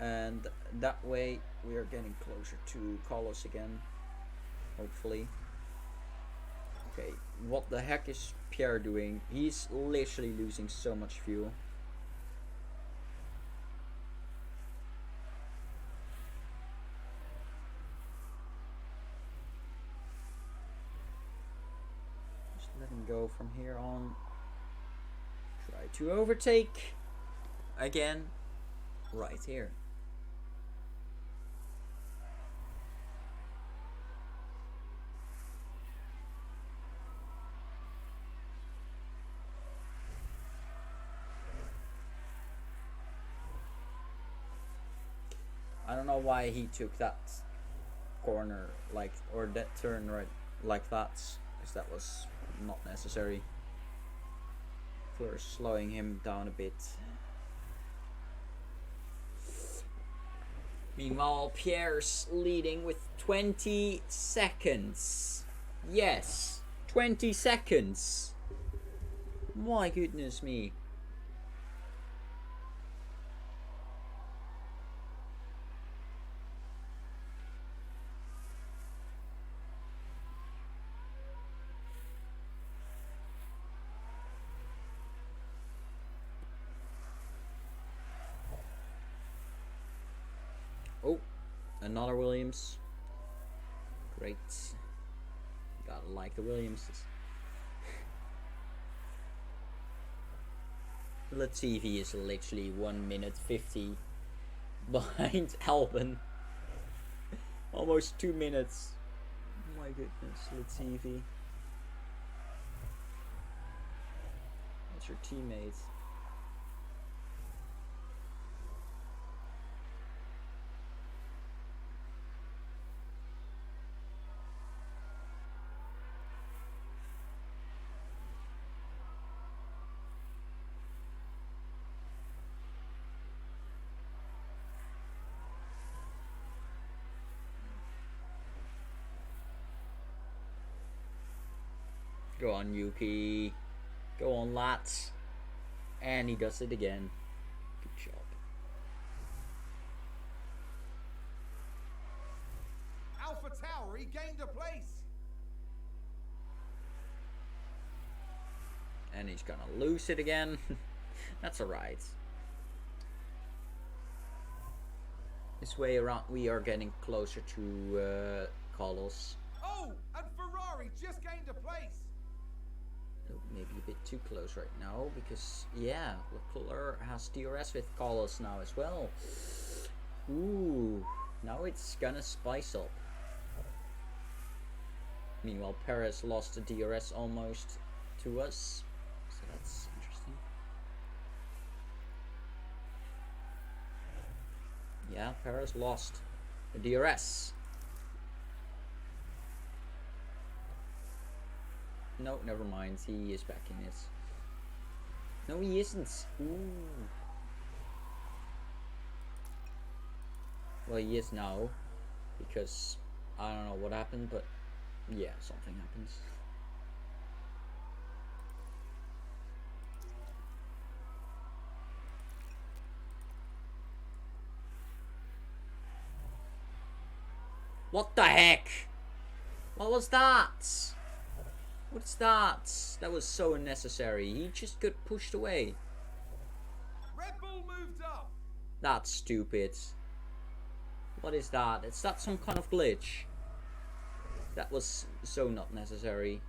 And that way we are getting closer to Carlos again. Hopefully. Okay, what the heck is Pierre doing? He's literally losing so much fuel. Just let him go from here on. Try to overtake again right here. I don't know why he took that corner like or that turn right like that, because that was not necessary. For slowing him down a bit. Meanwhile, Pierre's leading with 20 seconds. Yes, 20 seconds. My goodness me. Oh, another Williams. Great. Gotta like the Williamses. Latifi is literally 1 minute 50 behind Albon. Almost 2 minutes. My goodness, Latifi. That's your teammate. Go on, Yuki. Go on, lads. And he does it again. Good job. Alpha Tauri gained a place. And he's gonna lose it again. That's alright. This way around, we are getting closer to Carlos. Oh, and Ferrari just gained a place. Oh, maybe a bit too close right now, because yeah, Leclerc has DRS with Carlos now as well. Ooh, now it's gonna spice up. Meanwhile, Perez lost the DRS almost to us, so that's interesting. Yeah, Perez lost the DRS. No, never mind. He is back in it. No, he isn't. Ooh. Well, he is now, because I don't know what happened, but yeah, something happens. What the heck? What was that? What's that? That was so unnecessary. He just got pushed away. Red Bull moved up. That's stupid. What is that? Is that some kind of glitch? That was so not necessary.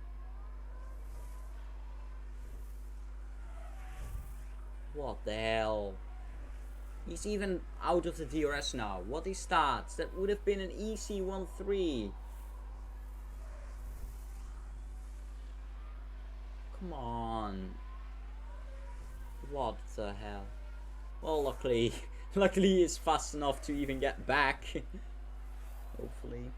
What the hell? He's even out of the DRS now. What is that? That would have been an easy 1-3. Come on. What the hell? Well, luckily he's fast enough to even get back. Hopefully.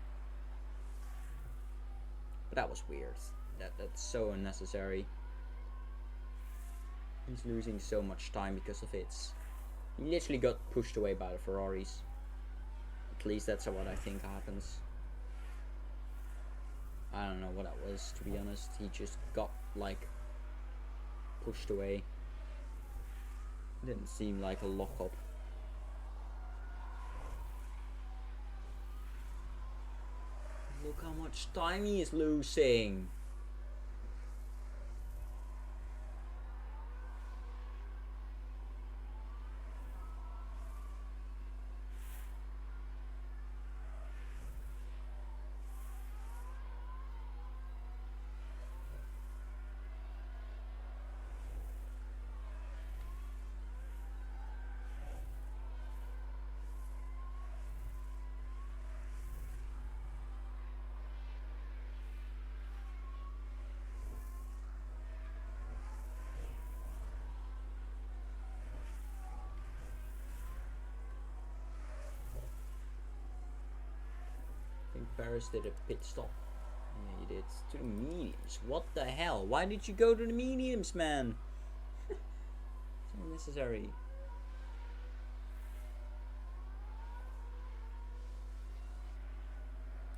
But that was weird. That's so unnecessary. He's losing so much time because of it. He literally got pushed away by the Ferraris. At least that's what I think happens. I don't know what that was, to be honest. He just got, like, pushed away. Didn't seem like a lockup. Look how much time he is losing. I think Paris did a pit stop. Yeah, he did. To the mediums. What the hell? Why did you go to the mediums, man? It's unnecessary.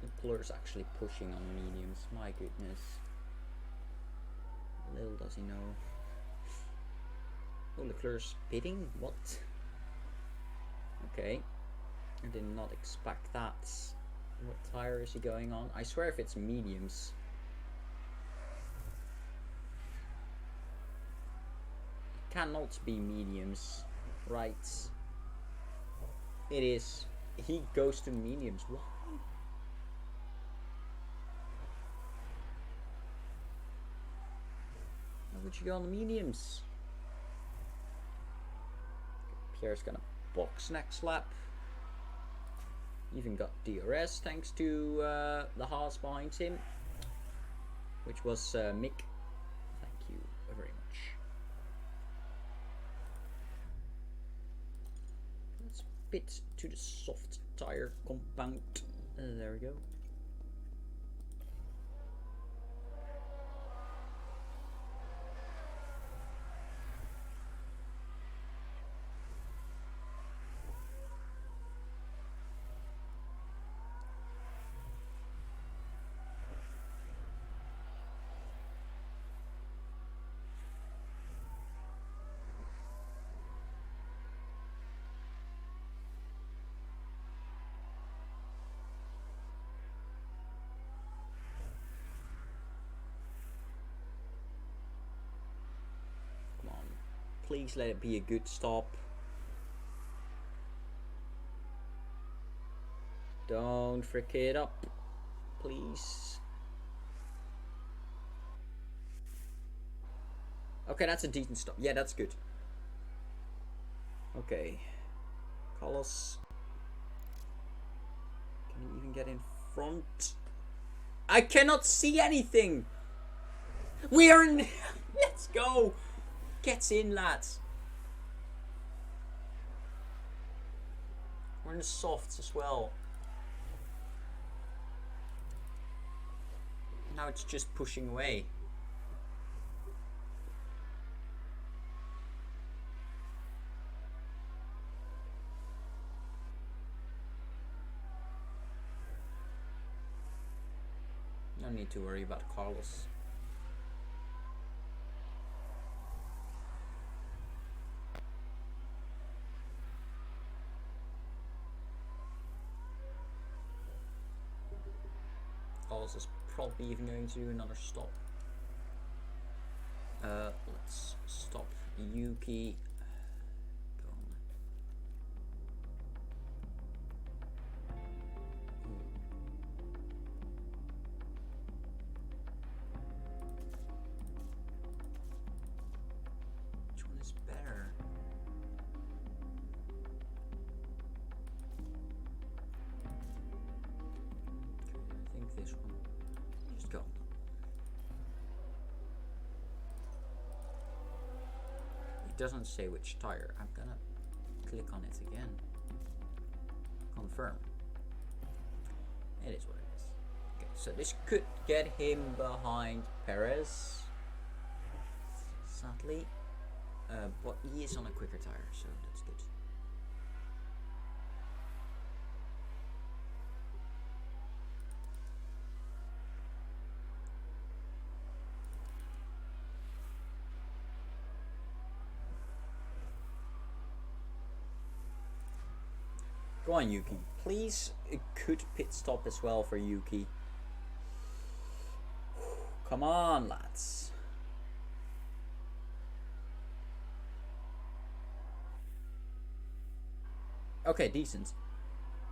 Leclerc's actually pushing on the mediums. My goodness. Little does he know. Oh, Leclerc's pitting? What? Okay. I did not expect that. What tire is he going on? I swear if it's mediums. It cannot be mediums. Right. It is. He goes to mediums. Why? Why would you go on the mediums? Pierre's gonna box next lap. Even got DRS thanks to the Haas behind him, which was Mick. Thank you very much. Let's pit to the soft tire compound. There we go. Please let it be a good stop. Don't frick it up, please. Okay, that's a decent stop. Yeah, that's good. Okay. Carlos. Can you even get in front? I cannot see anything! We are in... Let's go! Gets in, lads. We're in the softs as well. Now it's just pushing away. No need to worry about Carlos. Carlos is probably even going to do another stop. Let's stop Yuki. Go on. Which one is better? I think this one. Just go. It doesn't say which tire. I'm gonna click on it again. Confirm. It is what it is. Okay, so this could get him behind Perez. Sadly. But he is on a quicker tire, so that's good. Go on, Yuki. Please, a good pit stop as well for Yuki. Come on, lads. Okay, decent.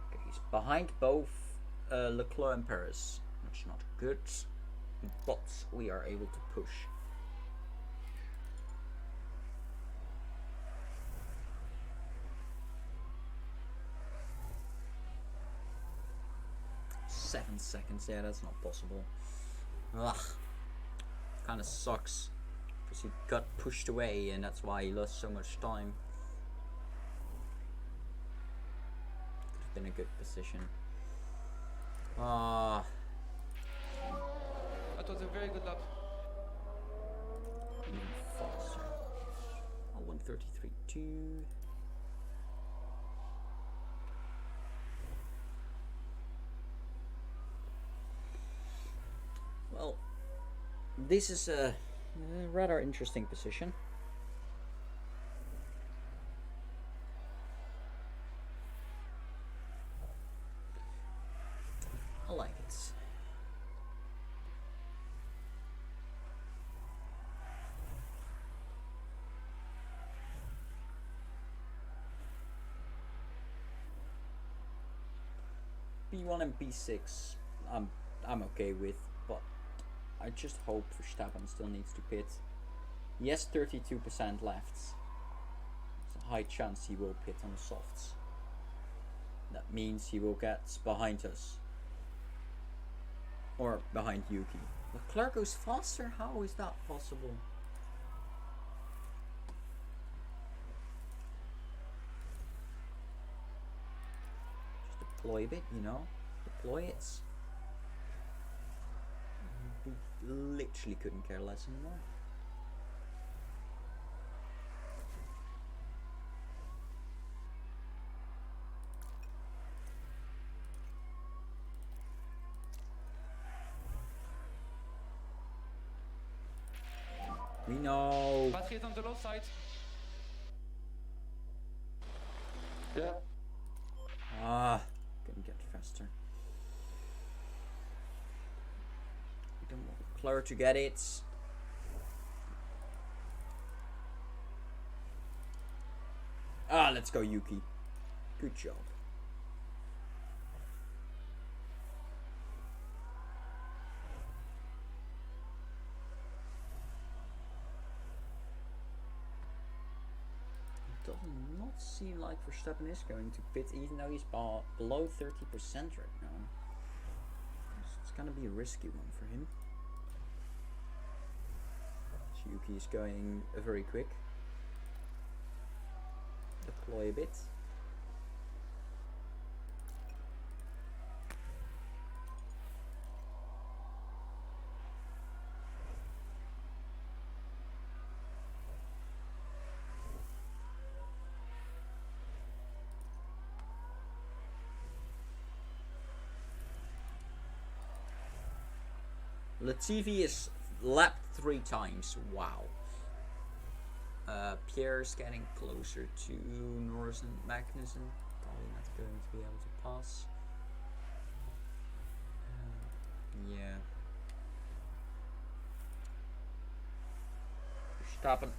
Okay, he's behind both Leclerc and Perez. That's not good, but we are able to push. Seven seconds, yeah, that's not possible. Ugh. Kinda sucks. Because he got pushed away and that's why he lost so much time. Could have been a good position. Ah. That was a very good lap. Even faster. Oh, 133.2. Well, this is a rather interesting position. I like it. B1 and B6 I'm okay with, but I just hope Verstappen still needs to pit. He has 32% left. There's a high chance he will pit on the softs. That means he will get behind us. Or behind Yuki. Leclerc goes faster? How is that possible? Just deploy a bit, you know? Deploy it. He literally couldn't care less anymore. We know. Battery is on the low side. Yeah. Ah, couldn't get faster. We don't want Leclerc to get it. Ah, let's go, Yuki. Good job. It does not seem like Verstappen is going to pit, even though he's below 30% right now. It's gonna be a risky one for him. Yuki is going very quick. Deploy a bit. Latifi is lapped 3 times. Wow. Pierre's getting closer to Norris and Magnussen. Probably not going to be able to pass. Yeah. Verstappen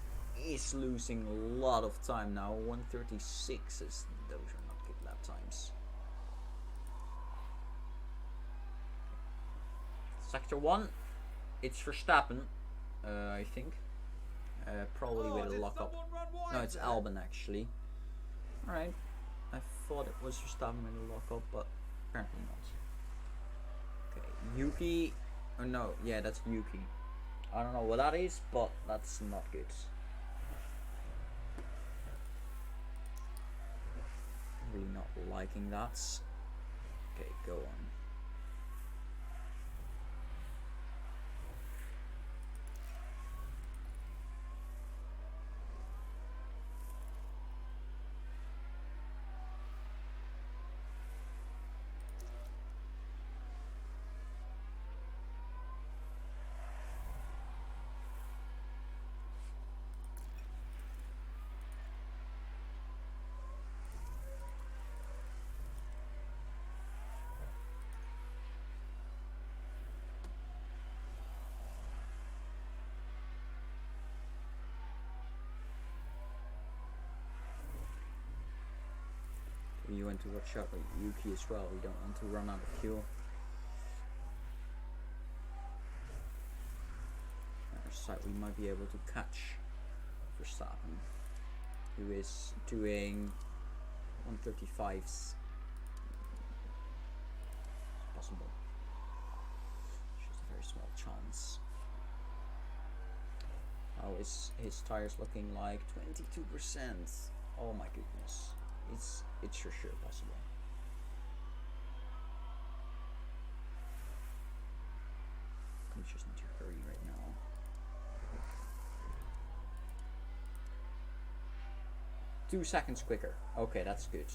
is losing a lot of time now. 1:36 is, those are not good lap times. Sector 1, it's Verstappen, I think. Probably with a lockup. No, it's Albon actually. Alright. I thought it was Verstappen with a lockup, but apparently not. Okay, Yuki. Oh no, yeah, that's Yuki. I don't know what that is, but that's not good. Really not liking that. Okay, go on. You want to watch out with Yuki as well. We don't want to run out of fuel. Side we might be able to catch Verstappen, who is doing 1:35s. Possible. Just a very small chance. How is his tires looking like? 22%. Oh my goodness. It's for sure possible. We just need to hurry right now. Two seconds quicker. Okay, that's good.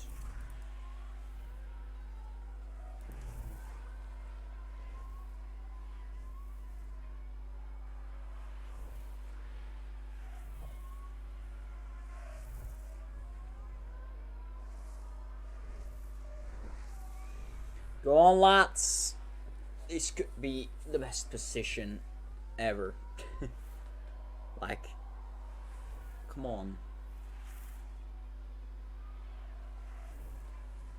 Go on, lads. This could be the best position ever. Like, come on.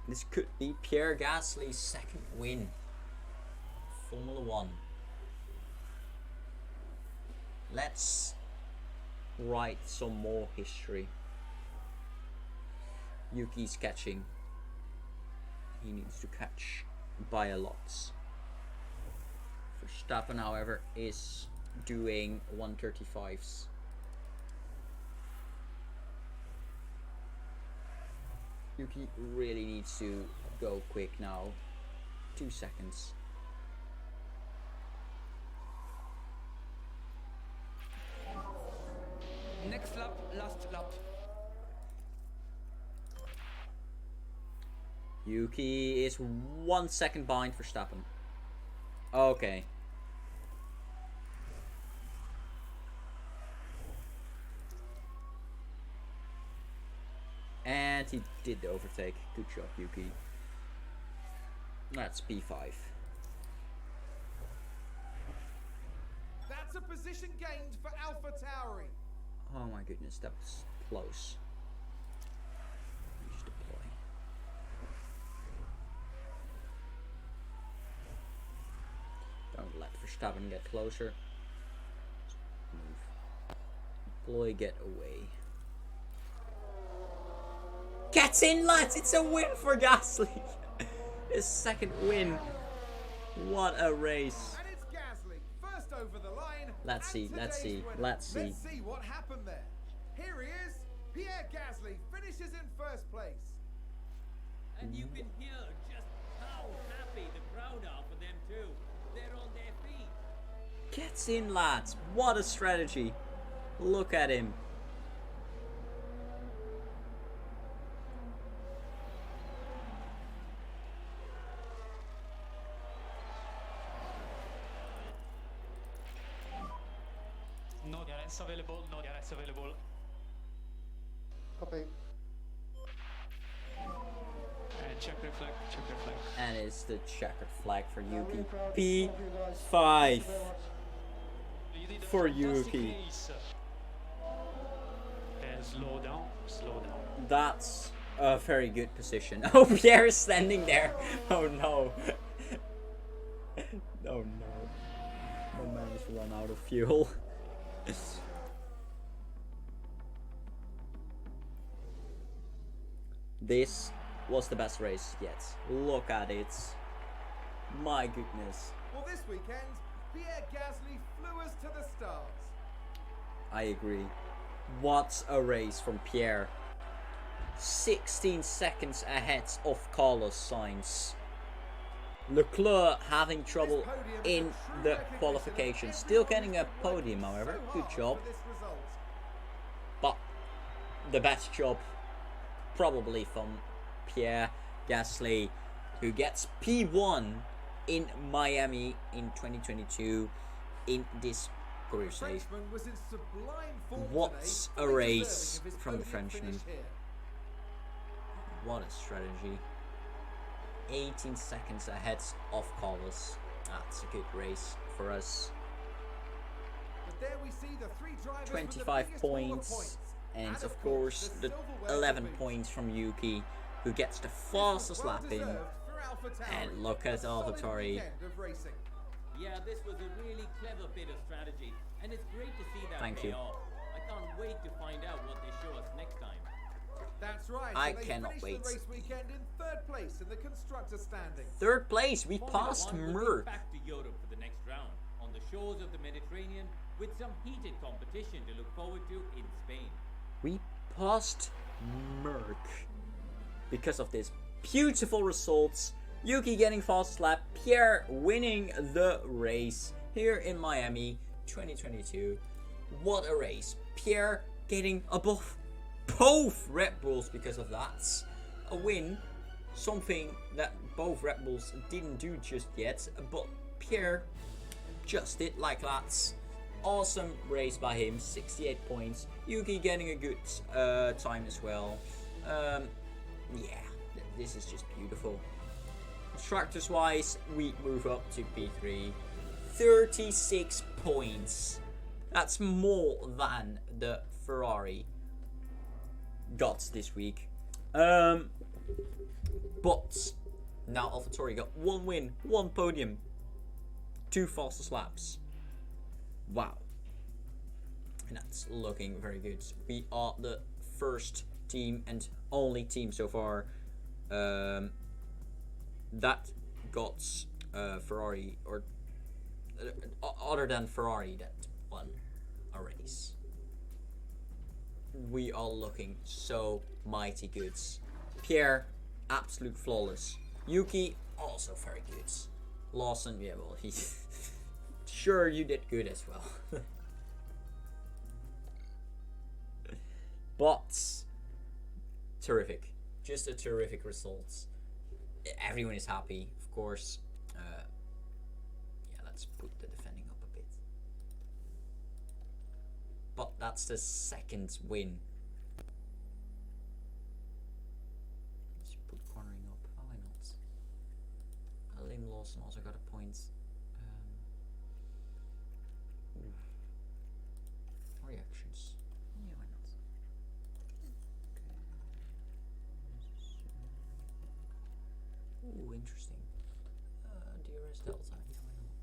This could be Pierre Gasly's second win. Formula 1. Let's write some more history. Yuki's catching. He needs to catch by a lot. Verstappen, however, is doing 1:35s. Yuki really needs to go quick now. 2 seconds. Next lap, last lap. Yuki is 1 second behind Verstappen. Okay. And he did the overtake. Good job, Yuki. That's P5. That's a position gained for Alpha Tauri. Oh my goodness, that was close. Just deploy. Don't let Verstappen get closer. Move. Deploy, get away. Gets in, lads! It's a win for Gasly! His second win. What a race. And it's Gasly, first over the line. Let's see, let's see, let's see. Let's see what happened there. Here he is. Pierre Gasly finishes in first place. And you can hear just how happy the crowd are for them too. They're on their feet. Gets in, lads. What a strategy. Look at him. DRS available, no DRS available. Copy. And check reflect, check reflect. And it's the checkered flag for Yuki. Thank you, guys. P5 Thank you very much. You did a for fantastic Yuki. race. And slow down, slow down. That's a very good position. Oh, Pierre is standing there. Oh no. Oh no. My man has run out of fuel. This was the best race yet. Look at it. My goodness. Well, this weekend, Pierre Gasly flew us to the stars. I agree. What a race from Pierre. 16 seconds ahead of Carlos Sainz. Leclerc having trouble in the qualification. Still getting a podium, however. Good job. But the best job probably from Pierre Gasly, who gets P1 in Miami in 2022 in this career stage. What a race from the Frenchman. What a strategy. 18 seconds ahead of Carlos. That's a good race for us. 25 points. And of course the 11 points from Yuki, who gets the fastest lap in. And look at Alpha Tauri. Yeah, this was a really clever bit of strategy, and it's great to see that Thank pay you. off. I can't wait to find out what they show us next time. That's right. I so they cannot finished wait. The race weekend in third place in the constructor standings. Third place, we Formula passed One will be Merck. back to Europe for the next round, on the shores of the Mediterranean, with some heated competition to look forward to in Spain. We passed Merck because of this beautiful results. Yuki getting fast lap, Pierre winning the race here in Miami 2022. What a race. Pierre getting above both Red Bulls because of that. A win, something that both Red Bulls didn't do just yet, but Pierre just did like that. Awesome race by him, 68 points. Yuki getting a good time as well. Yeah, this is just beautiful. Constructors wise, we move up to P3. 36 points. That's more than the Ferrari got this week. But now AlphaTauri got 1 win, 1 podium, 2 fastest laps. Wow. And that's looking very good. We are the first team and only team so far that got Ferrari, or other than Ferrari, that won a race. We are looking so mighty good. Pierre, absolute flawless. Yuki, also very good. Lawson, yeah, well, he sure you did good as well. But terrific, just a terrific result. Everyone is happy, of course. Yeah, let's put the defending up a bit. But that's the second win. Let's put cornering up. Why not? Liam Lawson also got a point. Reactions. Yeah, why not? Ooh, interesting. DRS Delta. Yeah, why not?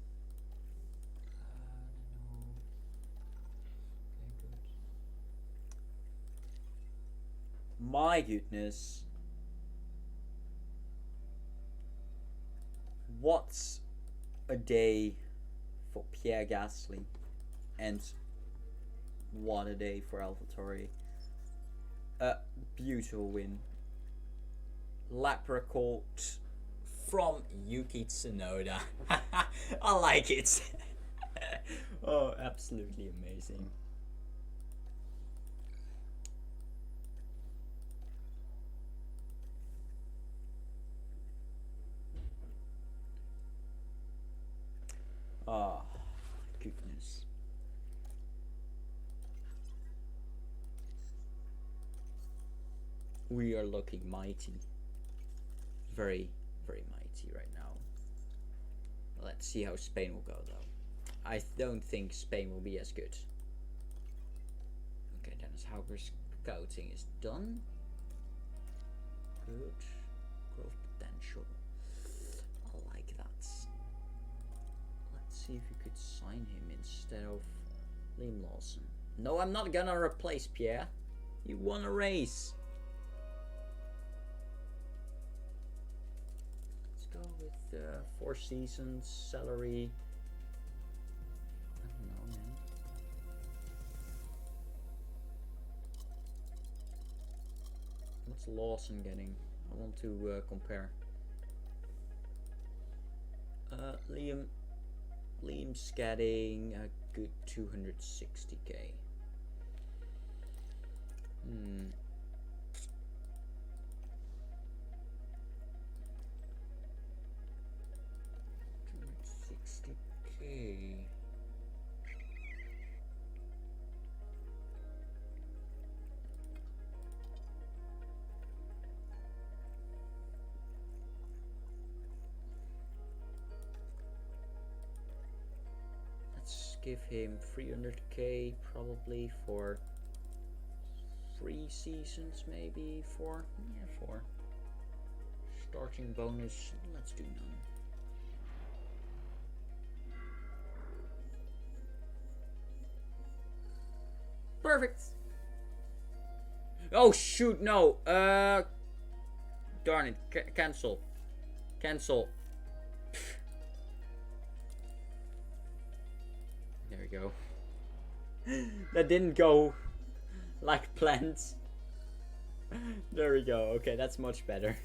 No. Okay, good. My goodness. What a day for Pierre Gasly, and what a day for AlphaTauri. A beautiful win. Lap record from Yuki Tsunoda. I like it. Oh, absolutely amazing. Ah, goodness. we are looking mighty. Very, very mighty right now. Let's see how Spain will go though. I don't think Spain will be as good. Okay, Dennis Hauger's scouting is done. Good. Growth potential. I like that. Let's see if you could sign him instead of Liam Lawson. No, I'm not gonna replace Pierre. You won a race. Let's go with 4 seasons, salary. I don't know, man. What's Lawson getting? I want to compare. Liam's getting a good 260k. Hmm. 260k. Let's give him 300k probably for 3 seasons, maybe 4. Yeah, 4. Starting bonus, let's do none. Perfect. Oh shoot, no. Darn it. Cancel. Cancel. There we go. That didn't go like planned. There we go. Okay, that's much better.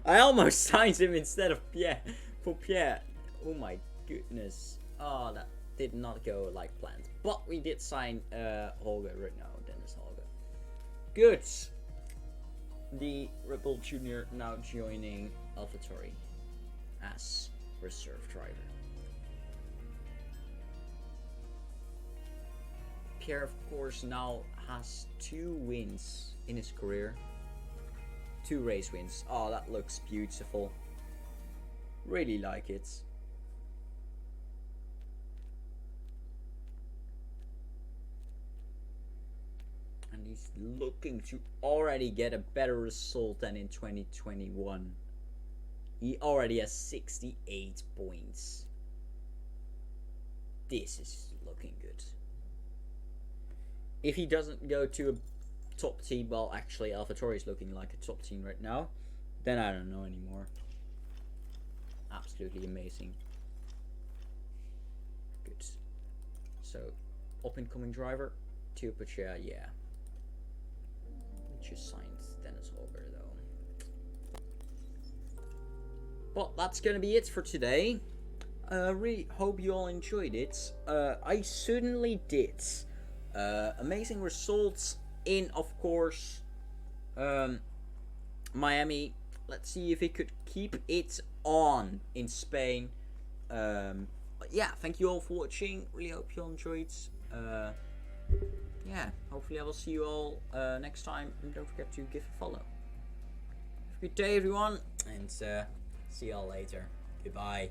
I almost signed him instead of Pierre. For Pierre. Oh my goodness. Oh, that did not go like planned. But we did sign Holger right now. Dennis Holger. Good. The Rebel Jr. now joining Alpha Tauri as reserve driver. Pierre, of course, now has 2 wins in his career. 2 race wins. Oh, that looks beautiful. Really like it. And he's looking to already get a better result than in 2021. He already has 68 points. This is looking good. If he doesn't go to a top team, well, actually, Alpha Tauri is looking like a top team right now, then I don't know anymore. Absolutely amazing. Good. So, up-and-coming driver, Tio Pachea, yeah. We just signed Dennis Holger, though. But that's gonna be it for today. Really hope you all enjoyed it. I certainly did. Amazing results in, of course, Miami. Let's see if he could keep it on in Spain. Yeah, thank you all for watching. Really hope you all enjoyed. Yeah, hopefully I will see you all next time. And don't forget to give a follow. Have a good day, everyone, and see you all later. Goodbye.